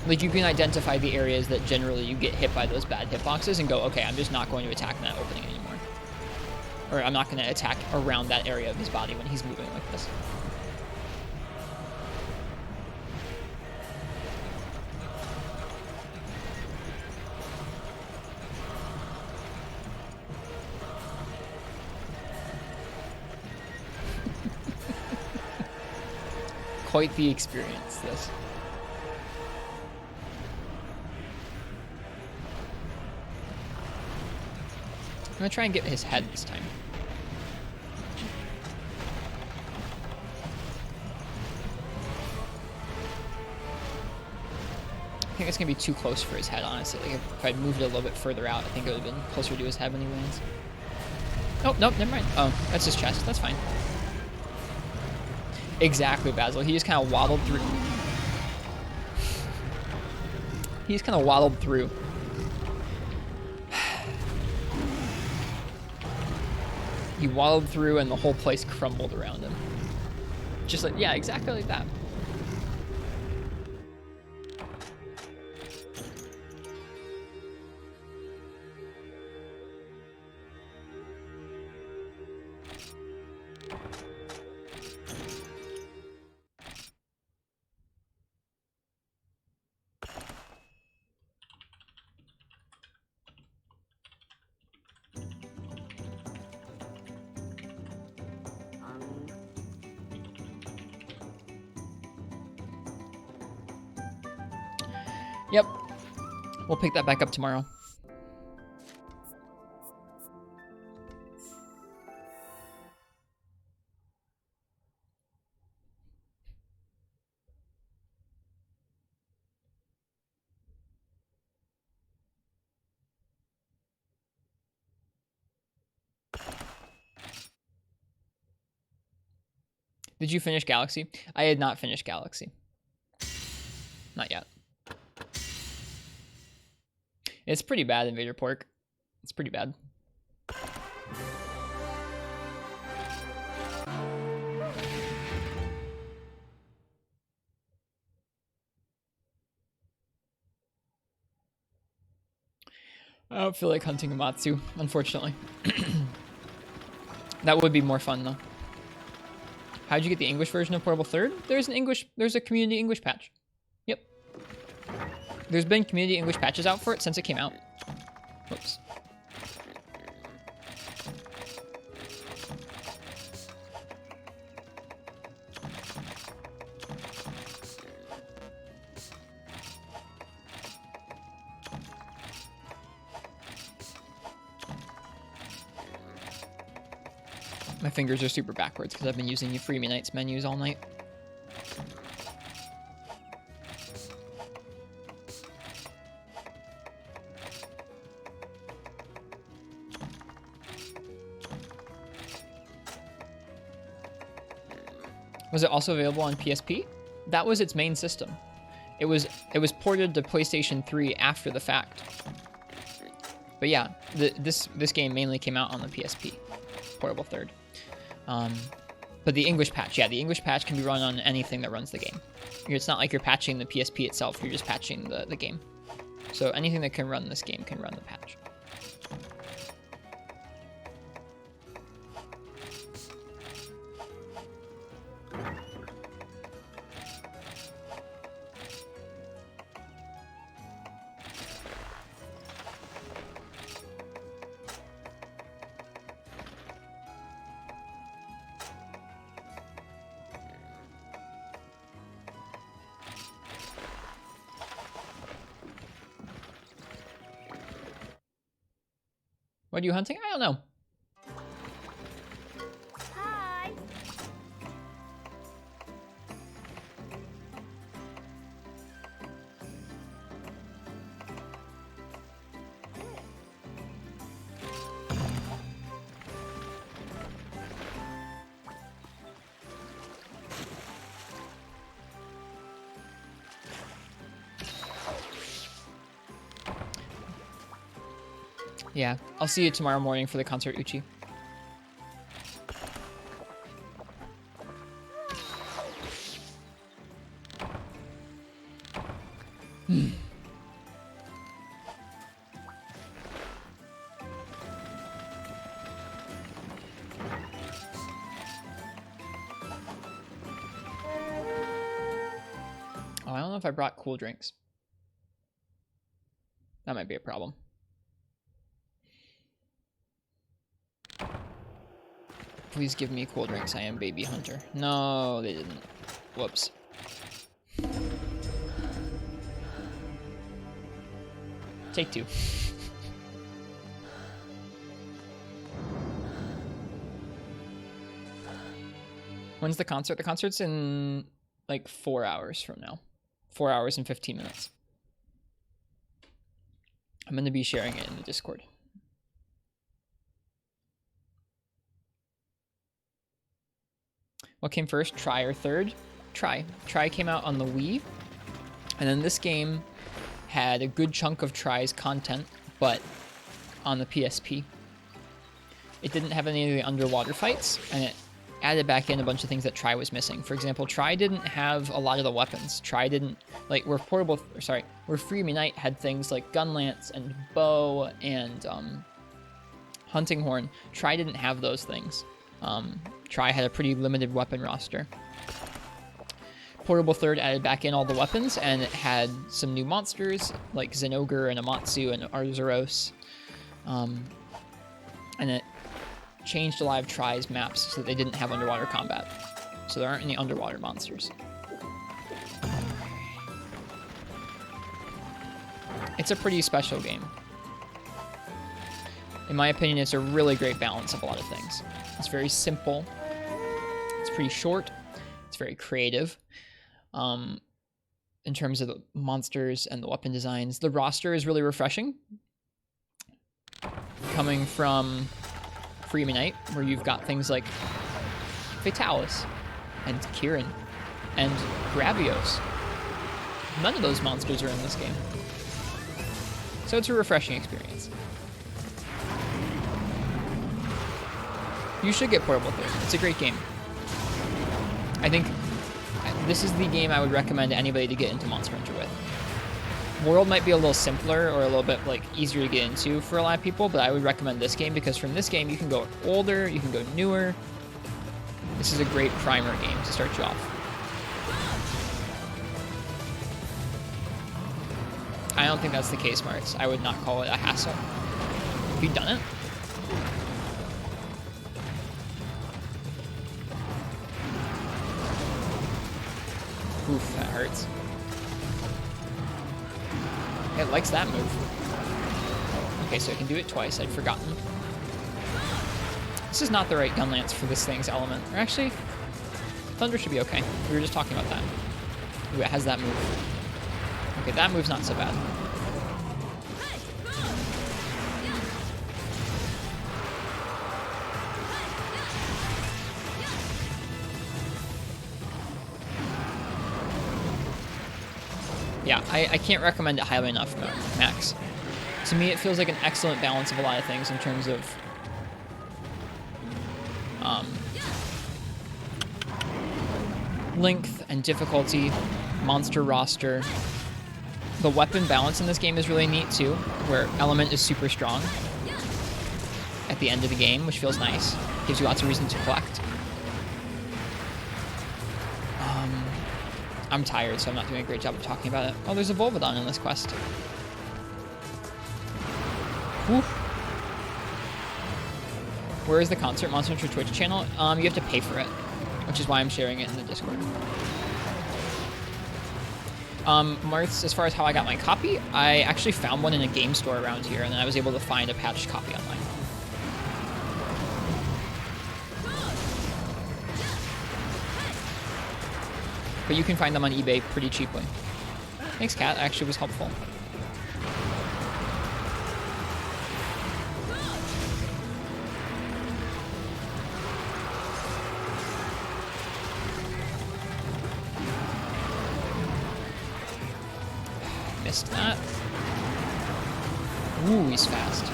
Like, you can identify the areas that generally you get hit by those bad hitboxes and go, okay, I'm just not going to attack in that opening anymore. Or I'm not going to attack around that area of his body when he's moving like this. Quite the experience, this. I'm gonna try and get his head this time. I think it's gonna be too close for his head, honestly. Like, if I'd moved it a little bit further out, I think it would have been closer to his head when he lands. Oh, nope, never mind. Oh, that's his chest. That's fine. Exactly, Basil. He just kind of waddled through. He just kind of waddled through. He waddled through and the whole place crumbled around him. Just like, yeah, exactly like that. Yep. We'll pick that back up tomorrow. Did you finish Galaxy? I had not finished Galaxy. Not yet. It's pretty bad, Invader Pork. It's pretty bad. I don't feel like hunting a Matsu, unfortunately. That would be more fun, though. How'd you get the English version of Portable Third? There's a community English patch. Yep. There's been community English patches out for it since it came out. Whoops. My fingers are super backwards because I've been using the Freemy Nights menus all night. Was it also available on PSP? That was its main system. It was ported to PlayStation 3 after the fact. But yeah, this game mainly came out on the PSP, Portable Third. But the English patch, yeah, the English patch can be run on anything that runs the game. It's not like you're patching the PSP itself, you're just patching the game. So anything that can run this game can run the patch. What are you hunting? I don't know. Hi. Yeah, I'll see you tomorrow morning for the concert, Uchi. Oh, I don't know if I brought cool drinks. That might be a problem. Please give me cool drinks. I am Baby Hunter. No, they didn't. Whoops. Take two. When's the concert? The concert's in like 4 hours from now. 4 hours and 15 minutes. I'm going to be sharing it in the Discord. What came first, Try or Third? Try. Try came out on the Wii. And then this game had a good chunk of Try's content, but on the PSP. It didn't have any of the underwater fights, and it added back in a bunch of things that Try was missing. For example, Try didn't have a lot of the weapons. Try didn't, like, where Freemy Night had things like gun lance and bow and hunting horn. Try didn't have those things. Try had a pretty limited weapon roster. Portable Third added back in all the weapons, and it had some new monsters like Zenogre and Amatsu and Arzuros. And it changed a lot of Try's maps so that they didn't have underwater combat. So there aren't any underwater monsters. It's a pretty special game. In my opinion, it's a really great balance of a lot of things. It's very simple. It's pretty short. It's very creative. In terms of the monsters and the weapon designs. The roster is really refreshing. Coming from Freeman Knight, where you've got things like Fatalis and Kieran and Gravios. None of those monsters are in this game. So it's a refreshing experience. You should get Portable 3. It's a great game. I think this is the game I would recommend to anybody to get into Monster Hunter with. World might be a little simpler or a little bit like easier to get into for a lot of people, but I would recommend this game because from this game you can go older, you can go newer. This is a great primer game to start you off. I don't think that's the case, Marks. I would not call it a hassle. Have you done it? Oof, that hurts. It likes that move. Okay, so I can do it twice. I'd forgotten. This is not the right gun lance for this thing's element. Or actually, Thunder should be okay. We were just talking about that. Ooh, it has that move. Okay, that move's not so bad. Yeah, I can't recommend it highly enough, Max. To me, it feels like an excellent balance of a lot of things in terms of length and difficulty, monster roster. The weapon balance in this game is really neat too, where Element is super strong at the end of the game, which feels nice. Gives you lots of reason to collect. I'm tired, so I'm not doing a great job of talking about it. Oh, there's a Volvodon in this quest. Whew. Where is the concert? Monster Hunter Twitch channel? You have to pay for it, which is why I'm sharing it in the Discord. Marth, as far as how I got my copy, I actually found one in a game store around here, and then I was able to find a patched copy online. But you can find them on eBay pretty cheaply. Thanks, Kat. Actually was helpful. Missed that. Ooh, he's fast.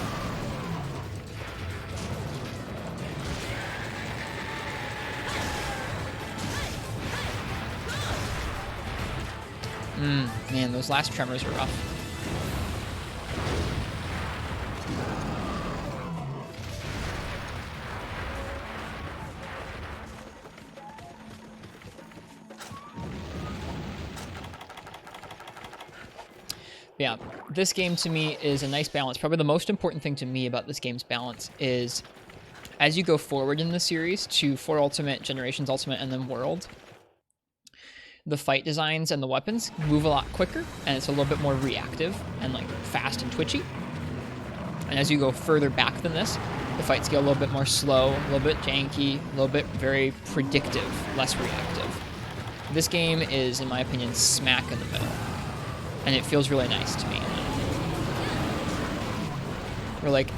Man, those last tremors were rough. Yeah, this game to me is a nice balance. Probably the most important thing to me about this game's balance is as you go forward in the series to 4 Ultimate, Generations Ultimate, and then World, the fight designs and the weapons move a lot quicker, and it's a little bit more reactive and like fast and twitchy. And as you go further back than this, the fights get a little bit more slow, a little bit janky, a little bit very predictive, less reactive. This game is, in my opinion, smack in the middle, and it feels really nice to me. Or like,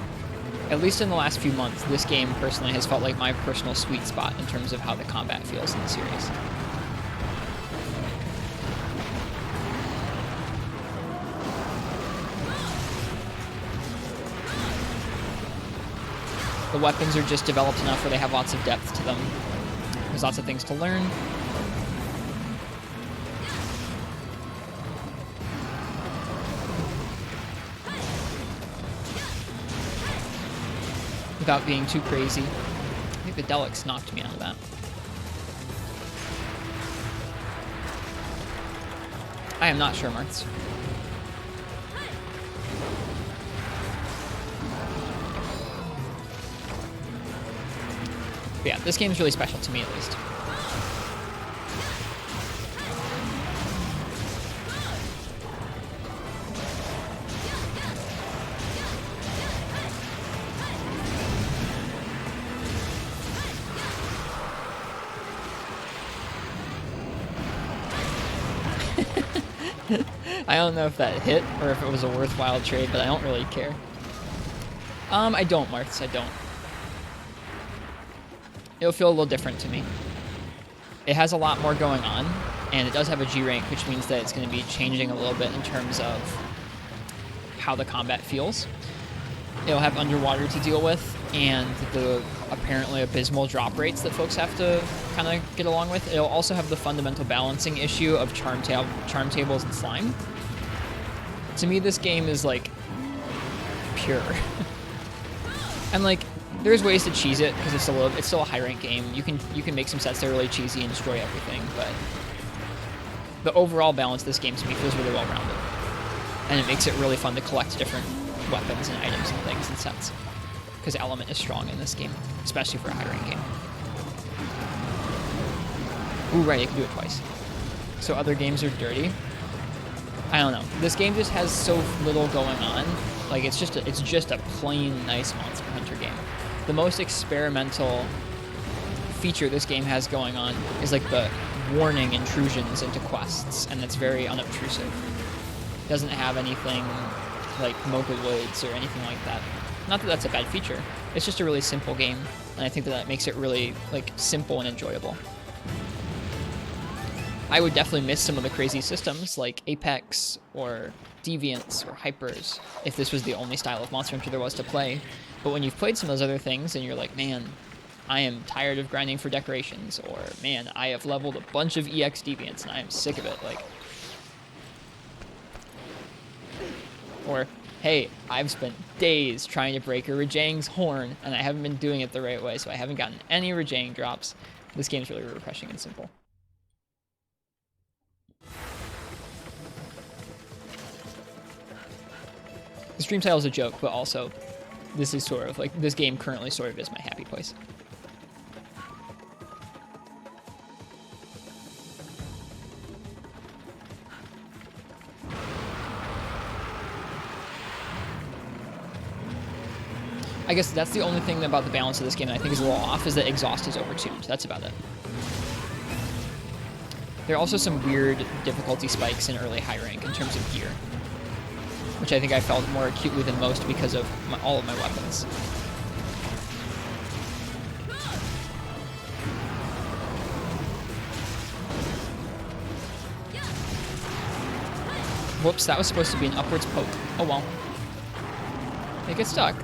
at least in the last few months, this game personally has felt like my personal sweet spot in terms of how the combat feels in the series. The weapons are just developed enough where they have lots of depth to them. There's lots of things to learn. Without being too crazy. I think the Deluxe knocked me out of that. I am not sure, Martz. But yeah, this game is really special to me, at least. I don't know if that hit or if it was a worthwhile trade, but I don't really care. I don't, Marths, I don't. It'll feel a little different to me. It has a lot more going on, and it does have a G rank, which means that it's going to be changing a little bit in terms of how the combat feels. It'll have underwater to deal with, and the apparently abysmal drop rates that folks have to kind of get along with. It'll also have the fundamental balancing issue of charm tables and slime. To me, this game is like pure. And like, there's ways to cheese it because it's still a high rank game. You can make some sets that are really cheesy and destroy everything, but the overall balance of this game to me feels really well rounded, and it makes it really fun to collect different weapons and items and things and sets, because Element is strong in this game, especially for a high rank game. Ooh, right, you can do it twice. So other games are dirty. I don't know. This game just has so little going on. Like, it's just a plain nice Monster Hunter game. The most experimental feature this game has going on is like the warning intrusions into quests, and it's very unobtrusive. It doesn't have anything like Mocha Woods or anything like that. Not that that's a bad feature. It's just a really simple game, and I think that makes it really like simple and enjoyable. I would definitely miss some of the crazy systems like Apex or Deviants or Hypers if this was the only style of Monster Hunter there was to play. But when you've played some of those other things and you're like, man, I am tired of grinding for decorations, or man, I have leveled a bunch of EX Deviants and I am sick of it, like, or hey, I've spent days trying to break a Rajang's horn and I haven't been doing it the right way, so I haven't gotten any Rajang drops. This game's really refreshing and simple. The stream title is a joke, but also this is sort of like, this game currently sort of is my happy place. I guess that's the only thing about the balance of this game that I think is a little off, is that exhaust is overtuned. That's about it. There are also some weird difficulty spikes in early high rank in terms of gear, which I think I felt more acutely than most because of all of my weapons. Whoops, that was supposed to be an upwards poke. Oh well. It gets stuck.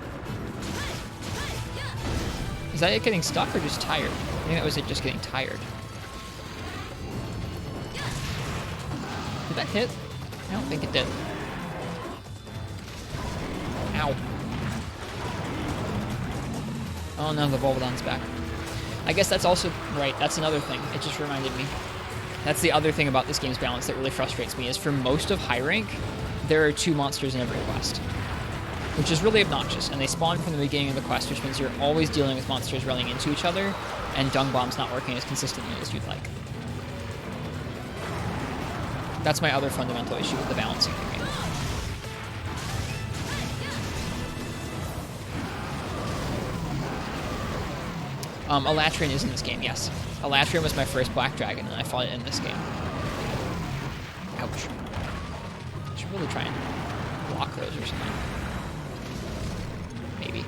Is that it getting stuck or just tired? I think that was it just getting tired. Did that hit? I don't think it did. Ow. Oh no, the Volvodon's back. I guess that's also, right, that's another thing. It just reminded me. That's the other thing about this game's balance that really frustrates me, is for most of high rank, there are 2 monsters in every quest, which is really obnoxious, and they spawn from the beginning of the quest, which means you're always dealing with monsters running into each other, and Dung Bomb's not working as consistently as you'd like. That's my other fundamental issue with the balancing of the game. Elatrian is in this game, yes. Elatrian was my first Black Dragon, and I fought it in this game. Ouch. I should really try and block those or something. Maybe.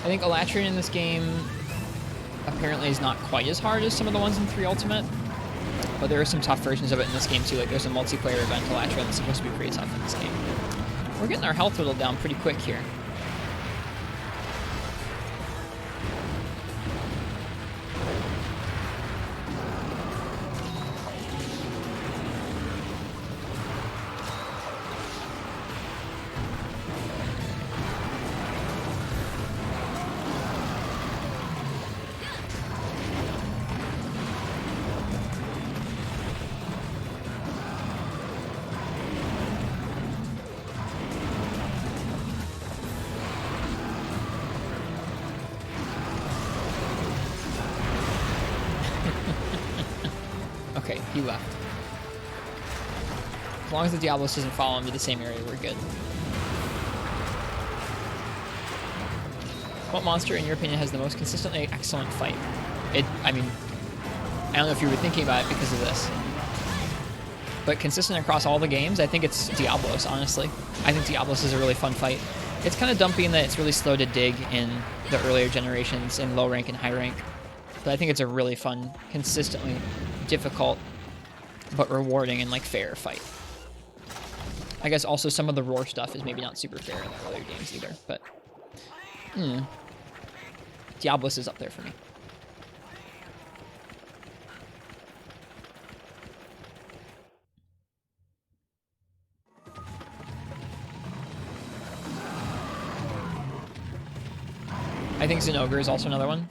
I think Elatrian in this game apparently is not quite as hard as some of the ones in 3 Ultimate, but there are some tough versions of it in this game too. Like, there's a multiplayer event Elatrian that's supposed to be pretty tough in this game. We're getting our health whittled down pretty quick here. Okay, he left. As long as the Diablos doesn't follow him to the same area, we're good. What monster, in your opinion, has the most consistently excellent fight? I mean, I don't know if you were thinking about it because of this, but consistent across all the games, I think it's Diablos, honestly. I think Diablos is a really fun fight. It's kind of dumpy in that it's really slow to dig in the earlier generations in low rank and high rank, but I think it's a really fun, consistently difficult, but rewarding and like fair fight. I guess also some of the roar stuff is maybe not super fair in the earlier games either, but Diablos is up there for me. I think Zinogre is also another one.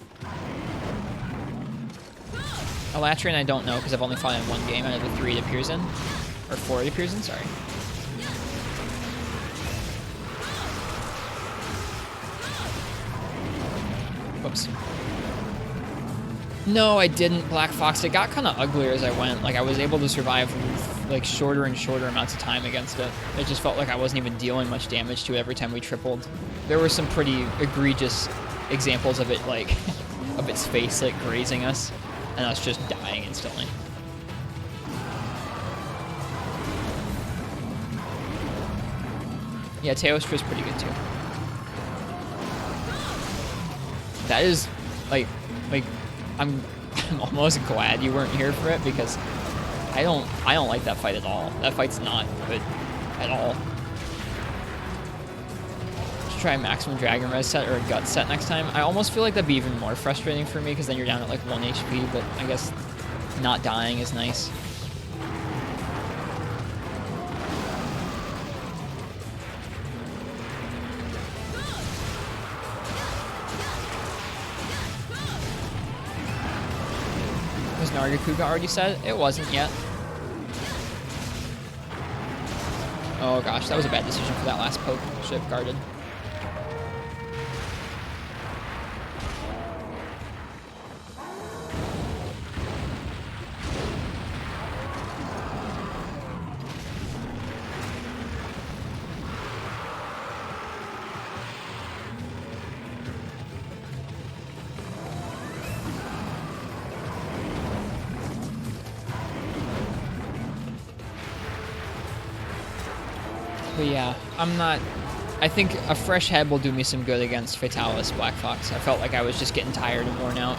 Elatrian I don't know because I've only fought in one game out of the 3 it appears in. Or 4 it appears in, sorry. Whoops. No, I didn't, Black Fox. It got kind of uglier as I went. Like, I was able to survive like shorter and shorter amounts of time against it. It just felt like I wasn't even dealing much damage to it every time we tripled. There were some pretty egregious examples of it, like, of its face, like, grazing us, and us just dying instantly. Yeah, Teostra's pretty good, too. That is, like, I'm almost glad you weren't here for it, because I don't like that fight at all. That fight's not good at all. Should try a maximum Dragon Res set or a Gut set next time. I almost feel like that'd be even more frustrating for me, because then you're down at like 1 HP, but I guess not dying is nice. Was Nargacuga already said? It wasn't yet. Oh gosh, that was a bad decision for that last poke. Should have guarded. But yeah, I think a fresh head will do me some good against Fatalis Black Fox. I felt like I was just getting tired and worn out.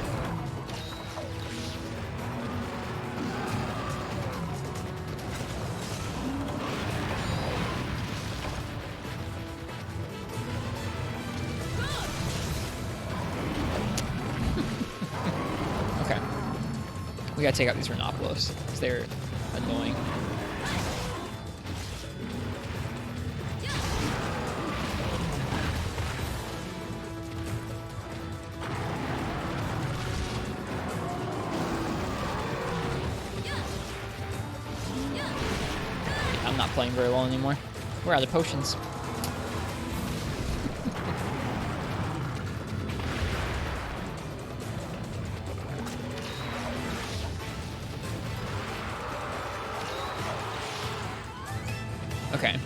Okay. We gotta take out these Rhenoplos, because they're annoying. Not playing very well anymore. We're out of potions. Okay.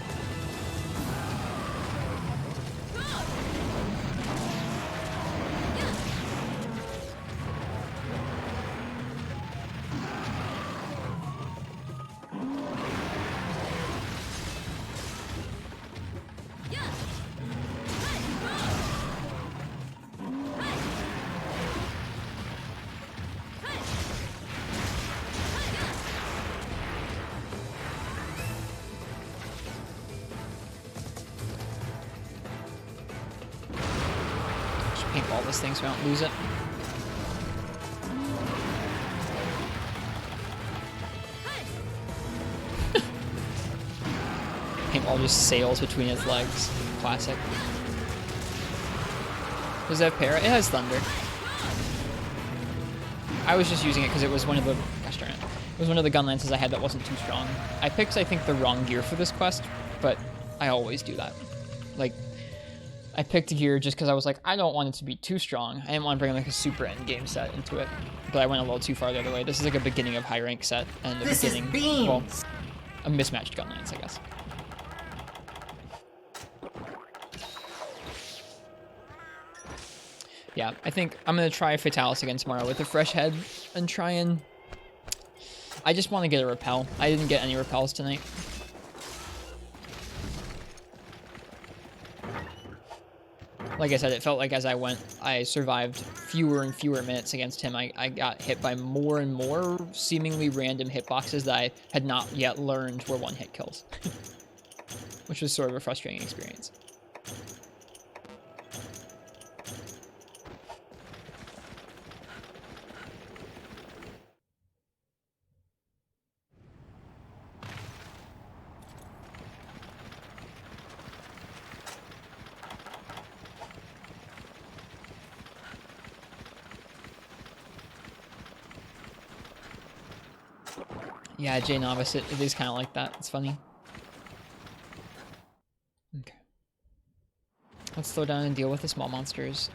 Paintball this thing so I don't lose it. Paintball just sails between its legs. Classic. Does that have para? It has thunder. I was just using it because it was one of the... Gosh darn it. It was one of the gun lances I had that wasn't too strong. I picked, I think, the wrong gear for this quest, but I always do that. Like, I picked gear just because I was like, I don't want it to be too strong. I didn't want to bring like a super end game set into it, but I went a little too far the other way. This is like a beginning of high rank set and a beginning, well, a mismatched gun lance, I guess. Yeah, I think I'm going to try Fatalis again tomorrow with a fresh head and try and... I just want to get a repel. I didn't get any repels tonight. Like I said, it felt like as I went, I survived fewer and fewer minutes against him. I got hit by more and more seemingly random hitboxes that I had not yet learned were one-hit kills. Which was sort of a frustrating experience. Yeah, J Novice, it is kind of like that. It's funny. Okay. Let's slow down and deal with the small monsters.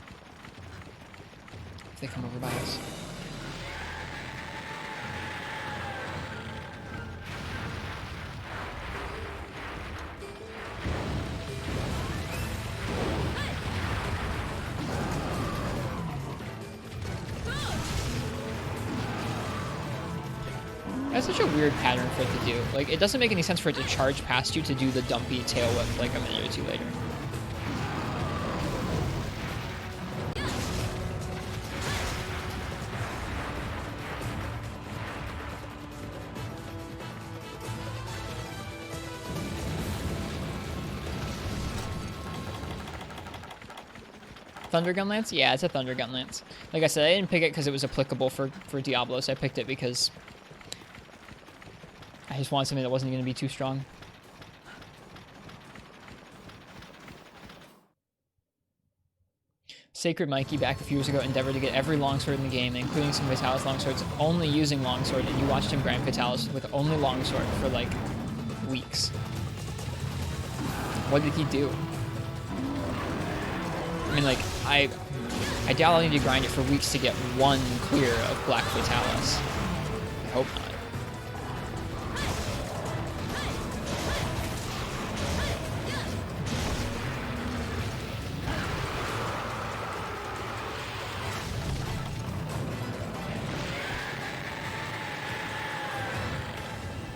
If they come over by us. That's such a weird pattern for it to do. Like, it doesn't make any sense for it to charge past you to do the dumpy tail whip like a minute or two later. Thundergun Lance? Yeah, it's a Thundergun Lance. Like I said, I didn't pick it because it was applicable for Diablos. I picked it because I just wanted something that wasn't going to be too strong. Sacred Mikey back a few years ago endeavored to get every longsword in the game, including some Fatalis longswords, only using longsword, and you watched him grind Fatalis with only longsword for like weeks. What did he do? I mean, like, I doubt I'll need to grind it for weeks to get one clear of Black Fatalis. I hope not.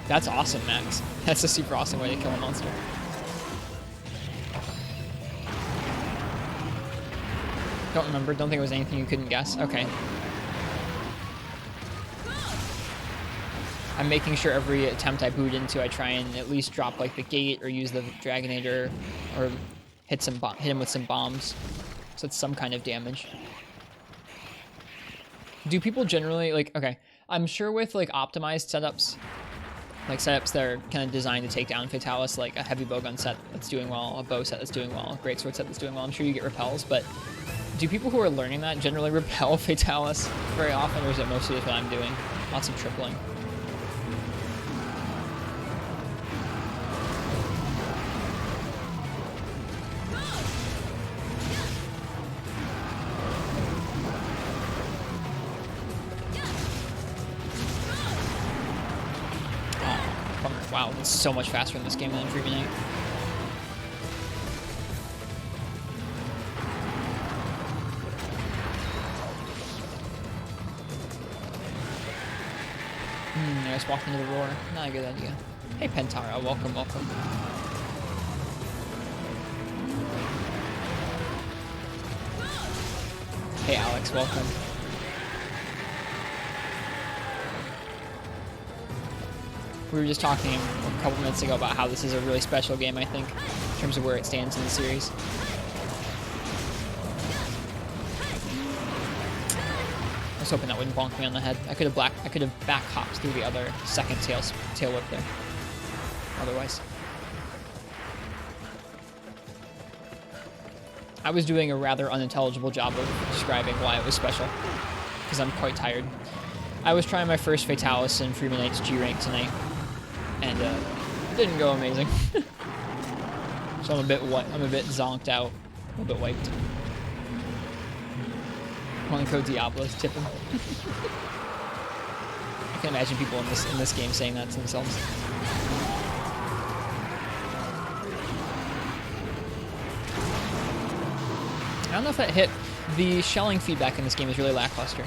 That's awesome, Max. That's a super awesome way to kill a monster. Don't remember. Don't think it was anything you couldn't guess. Okay. I'm making sure every attempt I boot into, I try and at least drop like the gate or use the Dragonator or hit him with some bombs, so it's some kind of damage. Do people generally like? Okay, I'm sure with like optimized setups, like setups that are kind of designed to take down Fatalis, like a heavy bowgun set that's doing well, a bow set that's doing well, a greatsword set that's doing well. I'm sure you get repels, but do people who are learning that generally repel Fatalis very often, or is it mostly just what I'm doing? Lots of tripling. Oh, bummer. Wow, it's so much faster in this game than in Freebie Night. I just walked into the roar. Not a good idea. Hey, Pentara. Welcome, welcome. Hey, Alex. Welcome. We were just talking a couple minutes ago about how this is a really special game, I think, in terms of where it stands in the series. I was hoping that wouldn't bonk me on the head. I could have back hopped through the other second tail whip there. Otherwise, I was doing a rather unintelligible job of describing why it was special, because I'm quite tired. I was trying my first Fatalis in Freebie Night's G rank tonight, and it didn't go amazing. So I'm a bit zonked out, a little bit wiped. Calling code Diablos, tip him. I can imagine people in this game saying that to themselves. I don't know if that hit. The shelling feedback in this game is really lackluster.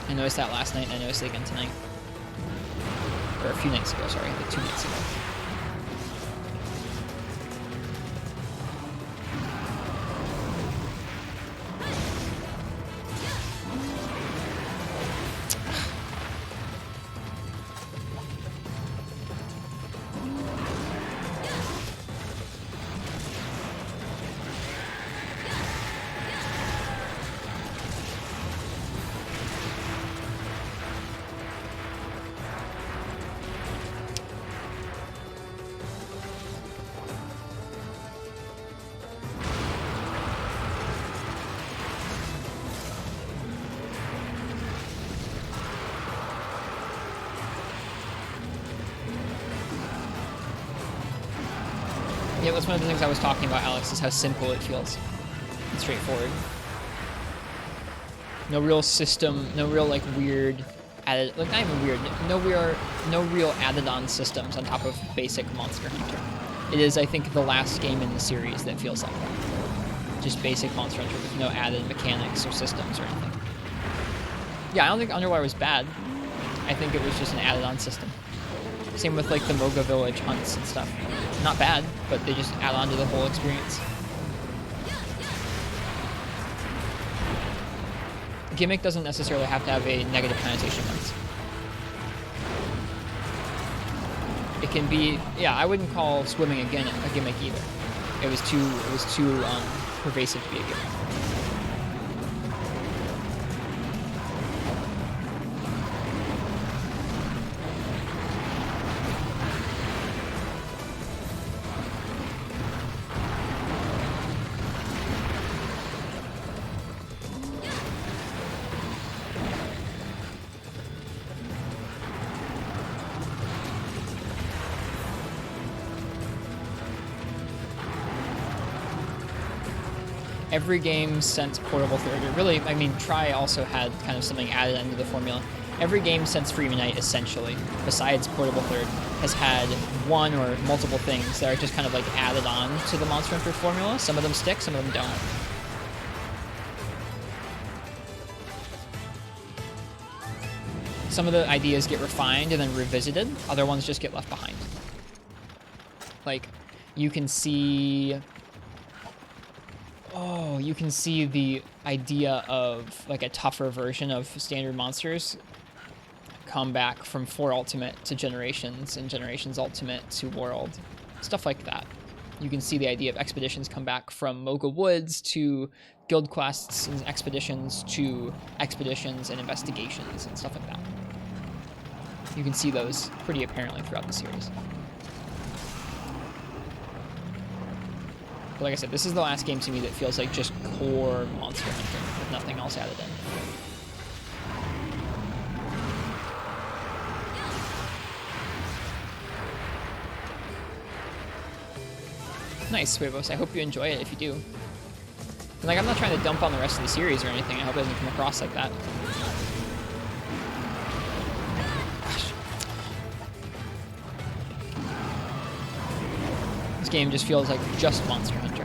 I noticed that last night, and I noticed it again tonight. Or a few nights ago, sorry, like 2 nights ago. Yeah, that's one of the things I was talking about, Alex, is how simple it feels. It's straightforward. No real system, no real like weird added, like not even weird, no real added on systems on top of basic Monster Hunter. It is, I think, the last game in the series that feels like that. Just basic Monster Hunter with no added mechanics or systems or anything. Yeah, I don't think Underwater was bad. I think it was just an added on system. Same with like the Moga Village hunts and stuff. Not bad, but they just add on to the whole experience. The gimmick doesn't necessarily have to have a negative connotation once. It can be, yeah, I wouldn't call swimming again a gimmick either. It was too pervasive to be a gimmick. Every game since Portable Third, or really, I mean, Try also had kind of something added into the formula. Every game since Free Night, essentially, besides Portable Third, has had one or multiple things that are just kind of like added on to the Monster Hunter formula. Some of them stick, some of them don't. Some of the ideas get refined and then revisited. Other ones just get left behind. Like, you can see... Oh, you can see the idea of like a tougher version of standard monsters come back from 4 Ultimate to Generations and Generations Ultimate to World. Stuff like that. You can see the idea of expeditions come back from Moga Woods to guild quests and expeditions to expeditions and investigations and stuff like that. You can see those pretty apparently throughout the series. But like I said, this is the last game to me that feels like just core Monster Hunter with nothing else added in. Nice, Huevos. I hope you enjoy it if you do. And like, I'm not trying to dump on the rest of the series or anything. I hope it doesn't come across like that. This game just feels like just Monster Hunter.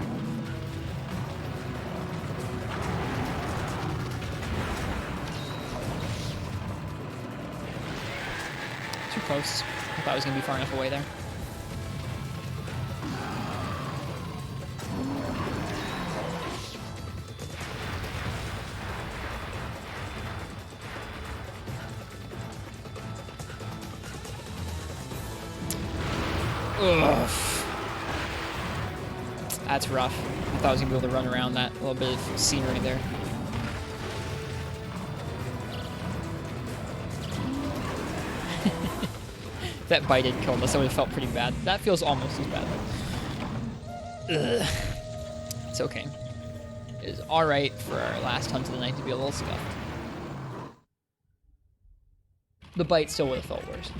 Too close. I thought I was going to be far enough away there. Ugh. That's rough. I thought I was going to be able to run around that little bit of scenery there. That bite had killed us. That would have felt pretty bad. That feels almost as bad. Ugh. It's okay. It is alright for our last hunt of the night to be a little scuffed. The bite still would have felt worse.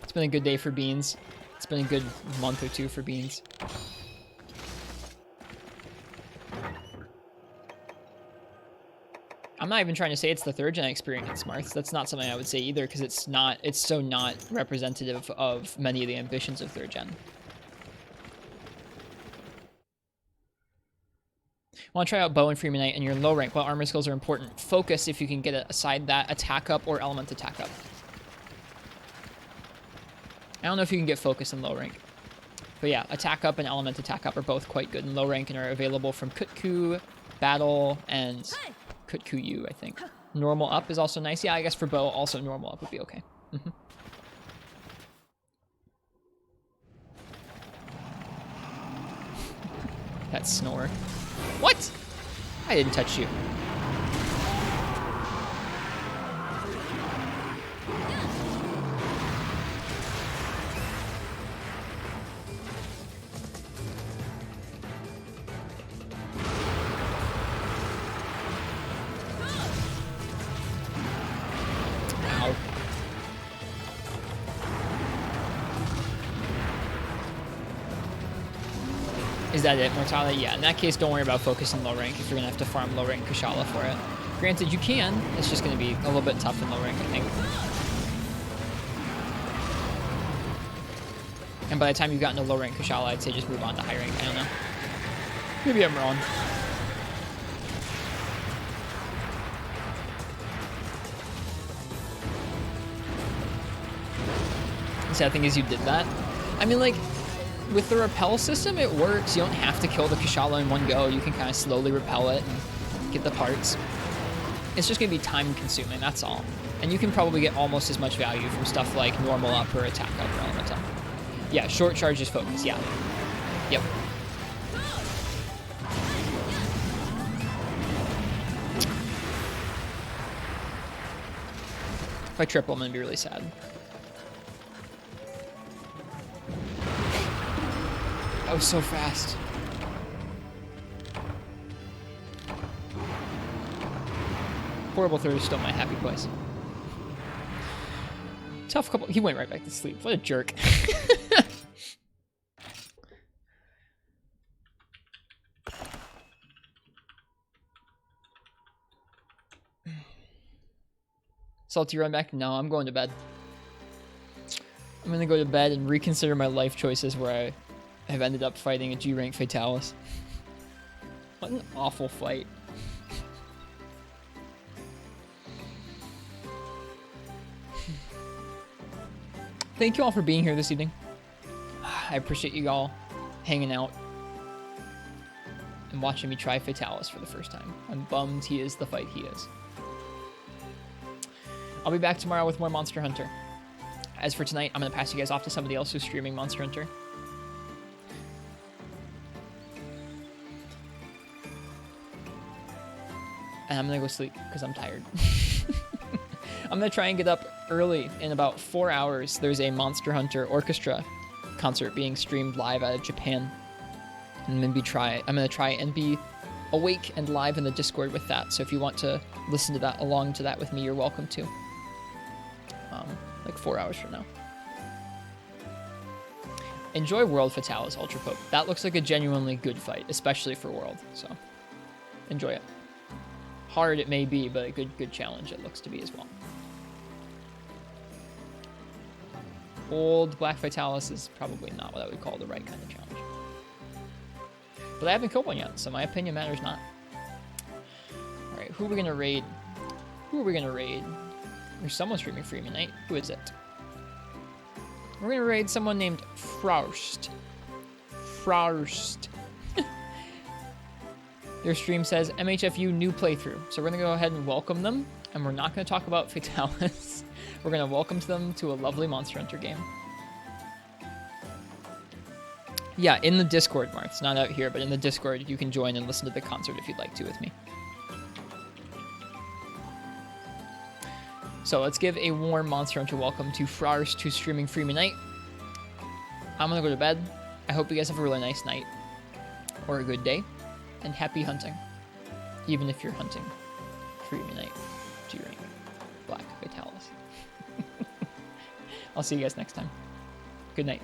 It's been a good day for beans. It's been a good month or two for beans. I'm not even trying to say it's the 3rd gen experience, Marth. That's not something I would say either, because it's not. It's so not representative of many of the ambitions of 3rd gen. Want to try out Bow and Freeman Knight, and you're in low rank. While armor skills are important, focus if you can get aside that attack up or element attack up. I don't know if you can get focus in low rank. But yeah, attack up and element attack up are both quite good in low rank and are available from Kutku, Battle, and Kutku U, I think. Normal up is also nice. Yeah, I guess for Bow, also normal up would be okay. That snore. What? I didn't touch you. Ow. Is that it, Mortale? Yeah, in that case, don't worry about focusing low rank if you're going to have to farm low rank Kushala for it. Granted, you can. It's just going to be a little bit tough in low rank, I think. And by the time you've gotten to low rank Kushala, I'd say just move on to high rank. I don't know. Maybe I'm wrong. The sad thing is you did that. I mean, like, with the repel system, it works. You don't have to kill the Kushala in one go. You can kind of slowly repel it and get the parts. It's just going to be time consuming, that's all. And you can probably get almost as much value from stuff like normal up or attack up or element up. Yeah, short charges focus, yeah. Yep. If I triple, I'm going to be really sad. That was so fast. Horrible third is still my happy place. Tough couple. He went right back to sleep. What a jerk. Salty run back? No, I'm going to bed. I'm going to go to bed and reconsider my life choices where I have ended up fighting a G-rank Fatalis. What an awful fight. Thank you all for being here this evening. I appreciate you all hanging out and watching me try Fatalis for the first time. I'm bummed he is the fight he is. I'll be back tomorrow with more Monster Hunter. As for tonight, I'm going to pass you guys off to somebody else who's streaming Monster Hunter. And I'm going to go sleep because I'm tired. I'm going to try and get up early. In about 4 hours, there's a Monster Hunter Orchestra concert being streamed live out of Japan. And I'm going to try and be awake and live in the Discord with that. So if you want to listen to that, along to that with me, you're welcome to. Like 4 hours from now. Enjoy World Fatalis Ultra Pope. That looks like a genuinely good fight, especially for World. So enjoy it. Hard it may be, but a good challenge it looks to be as well. Old Black Fatalis is probably not what I would call the right kind of challenge. But I haven't killed one yet, so my opinion matters not. Alright, who are we going to raid? There's someone streaming Freeman Knight. Who is it? We're going to raid someone named Fraust. Their stream says MHFU new playthrough. So we're going to go ahead and welcome them. And we're not going to talk about Fatalis. We're going to welcome them to a lovely Monster Hunter game. Yeah, in the Discord, Mark. It's not out here, but in the Discord, you can join and listen to the concert if you'd like to with me. So let's give a warm Monster Hunter welcome to Fraust, who's streaming Freeman Knight. I'm going to go to bed. I hope you guys have a really nice night. Or a good day. And happy hunting. Even if you're hunting Freeman Knight, G-Rank, Black Fatalis. I'll see you guys next time. Good night.